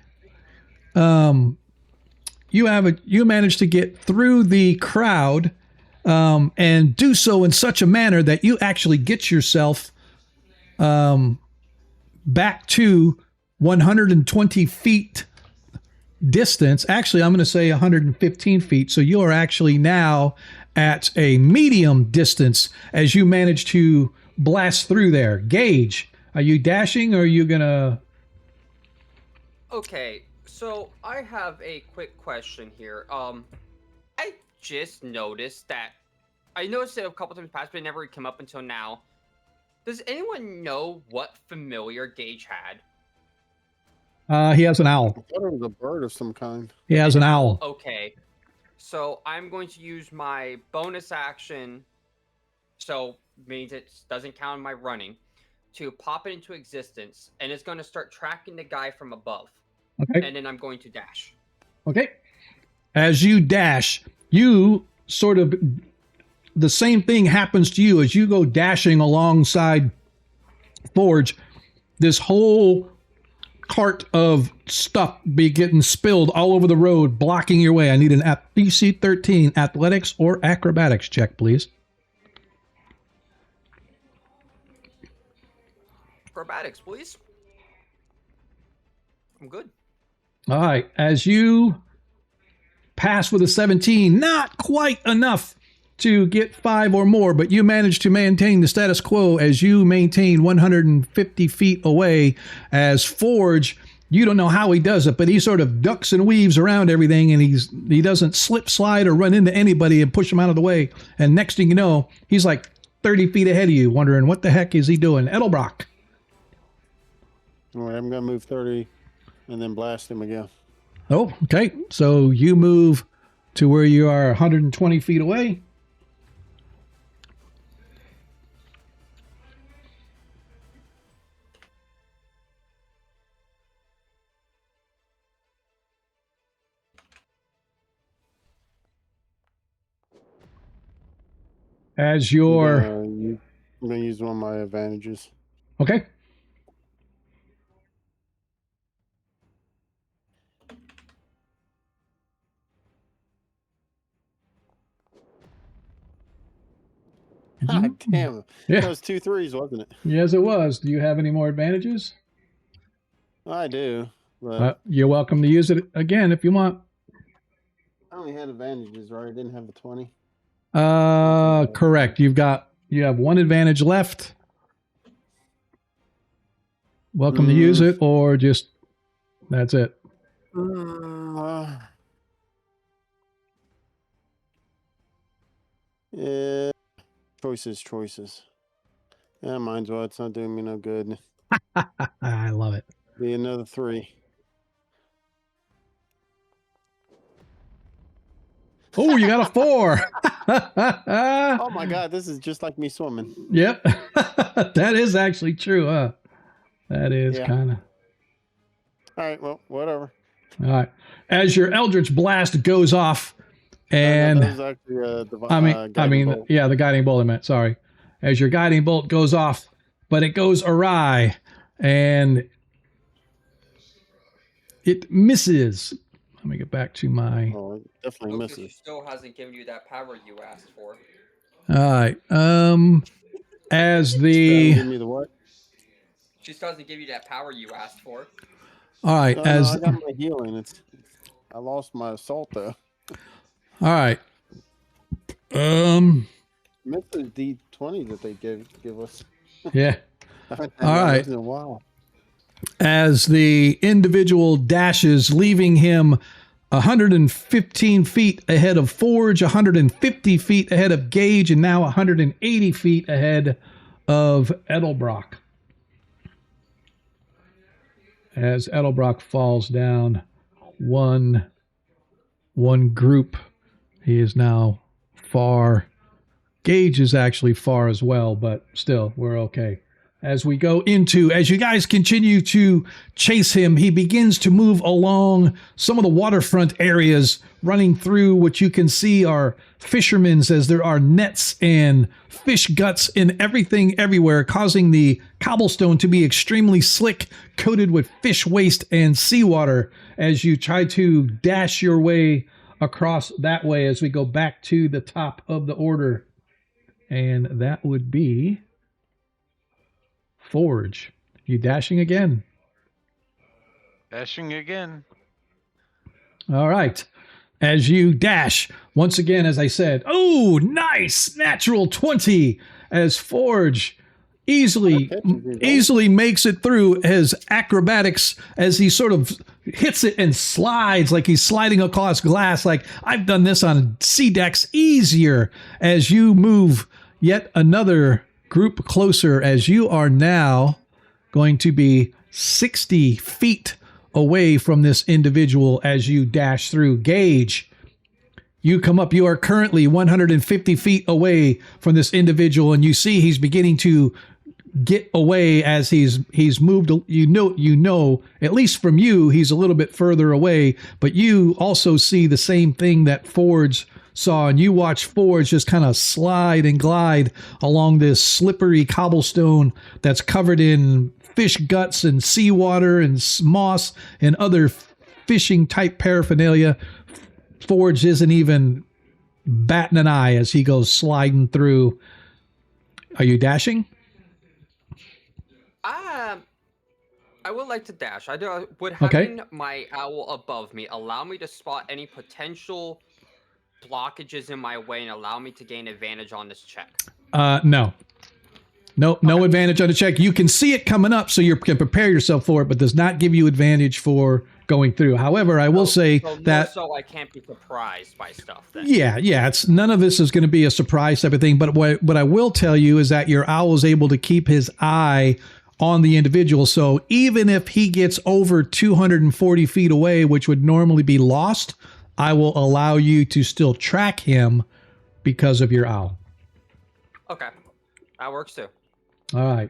you managed to get through the crowd and do so in such a manner that you actually get yourself back to 120 feet distance. Actually, I'm going to say 115 feet. So you are actually now at a medium distance as you manage to blast through there. Gage, are you dashing or are you going to... Okay, so I have a quick question here. I just noticed that I noticed it a couple times past, but it never came up until now. Does anyone know what familiar Gage had? He has an owl. I thought it was a bird of some kind. He has an owl. Okay, so I'm going to use my bonus action, so means it doesn't count in my running, to pop it into existence, and it's going to start tracking the guy from above. Okay. And then I'm going to dash. Okay. As you dash, you sort of, the same thing happens to you as you go dashing alongside Forge. This whole cart of stuff be getting spilled all over the road, blocking your way. I need an DC 13 athletics or acrobatics check, please. Acrobatics, please. I'm good. All right. As you pass with a 17, not quite enough to get 5 or more, but you manage to maintain the status quo as you maintain 150 feet away. As Forge, you don't know how he does it, but he sort of ducks and weaves around everything, and he doesn't slip, slide, or run into anybody and push him out of the way. And next thing you know, he's like 30 feet ahead of you, wondering what the heck is he doing. Edlebrock. All right, I'm going to move 30 and then blast him again. Oh, okay. So you move to where you are 120 feet away. As your... I'm going to use one of my advantages. Okay. God damn. Yeah. That was 2 3s, wasn't it? Yes, it was. Do you have any more advantages? I do. But You're welcome to use it again if you want. I only had advantages, right? I didn't have the 20. Correct. You have one advantage left. Welcome to use it, or just that's it. Yeah. Choices. Yeah, might as well. It's not doing me no good. I love it. Be another 3. Oh, you got a 4. Oh my God, this is just like me swimming. Yep. That is actually true, huh? That is kind of. All right, well, whatever. All right. As your Eldritch Blast goes off, and that was actually guiding bolt. Yeah, the guiding bolt I meant. Sorry. As your guiding bolt goes off, but it goes awry, and it misses. Let me get back to my. Oh, it definitely Lucas misses. still hasn't given you that power you asked for. All right. As Give me the what? She still doesn't give you that power you asked for. All right. No, as I got my healing. I lost my assault though. all right. Missed the D20 that they give us. Yeah. I haven't All had right. those in a while. As the individual dashes, leaving him 115 feet ahead of Forge, 150 feet ahead of Gage, and now 180 feet ahead of Edlebrock. As Edlebrock falls down, one group, he is now far. Gage is actually far as well, but still, we're okay. As we go into, as you guys continue to chase him, he begins to move along some of the waterfront areas, running through what you can see are fishermen's, as there are nets and fish guts and everything everywhere, causing the cobblestone to be extremely slick, coated with fish waste and seawater, as you try to dash your way across that way as we go back to the top of the order. And that would be Forge. You dashing again? Dashing again. All right. As you dash, once again, as I said, oh, nice! Natural 20 as Forge easily makes it through his acrobatics as he sort of hits it and slides like he's sliding across glass. Like, I've done this on sea decks easier, as you move yet another group closer, as you are now going to be 60 feet away from this individual as you dash through. Gage, you come up. You are currently 150 feet away from this individual, and you see he's beginning to get away as he's moved. You know, at least from you, he's a little bit further away, but you also see the same thing that Forge saw, and you watch Forge just kind of slide and glide along this slippery cobblestone that's covered in fish guts and seawater and moss and other fishing type paraphernalia. Forge isn't even batting an eye as he goes sliding through. Are you dashing? I would like to dash. Would having my owl above me allow me to spot any potential blockages in my way and allow me to gain advantage on this check? No advantage on the check. You can see it coming up, so you can prepare yourself for it, but does not give you advantage for going through. However, I will say that so I can't be surprised by stuff then. Yeah, it's none of this is going to be a surprise type of thing, but what I will tell you is that your owl is able to keep his eye on the individual, so even if he gets over 240 feet away, which would normally be lost, I will allow you to still track him because of your owl. Okay. That works too. All right.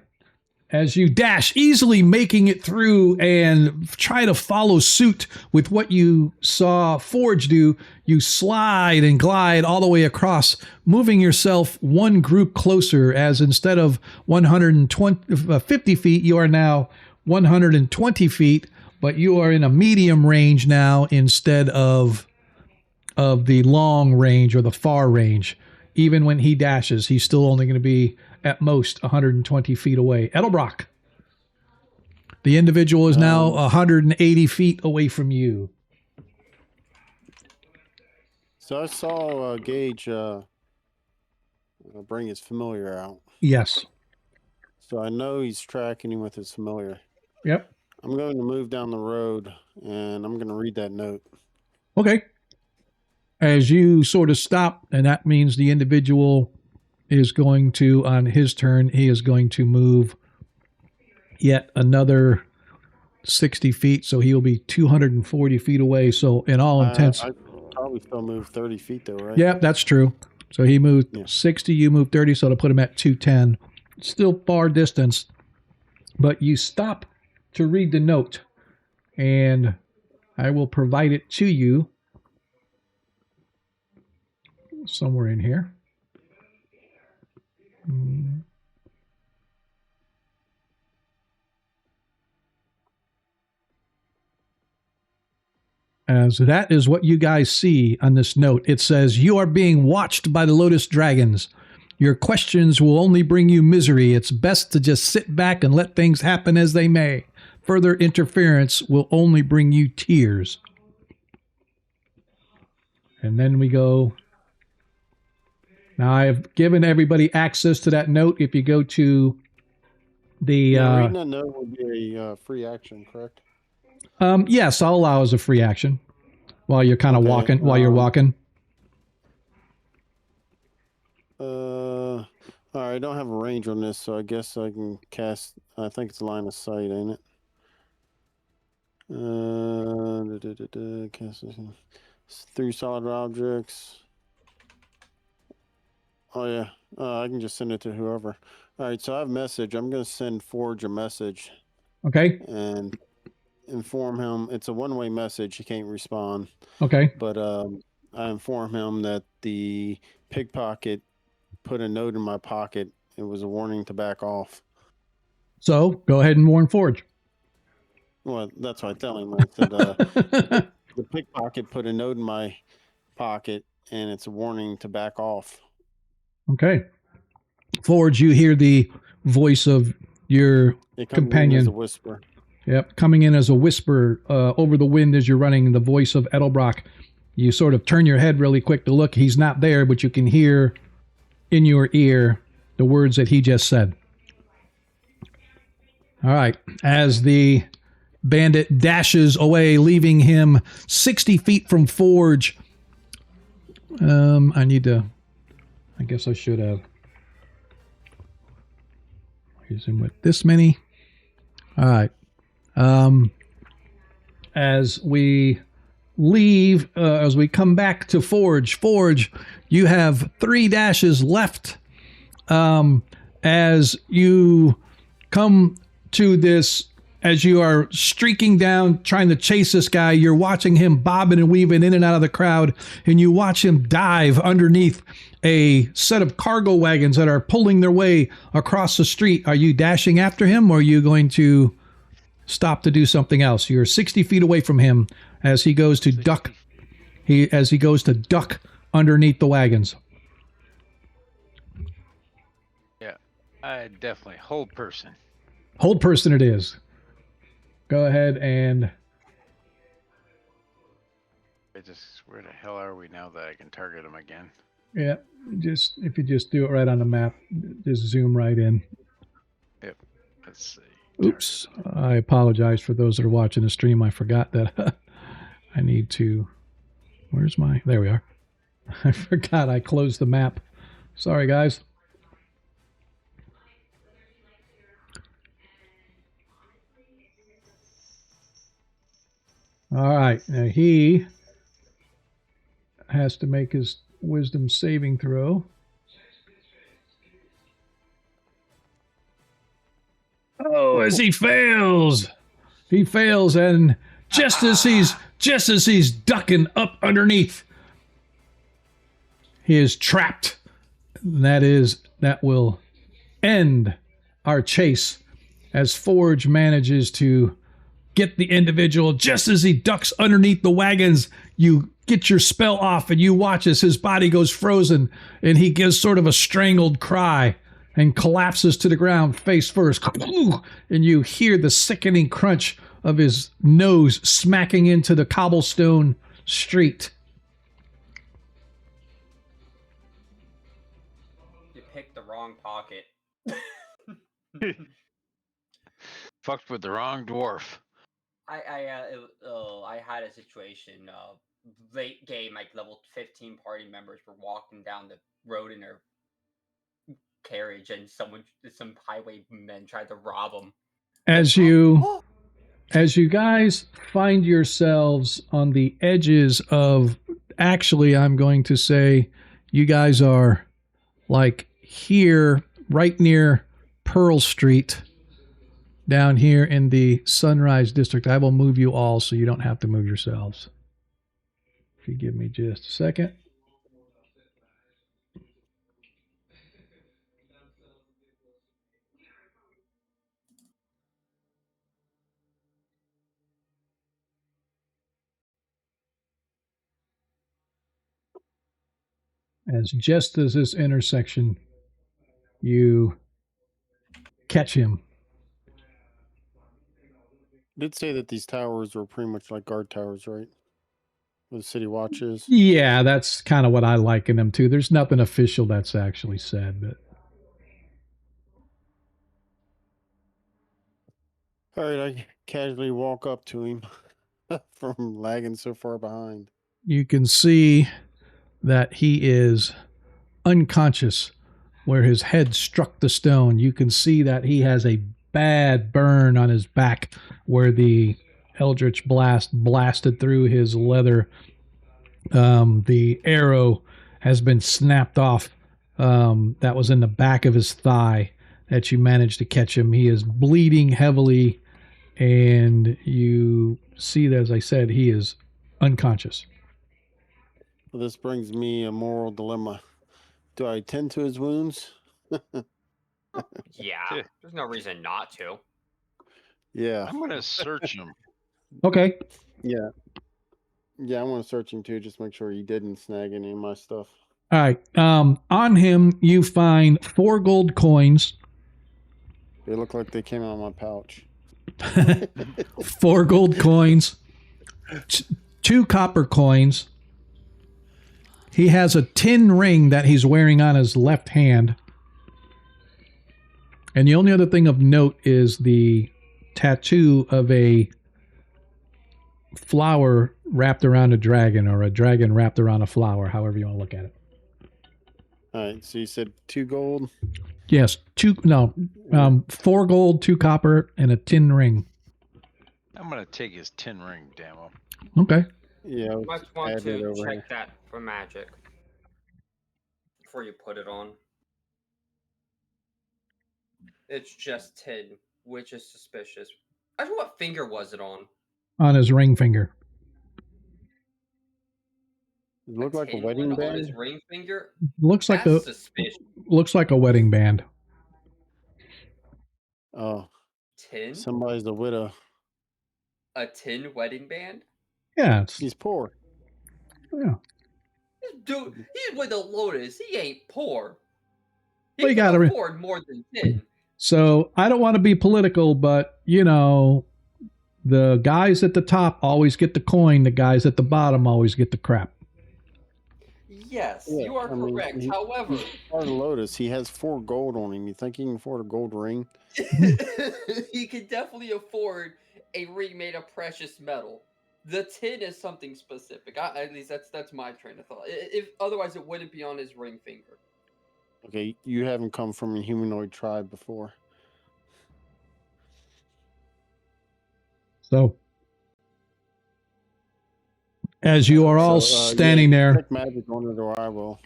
As you dash, easily making it through and try to follow suit with what you saw Forge do, you slide and glide all the way across, moving yourself one group closer, as instead of 50 feet, you are now 120 feet, but you are in a medium range now instead of the long range or the far range. Even when he dashes, he's still only going to be at most 120 feet away. Edlebrock. The individual is now 180 feet away from you. So I saw Gage bring his familiar out. Yes. So I know he's tracking him with his familiar. Yep. I'm going to move down the road, and I'm going to read that note. Okay. As you sort of stop, and that means the individual is going to, on his turn, he is going to move yet another 60 feet, so he'll be 240 feet away. So in all intents... I probably still move 30 feet, though, right? Yeah, that's true. So he moved 60, you moved 30, so to put him at 210. Still far distance, but you stop to read the note, and I will provide it to you somewhere in here. As that is what you guys see on this note. It says, "You are being watched by the Lotus Dragons. Your questions will only bring you misery. It's best to just sit back and let things happen as they may. Further interference will only bring you tears." And then we go. Now, I've given everybody access to that note. If you go to the... reading that note would be a free action, correct? Yes, I'll allow as a free action while you're kind of walking. While you're walking. All right, I don't have a range on this, so I guess I can cast. I think it's line of sight, ain't it? Cast through solid objects. Oh yeah, I can just send it to whoever. All right, so I have a message. I'm going to send Forge a message. Okay. And inform him. It's a one-way message. He can't respond. Okay. But I inform him that the pickpocket put a note in my pocket. It was a warning to back off. So go ahead and warn Forge. Well, that's what I tell him. I said, the pickpocket put a note in my pocket, and it's a warning to back off. Okay. Forge, you hear the voice of your companion. As a whisper. Yep, coming in as a whisper over the wind as you're running, the voice of Edlebrock. You sort of turn your head really quick to look. He's not there, but you can hear in your ear the words that he just said. All right. As the bandit dashes away, leaving him 60 feet from Forge. I guess I should have. Use him with this many. All right. As we leave, as we come back to Forge, you have 3 dashes left. As you come to this, as you are streaking down, trying to chase this guy, you're watching him bobbing and weaving in and out of the crowd, and you watch him dive underneath a set of cargo wagons that are pulling their way across the street. Are you dashing after him, or are you going to stop to do something else? You're 60 feet away from him as he goes to duck. As he goes to duck underneath the wagons. Yeah, I definitely hold person. Hold person it is. Go ahead and... Where the hell are we now that I can target him again? Yeah, if you just do it right on the map, just zoom right in. Yep. Let's see. Oops. I apologize for those that are watching the stream. I forgot that I need to... Where's my... There we are. I forgot I closed the map. Sorry, guys. All right. Now he has to make his wisdom saving throw. Oh, as he fails. He fails, and just as he's ducking up underneath, he is trapped. And that will end our chase as Forge manages to get the individual just as he ducks underneath the wagons. You get your spell off and you watch as his body goes frozen and he gives sort of a strangled cry and collapses to the ground face first. And you hear the sickening crunch of his nose smacking into the cobblestone street. You picked the wrong pocket. Fucked with the wrong dwarf. I had a situation. Late game, like level 15 party members were walking down the road in their carriage, and some highwaymen tried to rob them. As you guys find yourselves on the edges of, actually, I'm going to say you guys are like here, right near Pearl Street, down here in the Sunrise District. I will move you all so you don't have to move yourselves. If you give me just a second. As just as this intersection, you catch him. Did say that these towers were pretty much like guard towers, right? Where the city watches. Yeah, that's kind of what I liken them to. There's nothing official that's actually said, but All right, I casually walk up to him from lagging so far behind. you can see that he is unconscious where his head struck the stone. You can see that he has a bad burn on his back where the Eldritch Blast blasted through his leather. The arrow has been snapped off. That was in the back of his thigh that you managed to catch him. He is bleeding heavily, and you see that, as I said, he is unconscious. Well, this brings me a moral dilemma. Do I tend to his wounds? Yeah, there's no reason not to. Yeah. I'm gonna search him. Okay. Yeah. Yeah, I want to search him too, just make sure he didn't snag any of my stuff. All right. On him, you find 4 gold coins, They look like they came out of my pouch. 4 gold coins, 2 copper coins. He has a tin ring that he's wearing on his left hand. And the only other thing of note is the tattoo of a flower wrapped around a dragon, or a dragon wrapped around a flower, however you want to look at it. All right, so you said 2 gold? Yes, 4 gold, 2 copper, and a tin ring. I'm gonna take his tin ring, damn him. Okay. Yeah, You might want add it to over check here. that for magic before you put it on. It's just tin, which is suspicious. Actually, what finger was it on? On his ring finger. It looked like a tin wedding one on his band. ring finger? Looks like That's suspicious. a wedding band. Oh, Tin? somebody's a widow. A tin wedding band? Yeah, it's, He's poor. yeah. Dude, he's with the Lotus. He ain't poor. He Well, you can gotta afford more than tin. So I don't want to be political, but you know, the guys at the top always get the coin. The guys at the bottom always get the crap. Yes, Yeah, you are I mean, correct. he- However, Part of Lotus, he has 4 gold on him. You think he can afford a gold ring? he can definitely afford a ring made of precious metal. The tin is something specific. At least that's my train of thought. If otherwise, it wouldn't be on his ring finger. Okay, you haven't come from a humanoid tribe before. So as you are all standing there, Detect magic on it, or I will.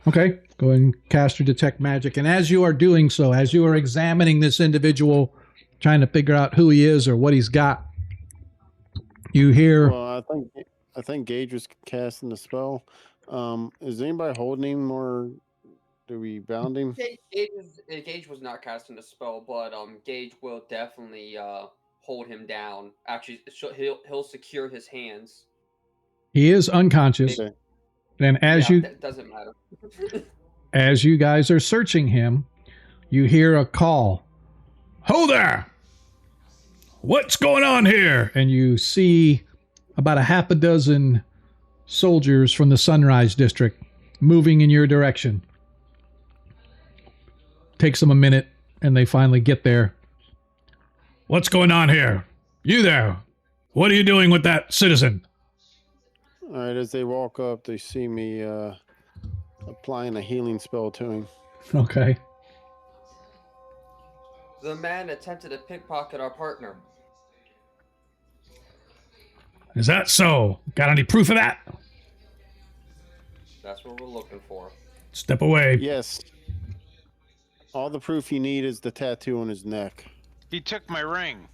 okay, go ahead and cast your detect magic. And as you are doing so, as you are examining this individual, trying to figure out who he is or what he's got, you hear. Well, I think Gage was casting the spell. Is anybody holding him, or do we bound him? Gage was not casting a spell, but Gage will definitely hold him down. Actually, he'll secure his hands. He is unconscious. Okay. And as Yeah, you that doesn't matter. as you guys are searching him, you hear a call. Ho there! What's going on here? And you see about a half a dozen soldiers from the Sunrise District moving in your direction. Takes them a minute, and they finally get there. What's going on here? You there? What are you doing with that citizen? All right, as they walk up, they see me applying a healing spell to him. Okay. The man attempted to pickpocket our partner. Is that so? Got any proof of that? That's what we're looking for. Step away. Yes. All the proof you need is the tattoo on his neck. He took my ring.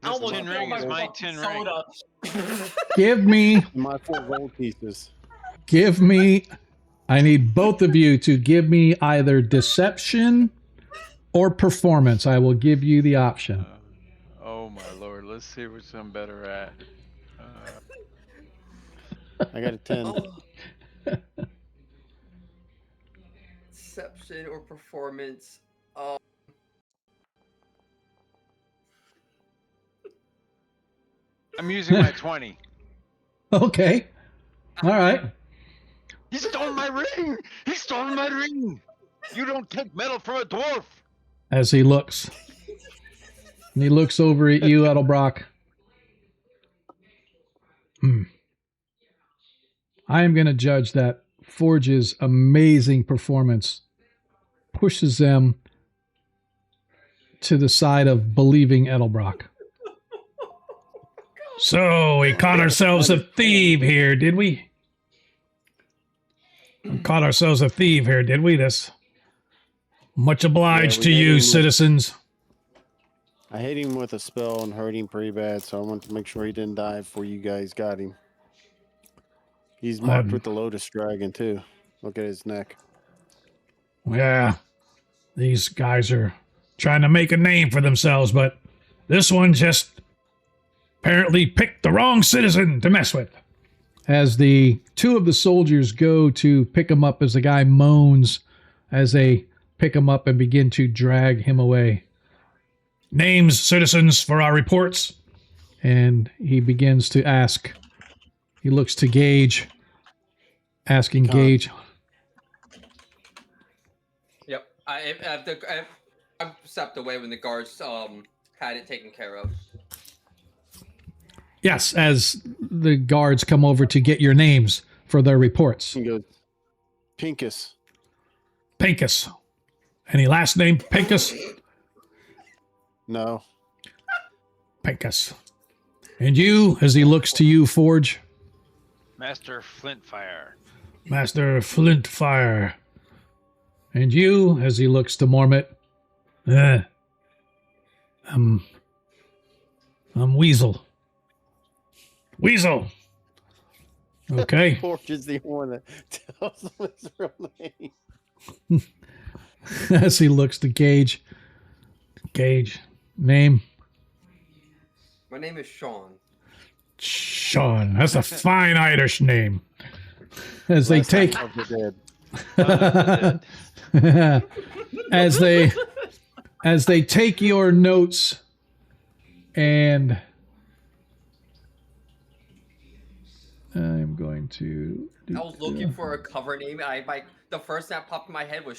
I This almost tin spilled ring my is my fucking tin ring. soda. Give me, My 4 gold pieces. I need both of you to give me either deception or performance. I will give you the option. Oh my lord, let's see which I'm better at. I got a 10. Deception or performance. I'm using my 20. Okay. All right. He stole my ring! He stole my ring! You don't take metal from a dwarf! As he looks. And he looks over at you, Edlebrock. I am going to judge that Forge's amazing performance pushes them to the side of believing Edlebrock. So we caught ourselves a thief here, did we? Caught ourselves a thief here, did we? This much obliged Yeah, to we you, made him- citizens. I hit him with a spell and hurt him pretty bad, so I wanted to make sure he didn't die before you guys got him. He's marked with the Lotus Dragon, too. Look at his neck. Yeah, these guys are trying to make a name for themselves, but this one just apparently picked the wrong citizen to mess with. As the two of the soldiers go to pick him up, as the guy moans as they pick him up and begin to drag him away. Names, citizens, for our reports. And he begins to ask. He looks to Gage, asking Gage. Yep. I stepped away when the guards had it taken care of. Yes, as the guards come over to get your names for their reports. He goes, Pinkus. Pinkus. Any last name? Pinkus? No. Pinkus. And you, as he looks to you, Forge? Master Flintfire. Master Flintfire. And you, as he looks to Mormont? I'm Weasel. Weasel. Okay. Forge is the one that tells him his real name. As he looks to Gage. Gage. Name? My name is Sean. Sean. That's a fine Irish name. As they Last time take... of the dead. as they take your notes and I'm going to I was looking for a cover name. The first thing that popped in my head was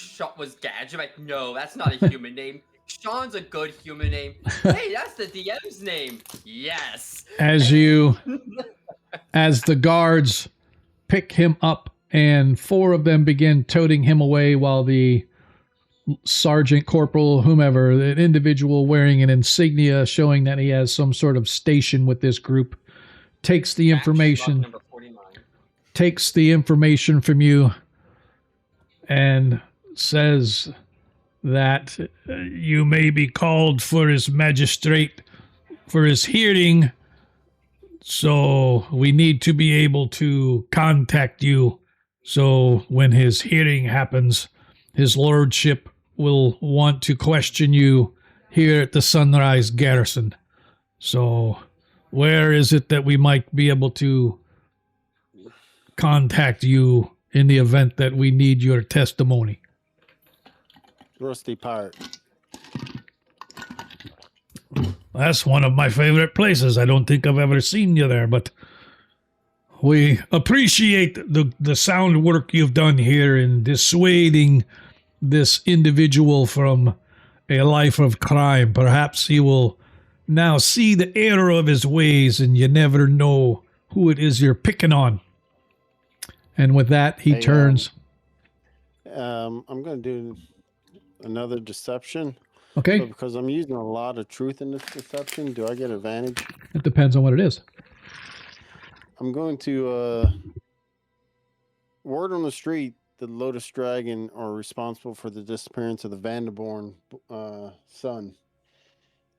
Gadget. I'm like, no, that's not a human name. Sean's a good human name. Hey, that's the DM's name. Yes. as the guards pick him up and 4 of them begin toting him away while the sergeant, corporal, whomever, an individual wearing an insignia showing that he has some sort of station with this group, takes the information Number 49. From you and says that you may be called for his magistrate for his hearing, so we need to be able to contact you. So when his hearing happens, his lordship will want to question you here at the Sunrise Garrison. So where is it that we might be able to contact you in the event that we need your testimony? Rusty pirate. That's one of my favorite places. I don't think I've ever seen you there, but we appreciate the sound work you've done here in dissuading this individual from a life of crime. Perhaps he will now see the error of his ways, and you never know who it is you're picking on. And with that, he turns. I'm going to do another deception. Okay. But because I'm using a lot of truth in this deception, do I get advantage? It depends on what it is. I'm going to word on the street. The Lotus Dragon are responsible for the disappearance of the Vanderboren son.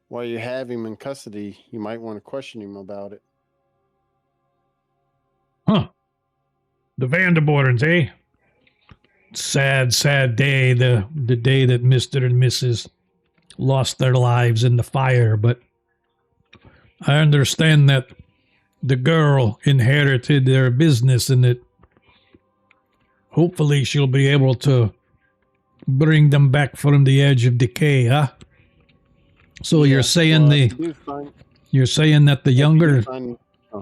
While you have him in custody, you might want to question him about it. Huh. The Vanderborens, eh? Sad, sad day. The day that Mr. and Mrs. lost their lives in the fire. But I understand that the girl inherited their business, and that hopefully she'll be able to bring them back from the edge of decay, huh? So Yeah, you're saying you're saying that the younger.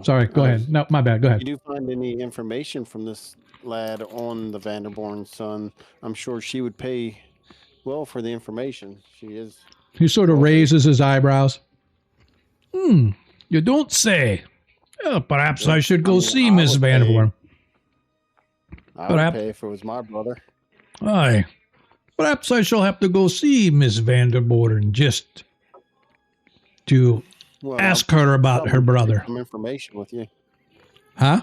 Sorry, go ahead. No, my bad. Go ahead. If you do find any information from this lad on the Vanderboren son, I'm sure she would pay well for the information. She is. He sort of raises his eyebrows. You don't say. Well, perhaps I should go see Miss Vanderboren. I would pay if it was my brother. Aye. Perhaps I shall have to go see Miss Vanderboren just to ask her about her brother. Some information with you. Huh?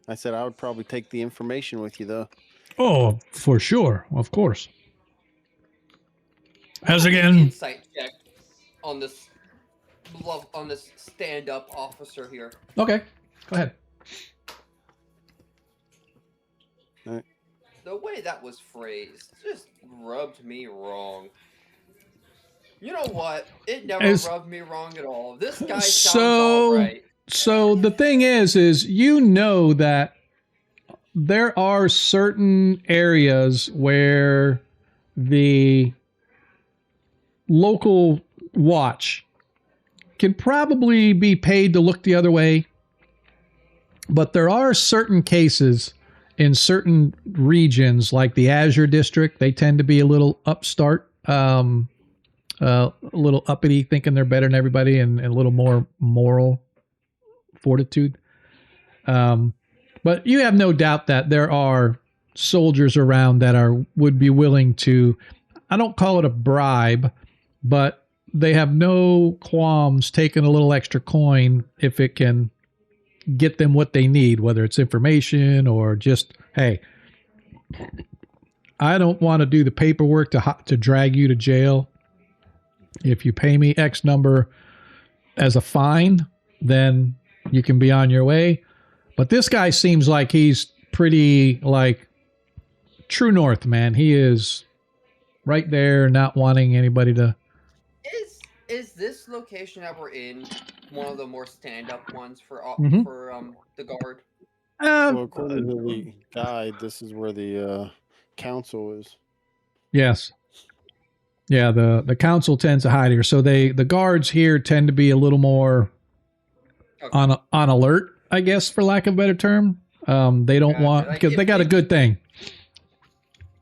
I said I would probably take the information with you, though. Oh, for sure. Of course. As again, insight check on this stand-up officer here. Okay, go ahead. All right. The way that was phrased just rubbed me wrong. You know what? It never rubbed me wrong at all. This guy sounds all right. So the thing is you know that there are certain areas where the local watch can probably be paid to look the other way, but there are certain cases in certain regions, like the Azure District. They tend to be a little upstart, a little uppity, thinking they're better than everybody, and a little more moral fortitude. But you have no doubt that there are soldiers around that would be willing to, I don't call it a bribe, but they have no qualms taking a little extra coin if it can get them what they need, whether it's information or just, hey, I don't want to do the paperwork to drag you to jail. If you pay me X number as a fine, then you can be on your way. But this guy seems like he's pretty like true north, man. He is right there, not wanting anybody to. Is this location that we're in one of the more stand-up ones for the guard? Well, according to the guide, this is where the council is. Yes. Yeah, the council tends to hide here. So the guards here tend to be a little more on alert, I guess, for lack of a better term. They don't want, because they got a good thing.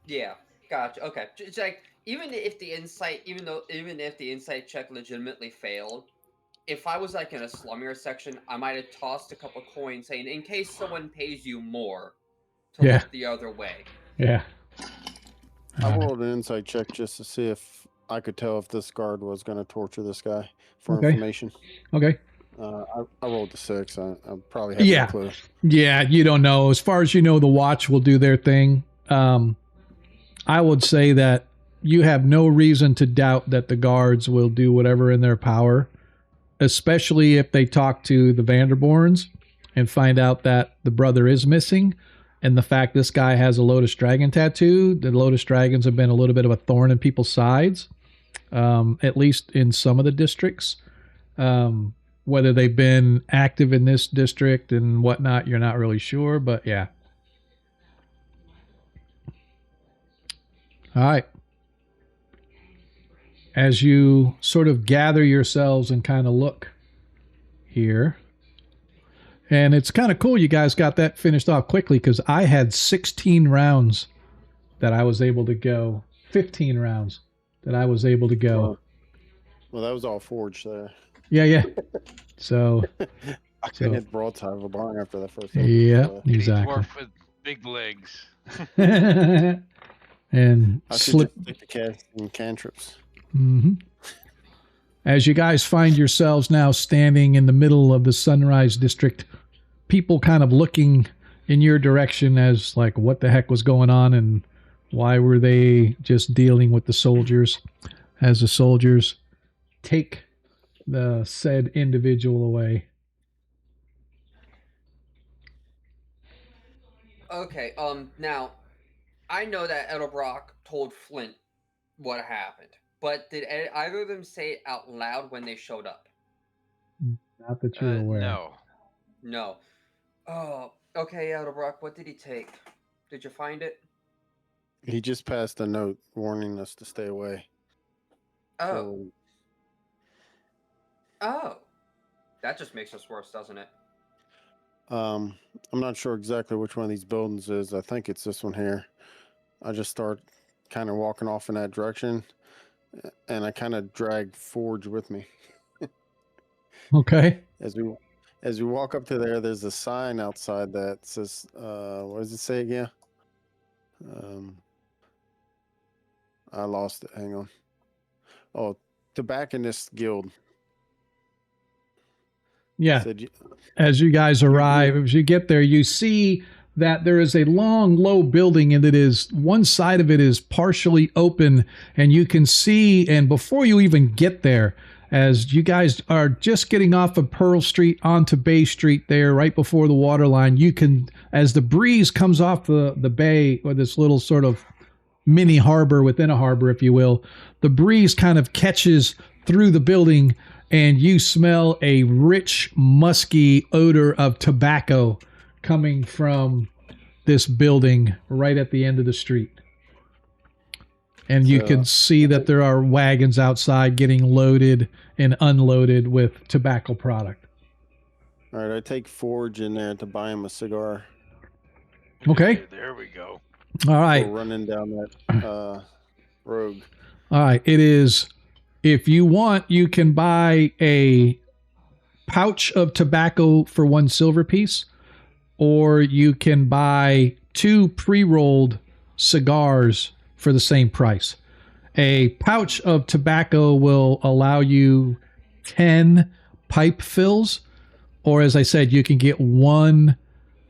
Yeah, gotcha. Okay, it's like even if the insight check legitimately failed, if I was like in a slummier section, I might have tossed a couple coins saying, in case someone pays you more to look the other way. Yeah. I rolled an insight check just to see if I could tell if this guard was going to torture this guy for information. Okay. I rolled a 6. I probably have no clue. Yeah, you don't know. As far as you know, the watch will do their thing. I would say that you have no reason to doubt that the guards will do whatever in their power, especially if they talk to the Vanderborens and find out that the brother is missing. And the fact this guy has a Lotus Dragon tattoo, the Lotus Dragons have been a little bit of a thorn in people's sides, at least in some of the districts. Whether they've been active in this district and whatnot, you're not really sure, but yeah. All right. as you sort of gather yourselves and kind of look here. And it's kind of cool you guys got that finished off quickly, because I had 16 rounds that I was able to go. 15 rounds that I was able to go. Well, that was all forged there. Yeah. So I couldn't hit broadside of a barn after that first. Yeah, Any exactly. dwarf with big legs. And I should slip. just stick to casting cantrips. Mm-hmm. As you guys find yourselves now standing in the middle of the Sunrise District, people kind of looking in your direction as like, what the heck was going on and why were they just dealing with the soldiers? As the soldiers take the said individual away. Okay, now, I know that Edlebrock told Flint what happened, but did either of them say it out loud when they showed up? Not that you're aware. No. No. Oh, okay, Edlebrock, what did he take? Did you find it? He just passed a note warning us to stay away. Oh. Oh. That just makes us worse, doesn't it? I'm not sure exactly which one of these buildings is. I think it's this one here. I just start kind of walking off in that direction, and I kind of drag Forge with me. Okay. As we walk up to there, there's a sign outside that says, what does it say again? I lost it. Hang on. Oh, Taxidermists Guild. Yeah. Said As you guys arrive, as you get there, you see that there is a long, low building, and it is one side of it is partially open, and you can see, and before you even get there, as you guys are just getting off of Pearl Street onto Bay Street there, right before the water line, you can, as the breeze comes off the bay, or this little sort of mini harbor within a harbor, if you will, the breeze kind of catches through the building, and you smell a rich, musky odor of tobacco coming from this building right at the end of the street. And you can see that there are wagons outside getting loaded and unloaded with tobacco product. All right, I take Forge in there to buy him a cigar. Okay. There we go. All right. We're running down that road. All right. It is, if you want, you can buy a pouch of tobacco for 1 silver piece, or you can buy 2 pre-rolled cigars for the same price. A pouch of tobacco will allow you 10 pipe fills, or as I said, you can get 1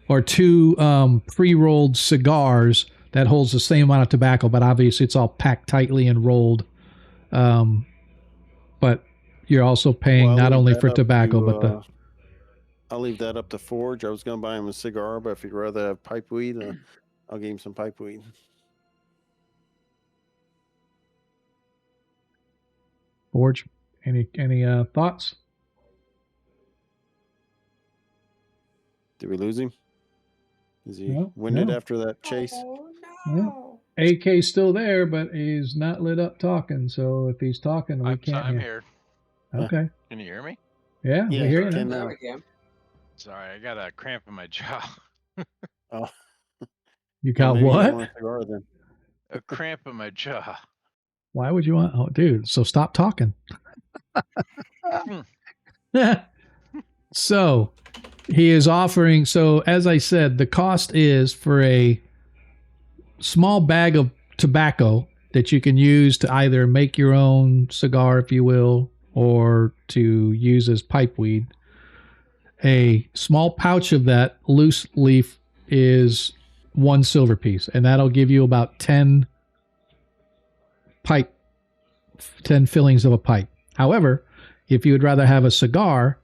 or 2 pre-rolled cigars that holds the same amount of tobacco, but obviously it's all packed tightly and rolled. But you're also paying not only for tobacco, but the... I'll leave that up to Forge. I was going to buy him a cigar, but if he'd rather have pipe weed, I'll give him some pipe weed. Forge, any thoughts? Did we lose him? Is he No, winded no. after that chase? Oh, no. AK's still there, but he's not lit up talking. So if he's talking, we can't I'm hear. here. Okay. Can you hear me? Yeah, we hear you can now. There now. we go. Sorry, I got a cramp in my jaw. Oh, You got maybe you what? don't want a cigar then. A cramp in my jaw. Why would you want? Oh, dude, so stop talking. So he is offering. So as I said, the cost is for a small bag of tobacco that you can use to either make your own cigar, if you will, or to use as pipe weed. A small pouch of that loose leaf is 1 silver piece, and that'll give you about 10 fillings of a pipe. However, if you would rather have a cigar,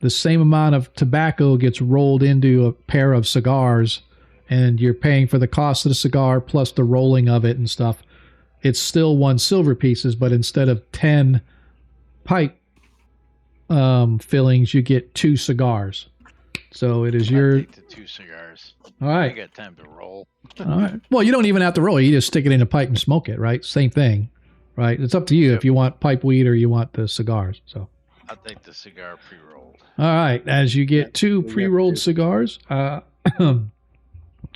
the same amount of tobacco gets rolled into a pair of cigars, and you're paying for the cost of the cigar plus the rolling of it and stuff. It's still 1 silver pieces, but instead of 10 pipe fillings, you get 2 cigars. So it is I'll take the 2 cigars. All I right. got time to roll. All right. Well, you don't even have to roll. You just stick it in a pipe and smoke it, right? Same thing. right? It's up to you Yep. if you want pipe weed or you want the cigars. So, I'll take the cigar pre-rolled. all right, as you get Yeah, two we got pre-rolled two. cigars, and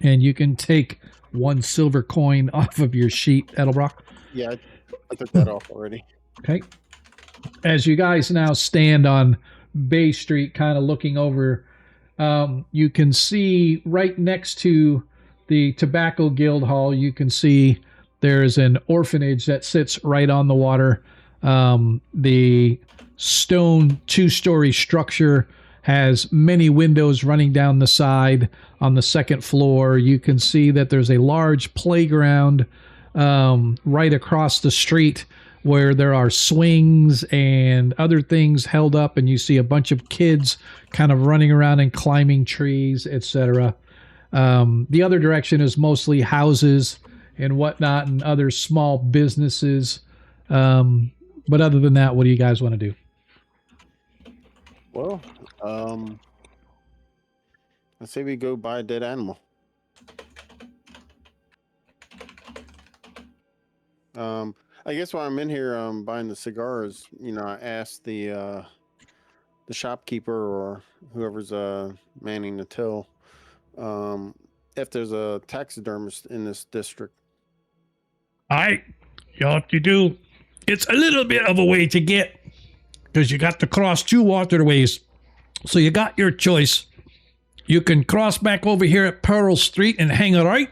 you can take 1 silver coin off of your sheet, Edlebrock. Yeah, I took that off already. Okay. As you guys now stand on Bay Street, kind of looking over, you can see right next to the Tobacco Guildhall, you can see there's an orphanage that sits right on the water. The stone 2-story structure has many windows running down the side. On the second floor, you can see that there's a large playground right across the street where there are swings and other things held up, and you see a bunch of kids kind of running around and climbing trees, etc. The other direction is mostly houses and whatnot and other small businesses. But other than that, what do you guys want to do? Well, let's say we go buy a dead animal. I guess while I'm in here buying the cigars, I asked the shopkeeper or whoever's manning the till if there's a taxidermist in this district. What you do, it's a little bit of a way to get, because you got to cross 2 waterways. So you got your choice. You can cross back over here at Pearl Street and hang a right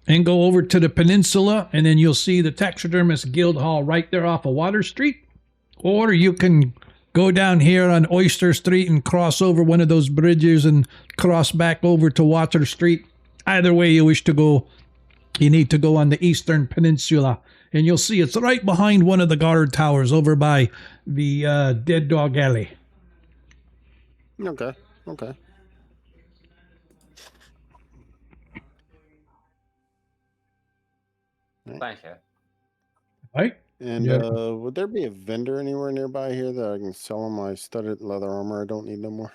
and go over to the peninsula, and then you'll see the Taxidermists Guildhall right there off of Water Street. Or you can go down here on Oyster Street and cross over one of those bridges and cross back over to Water Street. Either way you wish to go, you need to go on the Eastern Peninsula, and you'll see it's right behind one of the guard towers over by the Dead Dog Alley. Okay. Thank you. Right? And Yeah. would there be a vendor anywhere nearby here that I can sell them my studded leather armor? I don't need no more.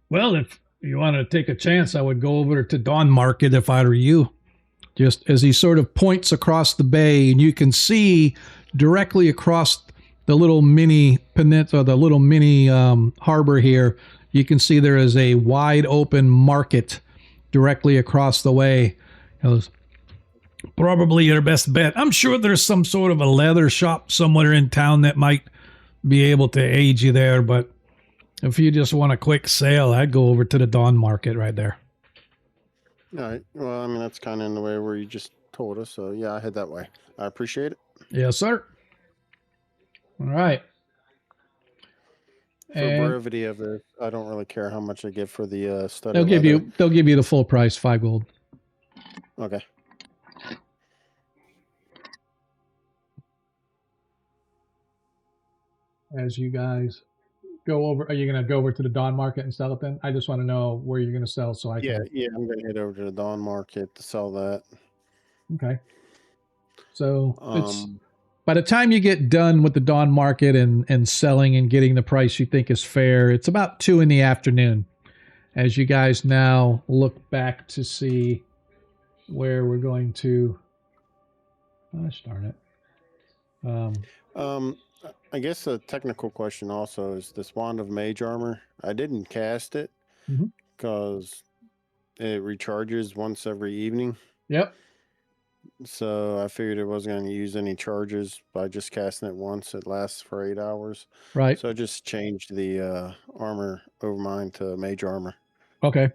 Well, if you want to take a chance, I would go over to Dawn Market if I were you. Just as he sort of points across the bay, and you can see directly across the little mini peninsula, the little mini harbor here, you can see there is a wide open market directly across the way. It was probably your best bet. I'm sure there's some sort of a leather shop somewhere in town that might be able to aid you there, but if you just want a quick sale, I'd go over to the Dawn Market right there. All right. Well, I mean, that's kind of in the way where you just told us. So, yeah, I head that way. I appreciate it. Yes, sir. All right. For And brevity of it, I don't really care how much I get for the studded they'll give leather. you the full price, 5 gold. Okay. As you guys go over, are you going to go over to the Dawn Market and sell it then? I just want to know where you're going to sell so I Yeah, can. I'm going to head over to the Dawn Market to sell that. Okay. So it's Um, by the time you get done with the Dawn Market and selling and getting the price you think is fair, it's about 2 in the afternoon. As you guys now look back to see where we're going to. Gosh darn it. I guess a technical question also is this Wand of Mage Armor. I didn't cast it Mhm. because it recharges once every evening. Yep. So I figured it wasn't going to use any charges by just casting it once. It lasts for 8 hours. Right. So I just changed the armor over mine to Mage Armor. Okay.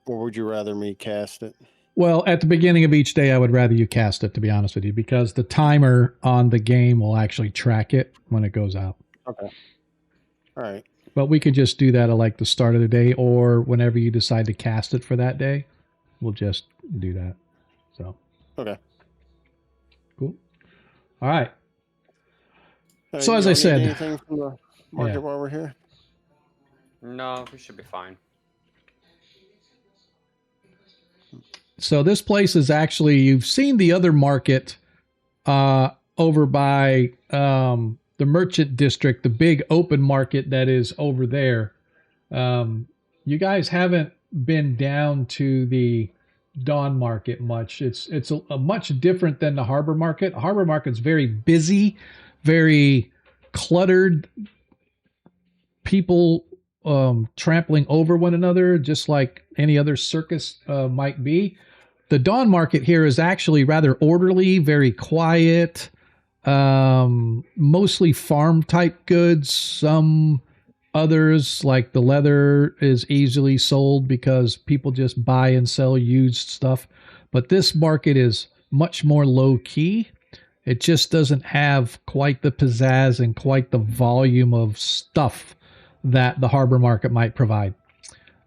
Or would you rather me cast it? Well, at the beginning of each day, I would rather you cast it, to be honest with you, because the timer on the game will actually track it when it goes out. Okay. All right. But we could just do that at like the start of the day, or whenever you decide to cast it for that day, we'll just do that. So. Okay. Cool. All right. So You as don't I need said, anything from the market Yeah. while we're here? No, we should be fine. so this place is actually, you've seen the other market over by the merchant district, the big open market that is over there. You guys haven't been down to the Dawn Market much. It's a much different than the Harbor Market. Harbor Market's very busy, very cluttered. People trampling over one another, just like any other circus might be. The Dawn Market here is actually rather orderly, very quiet, mostly farm type goods. Some others, like the leather, is easily sold because people just buy and sell used stuff. But this market is much more low key. It just doesn't have quite the pizzazz and quite the volume of stuff that the Harbor Market might provide.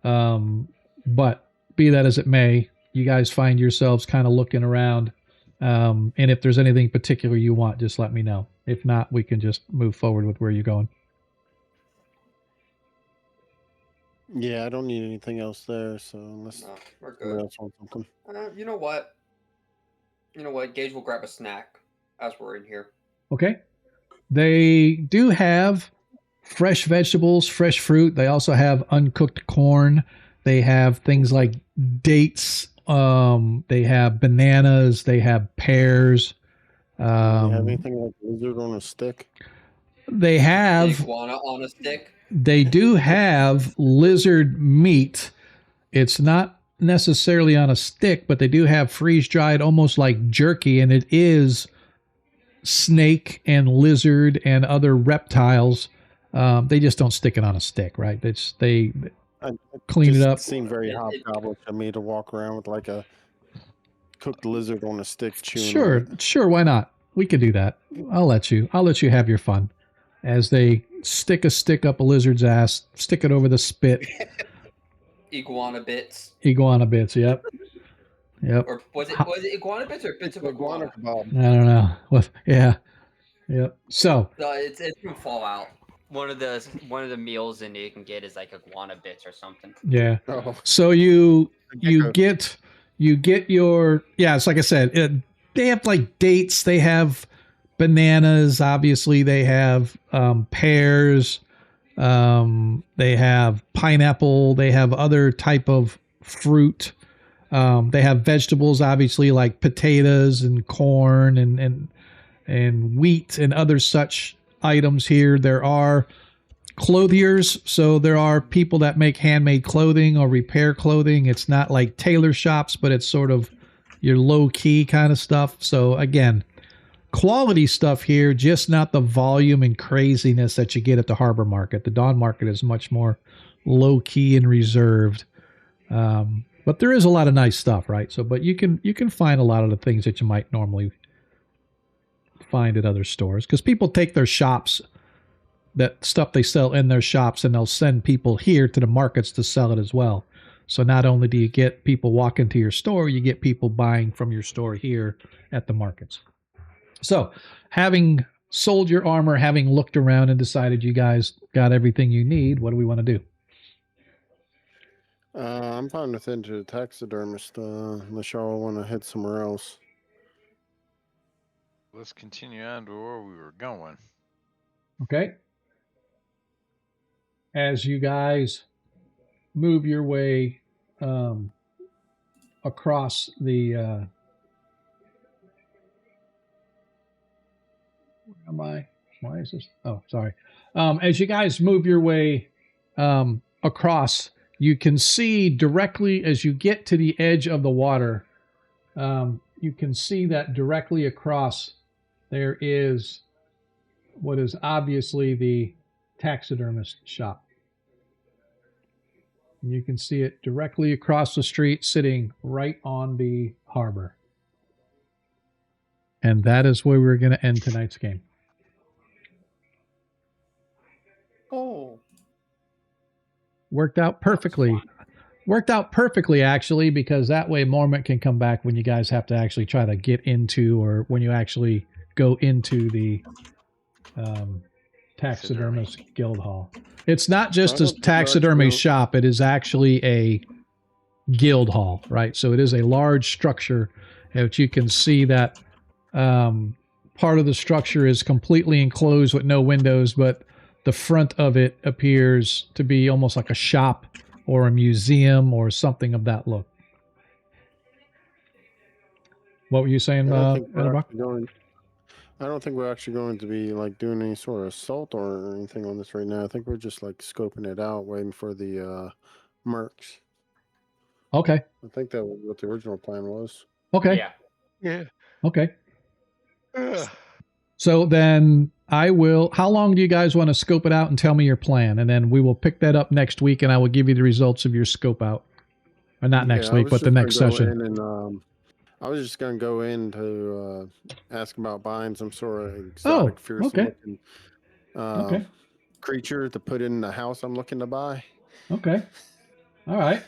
But be that as it may, you guys find yourselves kind of looking around. And if there's anything particular you want, just let me know. If not, we can just move forward with where you're going. Yeah, I don't need anything else there. So unless No, we're someone good. else wants something. You know what? Gage will grab a snack as we're in here. Okay. They do have fresh vegetables, fresh fruit. They also have uncooked corn. They have things like dates. They have bananas. They have pears. Do you have anything like lizard on a stick? They have. Iguana on a stick. They do have lizard meat. It's not necessarily on a stick, but they do have freeze-dried, almost like jerky, and it is snake and lizard and other reptiles. They just don't stick it on a stick, right? They clean it up. It seemed very hobgoblin to me to walk around with like a cooked lizard on a stick chewing. on it. Sure. Why not? We could do that. I'll let you have your fun as they stick a stick up a lizard's ass, stick it over the spit. Iguana bits. Iguana bits. Yep. Or was it iguana bits or bits of iguana? Kebab. I don't know. Well, yeah. Yep. So No, it's from Fallout. One of the meals in it you can get is like iguana bits or something. yeah. Oh, So you gecko. get your it's like I said, they have like dates, they have bananas, obviously they have pears, they have pineapple, they have other type of fruit. They have vegetables, obviously, like potatoes and corn and wheat and other such items here. There are clothiers, so there are people that make handmade clothing or repair clothing. It's not like tailor shops, but it's sort of your low-key kind of stuff. So again, quality stuff here, just not the volume and craziness that you get at the Harbor Market. The Dawn Market is much more low-key and reserved. But there is a lot of nice stuff, right? So, but you can find a lot of the things that you might normally find at other stores, because people take their shops, that stuff they sell in their shops, and they'll send people here to the markets to sell it as well. So not only do you get people walking to your store, you get people buying from your store here at the markets. So having sold your armor, having looked around and decided you guys got everything you need, what do we want to do? I'm fine with into the taxidermist, unless y'all want to head somewhere else. Let's continue on to where we were going. Okay. As you guys move your way across the where am I? Why is this? Oh, sorry. As you guys move your way across, you can see directly as you get to the edge of the water, you can see that directly across there is what is obviously the taxidermist shop. And you can see it directly across the street, sitting right on the harbor. And that is where we're going to end tonight's game. Oh. Worked out perfectly. Worked out perfectly, actually, because that way Mormont can come back when you guys have to actually try to get into, or when you actually go into the Taxidermists Guildhall. It's not just a taxidermy shop. It is actually a guild hall, right? So it is a large structure, which you can see that part of the structure is completely enclosed with no windows, but the front of it appears to be almost like a shop or a museum or something of that look. What were you saying, I don't think we're Edlebrock? actually going. I don't think we're actually going to be like doing any sort of assault or anything on this right now. I think we're just like scoping it out, waiting for the mercs. Okay. I think that was what the original plan was. Okay. Yeah. Yeah. Okay. So then I will. How long do you guys want to scope it out and tell me your plan? And then we will pick that up next week and I will give you the results of your scope out. Or not next I week, was but the just gonna next go session. in and, I was just going to go in to ask about buying some sort of exotic, fearsome okay. looking Okay. creature to put in the house I'm looking to buy. Okay. All right.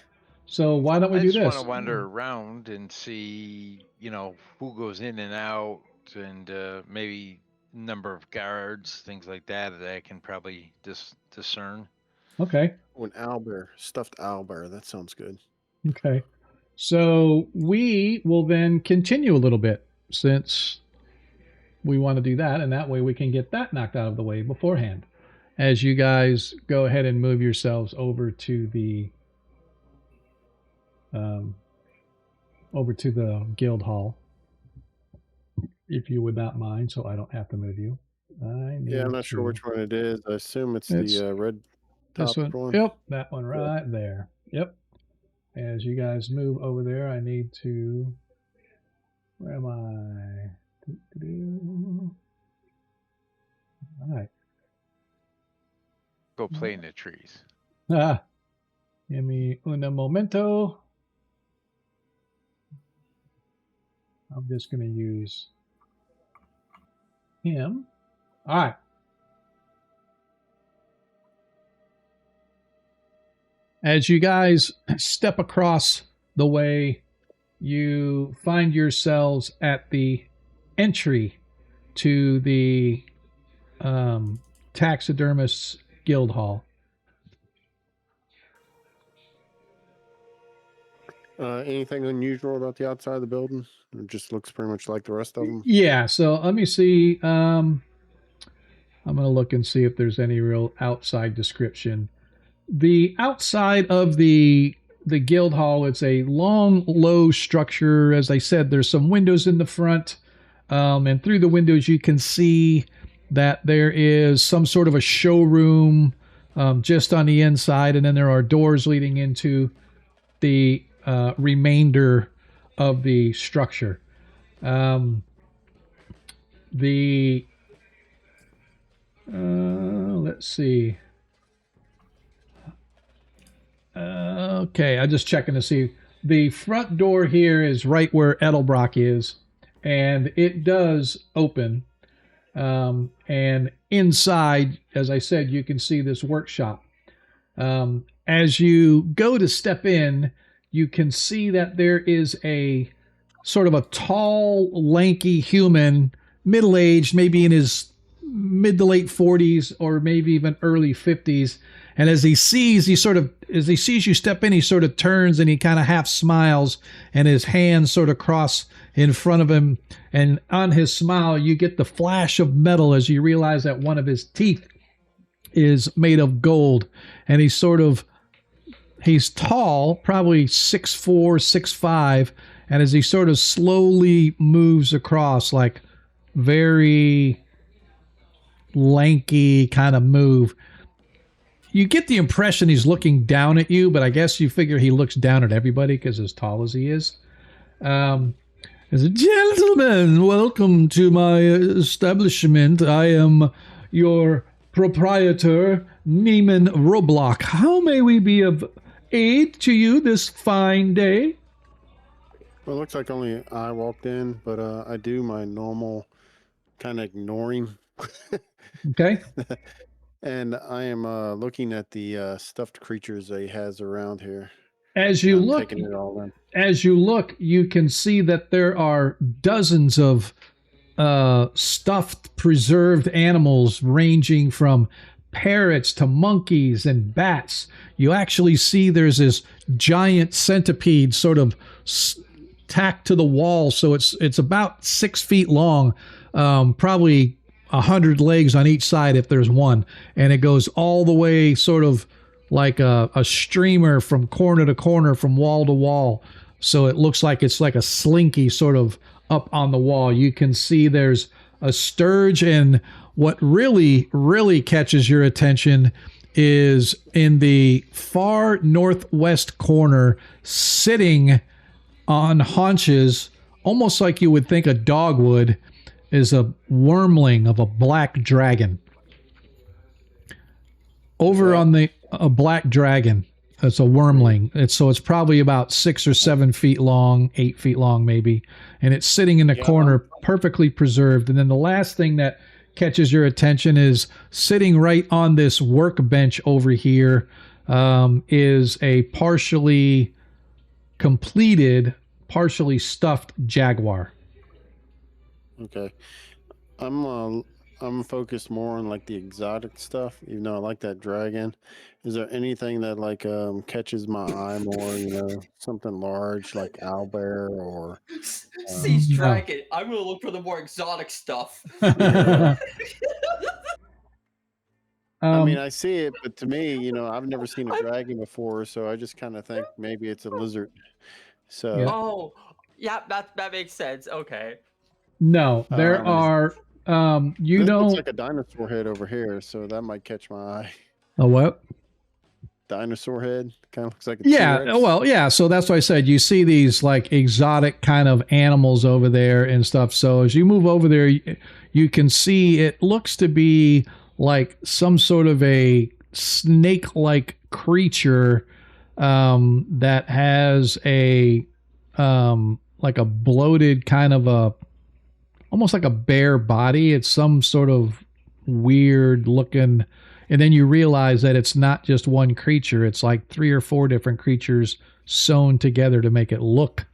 So why don't we I do just want this? to wander around and see, who goes in and out, and maybe number of guards, things like that I can probably discern. Okay. Oh, an owlbear, stuffed owlbear. That sounds good. Okay. So we will then continue a little bit since we want to do that, and that way we can get that knocked out of the way beforehand. As you guys go ahead and move yourselves over to the guild hall, if you would not mind, so I don't have to move you. Yeah, I'm not sure which one it is. I assume it's the red this top one. Yep, that one right there. Yep. As you guys move over there, I need to. Where am I? All right. Go play in the trees. Give me un momento. I'm just going to use him. All right. As you guys step across the way, you find yourselves at the entry to the Taxidermists Guildhall. Anything unusual about the outside of the building? It just looks pretty much like the rest of them. Yeah, so let me see. I'm going to look and see if there's any real outside description. The outside of the guild hall, it's a long, low structure. As I said, there's some windows in the front, and through the windows you can see that there is some sort of a showroom just on the inside, and then there are doors leading into the remainder of the structure. Let's see. Okay, I'm just checking to see. The front door here is right where Edlebrock is, and it does open. And inside, as I said, you can see this workshop. As you go to step in, you can see that there is a sort of a tall, lanky human, middle-aged, maybe in his mid to late 40s or maybe even early 50s. And as he sees you step in, he sort of turns and he kind of half smiles, and his hands sort of cross in front of him. And on his smile, you get the flash of metal as you realize that one of his teeth is made of gold. And he's tall, probably 6'4", 6'5", and as he sort of slowly moves across, like very lanky kind of move, you get the impression he's looking down at you, but I guess you figure he looks down at everybody because as tall as he is. As a gentleman, welcome to my establishment. I am your proprietor, Neiman Roblock. How may we be of aid to you this fine day? Well, it looks like only I walked in, but I do my normal kind of ignoring. Okay. And I am looking at the stuffed creatures that he has around here. As you look, taking it all in. As you look, you can see that there are dozens of stuffed, preserved animals ranging from parrots to monkeys and bats. You actually see there's this giant centipede sort of tacked to the wall, so it's about 6 feet long, probably 100 legs on each side if there's one, and it goes all the way sort of like a streamer from corner to corner, from wall to wall. So it looks like it's like a slinky sort of up on the wall. You can see there's a sturge, and what really, really catches your attention is in the far northwest corner, sitting on haunches, almost like you would think a dog would, is a wormling of a black dragon. Over on a black dragon. It's a wormling. It's probably about 6 or 7 feet long, 8 feet long maybe, and it's sitting in the corner, perfectly preserved. And then the last thing that catches your attention is sitting right on this workbench over here is a partially completed, partially stuffed jaguar. Okay. I'm focused more on like the exotic stuff, even though I like that dragon. Is there anything that like catches my eye more, something large like owlbear or Siege dragon. I'm gonna look for the more exotic stuff. I mean, I see it, but to me, I've never seen a dragon before, so I just kind of think maybe it's a lizard. So Oh, yeah, that makes sense. Okay. No, there are this looks like a dinosaur head over here, so that might catch my eye. A what? Dinosaur head, kind of looks like a yeah T-Rex. Well, yeah, so that's why I said you see these like exotic kind of animals over there and stuff. So as you move over there, you can see it looks to be like some sort of a snake-like creature that has a like a bloated kind of a almost like a bare body. It's some sort of weird looking, and then you realize that it's not just one creature. It's like 3 or 4 different creatures sewn together to make it look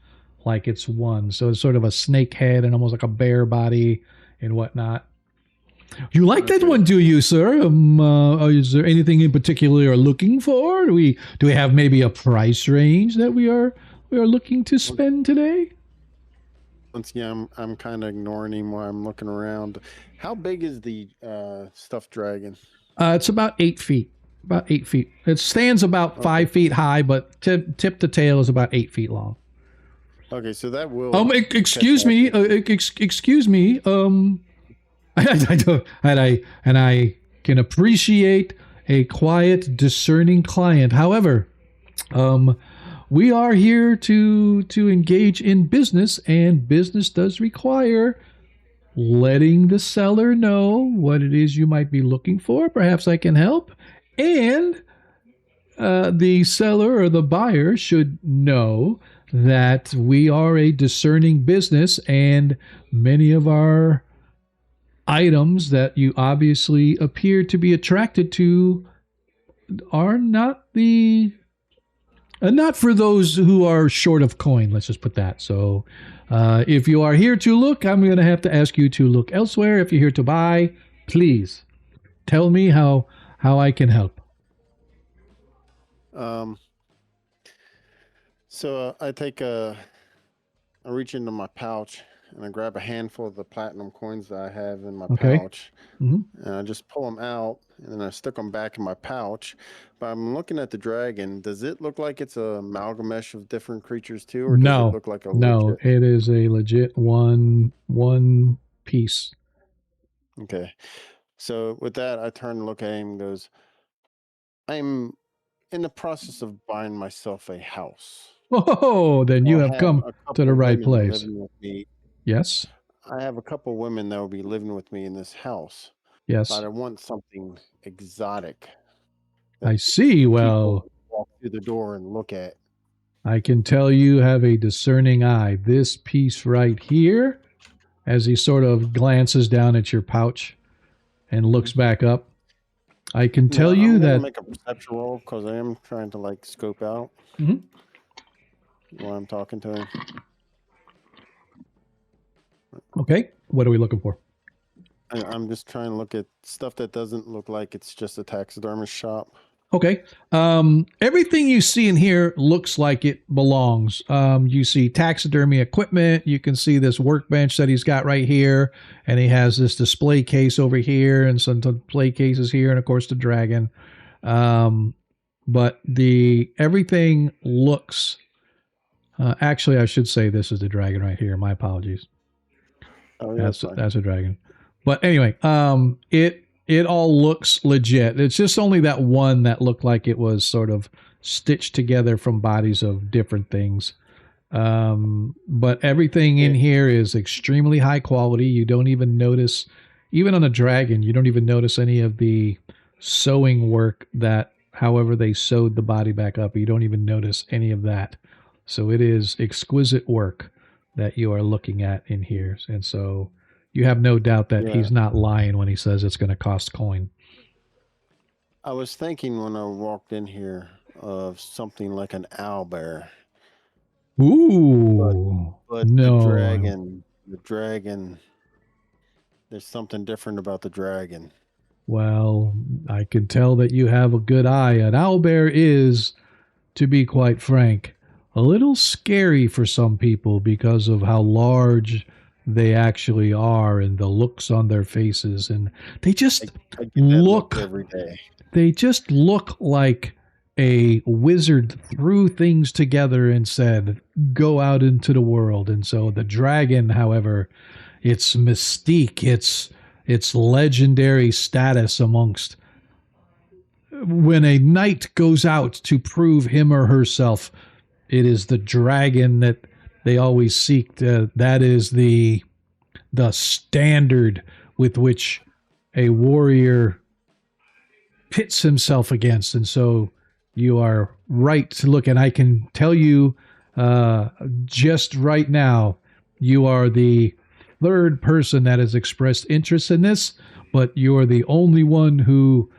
like it's one. So it's sort of a snake head and almost like a bear body and whatnot. You like that one, do you, sir? Is there anything in particular you're looking for? Do we have maybe a price range that we are looking to spend today? Once again, I'm kind of ignoring him while I'm looking around. How big is the stuffed dragon? It's about 8 feet. About 8 feet. It stands about 5 feet high, but tip to tail is about 8 feet long. Okay, so that will. Excuse me. Excuse me. I can appreciate a quiet, discerning client. However, we are here to engage in business, and business does require letting the seller know what it is you might be looking for. Perhaps I can help. And the seller or the buyer should know that we are a discerning business, and many of our items that you obviously appear to be attracted to are not for those who are short of coin. Let's just put that. So if you are here to look, I'm going to have to ask you to look elsewhere. If you're here to buy, please tell me how I can help. So I reach into my pouch and I grab a handful of the platinum coins that I have in my pouch, and I just pull them out, and then I stick them back in my pouch. But I'm looking at the dragon. Does it look like it's a amalgamesh of different creatures too, or does it look like a legit? It is a legit one piece. Okay. So with that, I turn and look at him and goes, I'm in the process of buying myself a house. Oh, then you have come to the right place. Yes. I have a couple women that will be living with me in this house. Yes. But I want something exotic. I see. Well, walk through the door and look at. I can tell you have a discerning eye. This piece right here, as he sort of glances down at your pouch and looks back up, I can tell you that. Make a perception roll because I am trying to like scope out while I'm talking to him. Okay, what are we looking for? I'm just trying to look at stuff that doesn't look like it's just a taxidermist shop. Okay. Everything you see in here looks like it belongs. You see taxidermy equipment. You can see this workbench that he's got right here, and he has this display case over here and some display cases here, and of course the dragon. But everything looks. Actually, I should say this is the dragon right here. My apologies. Oh, yeah, that's fine. That's a dragon. But anyway, it all looks legit. It's just only that one that looked like it was sort of stitched together from bodies of different things. But everything in here is extremely high quality. You don't even notice, even on a dragon, you don't even notice any of the sewing work that, however they sewed the body back up. You don't even notice any of that. So it is exquisite work that you are looking at in here. And so you have no doubt that he's not lying when he says it's going to cost coin. I was thinking when I walked in here of something like an owlbear. Ooh. But no. the dragon, there's something different about the dragon. Well, I can tell that you have a good eye. An owlbear is, to be quite frank, a little scary for some people because of how large they actually are and the looks on their faces. And they just I get that look every day. They just look like a wizard threw things together and said, go out into the world. And so the dragon, however, its mystique, its legendary status amongst when a knight goes out to prove him or herself, it is the dragon that they always seek. That is the standard with which a warrior pits himself against. And so you are right to look, and I can tell you just right now, you are the third person that has expressed interest in this, but you are the only one who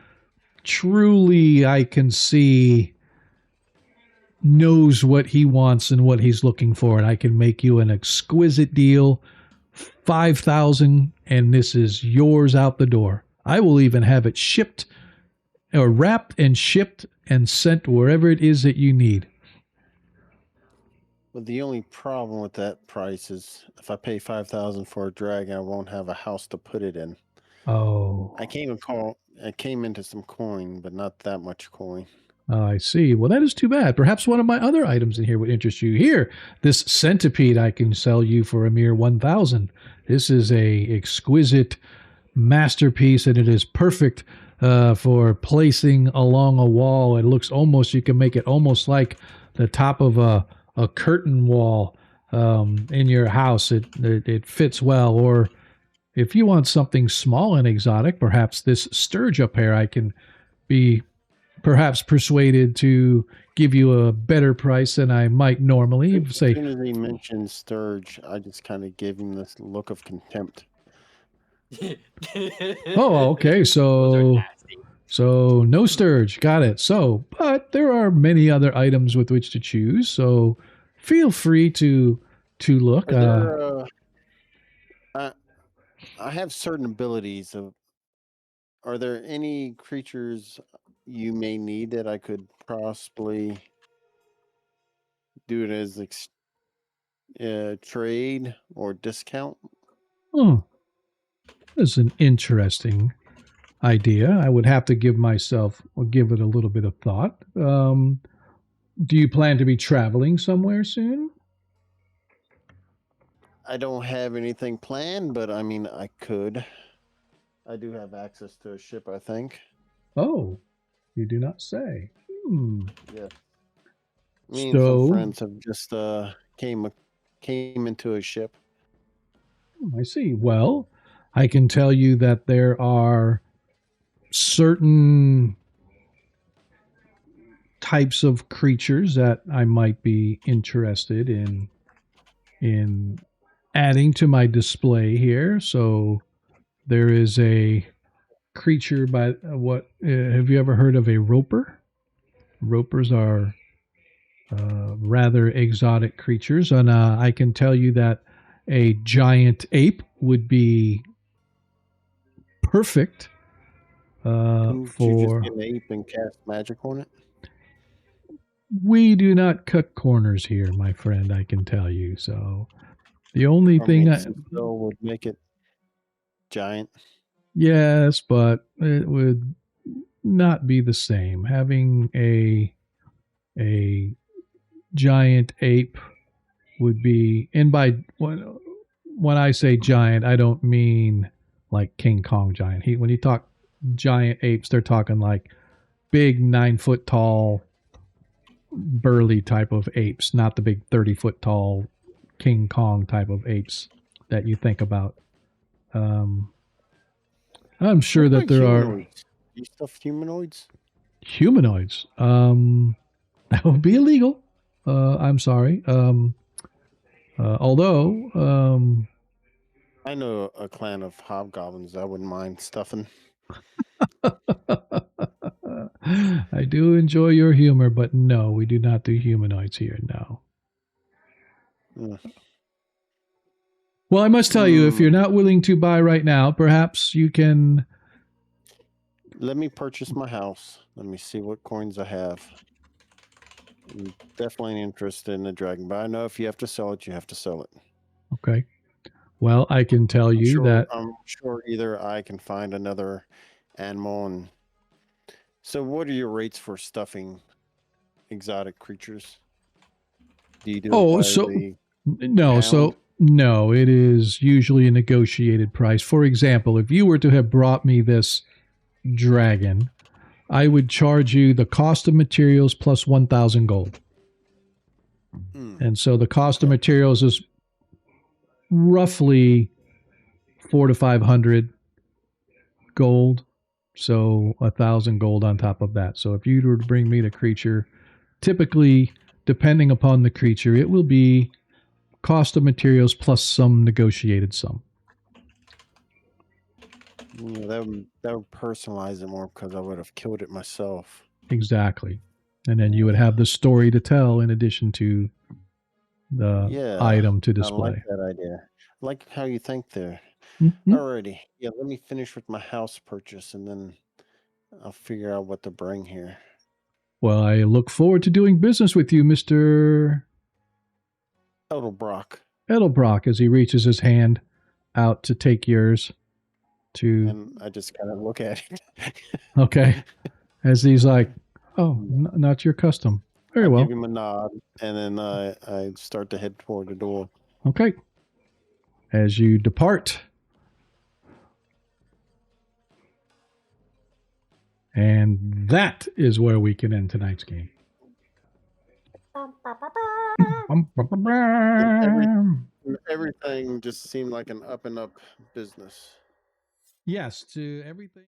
truly I can see knows what he wants and what he's looking for. And I can make you an exquisite deal, 5,000, and this is yours out the door. I will even have it shipped or wrapped and shipped and sent wherever it is that you need. But the only problem with that price is if I pay 5,000 for a dragon, I won't have a house to put it in. Oh, I came into some coin, but not that much coin. I see. Well, that is too bad. Perhaps one of my other items in here would interest you. Here, this centipede I can sell you for a mere 1,000. This is a exquisite masterpiece, and it is perfect for placing along a wall. It looks almost, you can make it almost like the top of a curtain wall in your house. It fits well. Or if you want something small and exotic, perhaps this sturge up here, I can be perhaps persuaded to give you a better price than I might normally say. As soon as he mentioned sturge, I just kind of gave him this look of contempt. Oh, okay. So no sturge. Got it. So, but there are many other items with which to choose. So feel free to look. I have certain abilities. Are there any creatures you may need that I could possibly do it as trade or discount? Oh, that's an interesting idea. I would have to give it a little bit of thought. Do you plan to be traveling somewhere soon? I don't have anything planned, but I mean, I could. I do have access to a ship, I think. Oh, you do not say. Yeah. Me and some friends have just came into a ship. I see. Well, I can tell you that there are certain types of creatures that I might be interested in adding to my display here. So there is a creature by what have you ever heard of a roper? Ropers are rather exotic creatures, and I can tell you that a giant ape would be perfect for. You just get an ape and cast magic on it? We do not cut corners here, my friend, I can tell you. So the only thing would make it giant. Yes, but it would not be the same. Having a giant ape would be, and by when I say giant, I don't mean like King Kong giant. When you talk giant apes, they're talking like big 9-foot tall, burly type of apes, not the big 30-foot tall King Kong type of apes that you think about. I'm sure What that about there are humanoids? You stuff humanoids? humanoids. That would be illegal. I'm sorry. Although, I know a clan of hobgoblins I wouldn't mind stuffing. I do enjoy your humor, but no, we do not do humanoids here. No. Mm. Well, I must tell you, if you're Mm. not willing to buy right now, perhaps you can. Let me purchase my house. Let me see what coins I have. I'm definitely interested in the dragon, but I know if you have to sell it, you have to sell it. Okay. Well, I can tell you that. I'm sure either I can find another animal. And so, what are your rates for stuffing exotic creatures? Do you do it by the No, pound? so no, it is usually a negotiated price. For example, if you were to have brought me this dragon, I would charge you the cost of materials plus 1,000 gold. And so the cost of materials is roughly 400 to 500 gold. So 1,000 gold on top of that. So if you were to bring me the creature, typically, depending upon the creature, it will be cost of materials plus some negotiated sum. Yeah, that would personalize it more because I would have killed it myself. Exactly. And then you would have the story to tell in addition to the item to I display. like that idea. I like how you think there. Mhm. Alrighty. Yeah, let me finish with my house purchase and then I'll figure out what to bring here. Well, I look forward to doing business with you, Mr. Edlebrock. Edlebrock, as he reaches his hand out to take yours. And I just kind of look at it. Okay. As he's like, oh, not your custom. Very well. Give him a nod, and then I start to head toward the door. Okay. As you depart, and that is where we can end tonight's game. Everything just seemed like an up and up business. Yes, to everything.